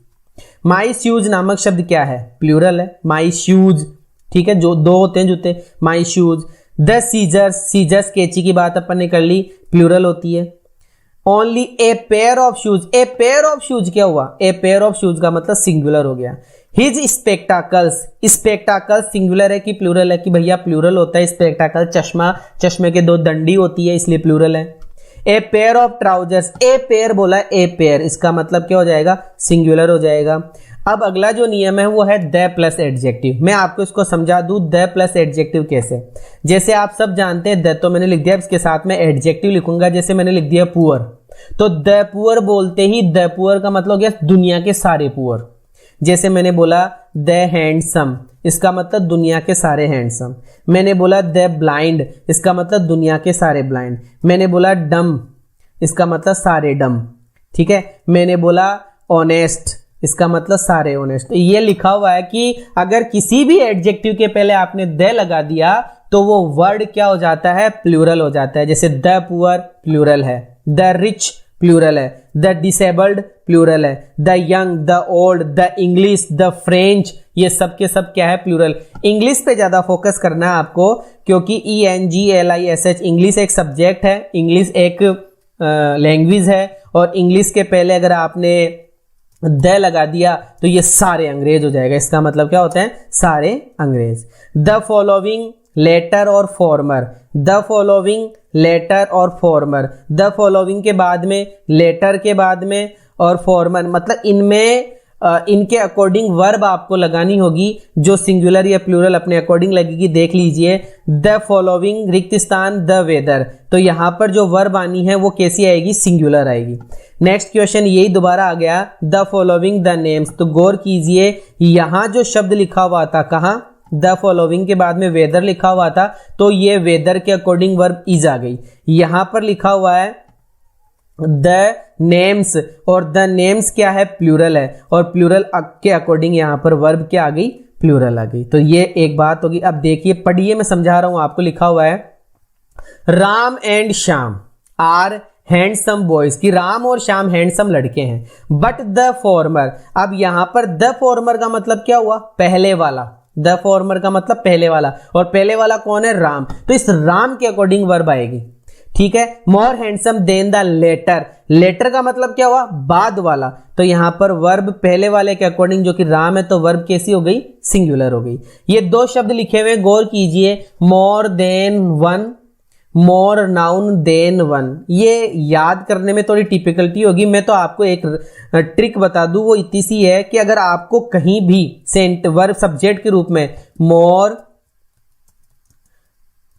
माई शूज नामक शब्द क्या है? प्लूरल है। माई शूज, ठीक है, जो दो होते हैं जूते। My shoes. The scissors, scissors कैंची की बात अपन ने कर ली, प्लूरल होती है। Only a pair of shoes, a pair of shoes क्या हुआ? ए पेयर ऑफ शूज का मतलब सिंगुलर हो गया। हिज स्पेक्टाकल्स, स्पेक्टाकल्स सिंगुलर है कि प्लूरल है? कि भैया प्लूरल होता है। स्पेक्टाकल, चश्मा, चश्मे के दो डंडी होती है इसलिए प्लूरल है। A pair of trousers, a pair बोला, ए पेयर, इसका मतलब क्या हो जाएगा, सिंगुलर हो जाएगा। अब अगला जो नियम है वो है द प्लस एडजेक्टिव। मैं आपको इसको समझा दूं द प्लस एडजेक्टिव कैसे। जैसे आप सब जानते हैं द तो मैंने लिख दिया, इसके साथ में एडजेक्टिव लिखूंगा, जैसे मैंने लिख दिया पुअर, तो द पुअर बोलते ही द पुअर का मतलब हो गया दुनिया के सारे पुअर। जैसे मैंने बोला द हैंडसम, इसका मतलब दुनिया के सारे हैंडसम। मैंने बोला द ब्लाइंड, इसका मतलब दुनिया के सारे ब्लाइंड। मैंने बोला डम, इसका मतलब सारे डम। ठीक है, मैंने बोला ऑनेस्ट, इसका मतलब सारे ऑनेस्ट। ये लिखा हुआ है कि अगर किसी भी एडजेक्टिव के पहले आपने द लगा दिया तो वो वर्ड क्या हो जाता है, प्लूरल हो जाता है। जैसे द पुअर प्लूरल है, द रिच प्लूरल है, द डिसेबल्ड प्लूरल है, the young, the old, the English, the French, ये सब के सब क्या है, प्लूरल। इंग्लिश पे ज्यादा फोकस करना है आपको, क्योंकि ENGLISH इंग्लिश एक सब्जेक्ट है, इंग्लिश एक लैंग्वेज है, और इंग्लिश के पहले अगर आपने द लगा दिया तो ये सारे अंग्रेज हो जाएगा। इसका मतलब क्या होता है, सारे अंग्रेज। द फॉलोइंग लेटर और फॉर्मर, द फॉलोइंग लेटर और फॉर्मर, द फॉलोइंग के बाद में, लेटर के बाद में और फॉर्मर, मतलब इनमें इनके अकॉर्डिंग वर्ब आपको लगानी होगी, जो सिंगुलर या प्लूरल अपने अकॉर्डिंग लगेगी। देख लीजिए द फॉलोइंग रिक्त स्थान द वेदर, तो यहां पर जो वर्ब आनी है वो कैसी आएगी, सिंगुलर आएगी। नेक्स्ट क्वेश्चन यही दोबारा आ गया, द फॉलोइंग द नेम्स, तो गौर कीजिए यहां जो शब्द लिखा हुआ था, कहां, द फॉलोइंग के बाद में वेदर लिखा हुआ था, तो ये वेदर के अकॉर्डिंग वर्ब इज आ गई। यहां पर लिखा हुआ है द नेम्स, और द नेम्स क्या है, प्लूरल है, और प्लूरल के अकॉर्डिंग यहां पर वर्ब क्या आ गई, प्लूरल आ गई। तो ये एक बात होगी। अब देखिए पढ़िए, मैं समझा रहा हूं आपको। लिखा हुआ है Ram and Shyam are handsome boys, कि राम और श्याम हैंडसम लड़के हैं। बट द फॉर्मर, अब यहां पर द फॉर्मर का मतलब क्या हुआ, पहले वाला। द फॉर्मर का मतलब पहले वाला, और पहले वाला कौन है, राम, तो इस राम के अकॉर्डिंग वर्ब आएगी। ठीक है, more handsome than the latter, latter का मतलब क्या हुआ, बाद वाला, तो यहां पर वर्ब पहले वाले के अकॉर्डिंग जो कि राम है, तो वर्ब कैसी हो गई, सिंगुलर हो गई। ये दो शब्द लिखे हुए, गौर कीजिए, मोर देन वन, मोर नाउन देन वन। ये याद करने में थोड़ी टिपिकलिटी होगी। मैं तो आपको एक ट्रिक बता दूं, वो इतनी सी है कि अगर आपको कहीं भी वर्ब सब्जेक्ट के रूप में मोर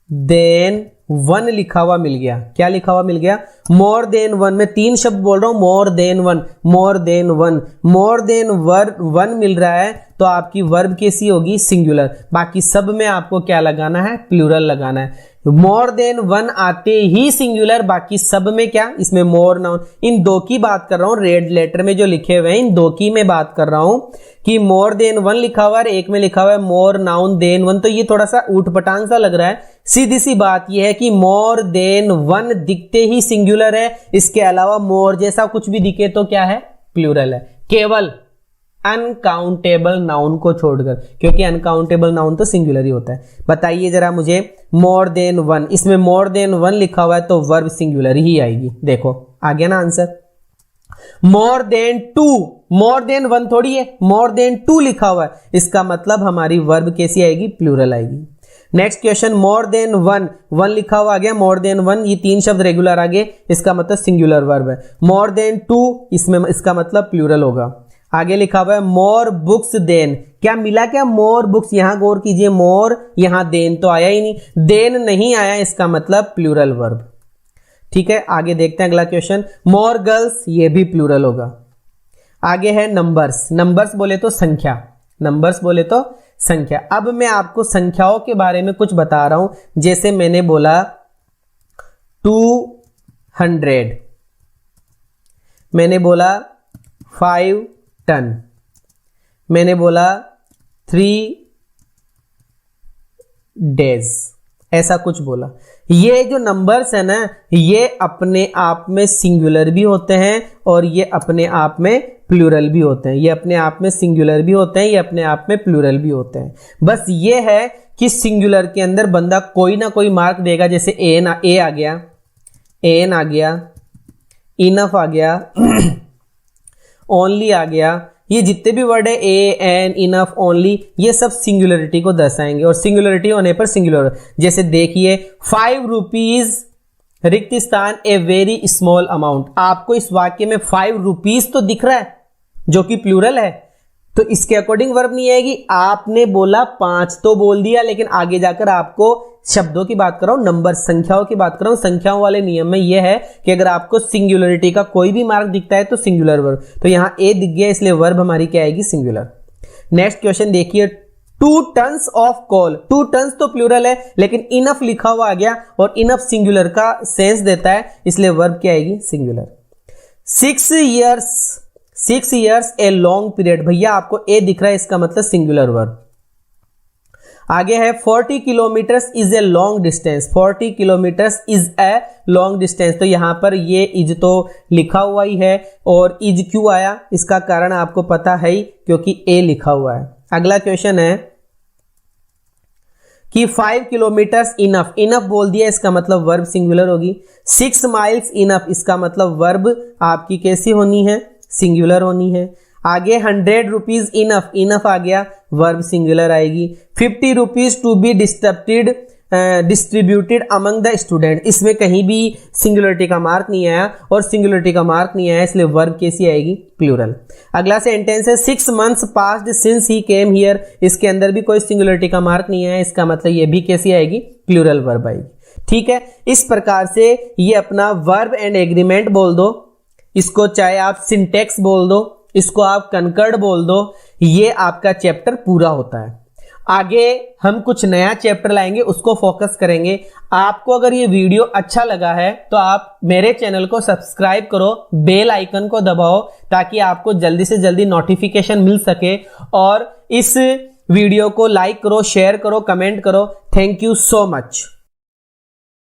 देन वन लिखा हुआ मिल गया, क्या लिखा हुआ मिल गया, मोर देन वन, मैं तीन शब्द बोल रहा हूं, more than one, more than one, more than one मिल रहा है, तो आपकी वर्ब कैसी होगी, सिंगुलर। बाकी सब में आपको क्या लगाना है, प्लूरल लगाना है। मोर देन वन आते ही सिंगुलर, बाकी सब में क्या, इसमें मोर नाउन। इन दो की बात कर रहा हूं, रेड लेटर में जो लिखे हुए हैं इन दो की मैं बात कर रहा हूं, कि मोर देन वन लिखा हुआ है, एक में लिखा हुआ है मोर नाउन देन वन, तो ये थोड़ा सा ऊट पटांग सा लग रहा है। सीधी सी बात यह है कि मोर देन वन दिखते ही सिंगुलर है, इसके अलावा मोर जैसा कुछ भी दिखे तो क्या है, प्लूरल है, केवल अनकाउंटेबल नाउन को छोड़कर, क्योंकि अनकाउंटेबल नाउन तो सिंगुलर ही होता है। बताइए जरा मुझे, मोर देन वन, इसमें मोर देन वन लिखा हुआ है तो वर्ब सिंगुलर ही आएगी। देखो आ गया ना answer. More than two, more than one थोड़ी है, मोर देन टू लिखा हुआ है, इसका मतलब हमारी वर्ब कैसी आएगी, प्लूरल आएगी। नेक्स्ट क्वेश्चन, मोर देन वन, वन लिखा हुआ आ गया, मोर देन वन, ये तीन शब्द रेगुलर आ गए, इसका मतलब सिंगुलर वर्ब है। मोर देन टू, इसमें इसका मतलब प्लूरल होगा। आगे लिखा हुआ है मोर बुक्स देन, क्या मिला, क्या मोर बुक्स, यहां गौर कीजिए, मोर, यहां देन तो आया ही नहीं, देन नहीं आया, इसका मतलब प्लूरल वर्ब। ठीक है, आगे देखते हैं अगला क्वेश्चन, मोर गर्ल्स, ये भी प्लूरल होगा। आगे है नंबर्स, नंबर्स बोले तो संख्या, नंबर्स बोले तो संख्या। अब मैं आपको संख्याओं के बारे में कुछ बता रहा हूं, जैसे मैंने बोला 200, मैंने बोला 5 टन, मैंने बोला 3 डेज, ऐसा कुछ बोला। ये जो नंबर्स है ना, ये अपने आप में सिंगुलर भी होते हैं और ये अपने आप में प्लूरल भी होते हैं। ये अपने आप में सिंगुलर भी होते हैं, ये अपने आप में प्लूरल भी होते हैं। बस ये है कि सिंगुलर के अंदर बंदा कोई ना कोई मार्क देगा, जैसे ए आ गया, एन आ गया, इनफ आ गया, ओनली आ गया, ये जितने भी वर्ड है ए, एन, इनफ, ओनली, ये सब सिंगुलरिटी को दर्शाएंगे, और सिंगुलरिटी होने पर सिंगुलर। जैसे देखिए 5 रुपीज रिक्त स्थान ए वेरी स्मॉल अमाउंट। आपको इस वाक्य में 5 रुपीज तो दिख रहा है जो कि प्लूरल है, तो इसके अकॉर्डिंग वर्ब नहीं आएगी। आपने बोला 5 तो बोल दिया, लेकिन आगे जाकर आपको शब्दों की बात कर रहा हूं, नंबर संख्याओं की बात कर रहा हूं। संख्याओं वाले नियम में यह है कि अगर आपको सिंगुलरिटी का कोई भी मार्क दिखता है तो सिंगुलर वर्ब, तो यहां ए दिख गया इसलिए वर्ब हमारी क्या आएगी, सिंगुलर। नेक्स्ट क्वेश्चन देखिए, 2 टन्स ऑफ कोल। 2 टन्स तो प्लूरल है, लेकिन इनफ लिखा हुआ आ गया और इनफ सिंगुलर का सेंस देता है, इसलिए वर्ब क्या आएगी, singular. 6 years a long period, भैया आपको ए दिख रहा है, इसका मतलब सिंगुलर वर्ब। आगे है 40 kilometres is a long distance. 40 kilometres is a long distance, तो यहां पर ये इज तो लिखा हुआ ही है, और इज क्यों आया इसका कारण आपको पता है ही, क्योंकि ए लिखा हुआ है। अगला क्वेश्चन है कि 5 किलोमीटर्स इनफ। इनफ बोल दिया, इसका मतलब वर्ब सिंगुलर होगी। 6 माइल्स इनफ, इसका मतलब वर्ब आपकी कैसी होनी है, सिंगुलर होनी है। आगे 100 रुपीज इनफ, इनफ आ गया, वर्ब सिंगुलर आएगी। 50 rupees to be distributed among the student, इसमें कहीं भी सिंगुलरिटी का मार्क नहीं आया, और सिंगुलरिटी का मार्क नहीं आया इसलिए वर्ब कैसी आएगी, प्लूरल। अगला सेंटेंस है 6 months passed since he came here, इसके अंदर भी कोई सिंगुलरिटी का मार्क नहीं आया, इसका मतलब ये भी कैसी आएगी, प्लूरल वर्ब आएगी। ठीक है, इस प्रकार से ये अपना वर्ब एंड एग्रीमेंट बोल दो, इसको चाहे आप सिंटेक्स बोल दो, इसको आप कनकर्ड बोल दो, ये आपका चैप्टर पूरा होता है। आगे हम कुछ नया चैप्टर लाएंगे, उसको फोकस करेंगे। आपको अगर ये वीडियो अच्छा लगा है तो आप मेरे चैनल को सब्सक्राइब करो, बेल आइकन को दबाओ, ताकि आपको जल्दी से जल्दी नोटिफिकेशन मिल सके, और इस वीडियो को लाइक करो, शेयर करो, कमेंट करो। Thank you so much.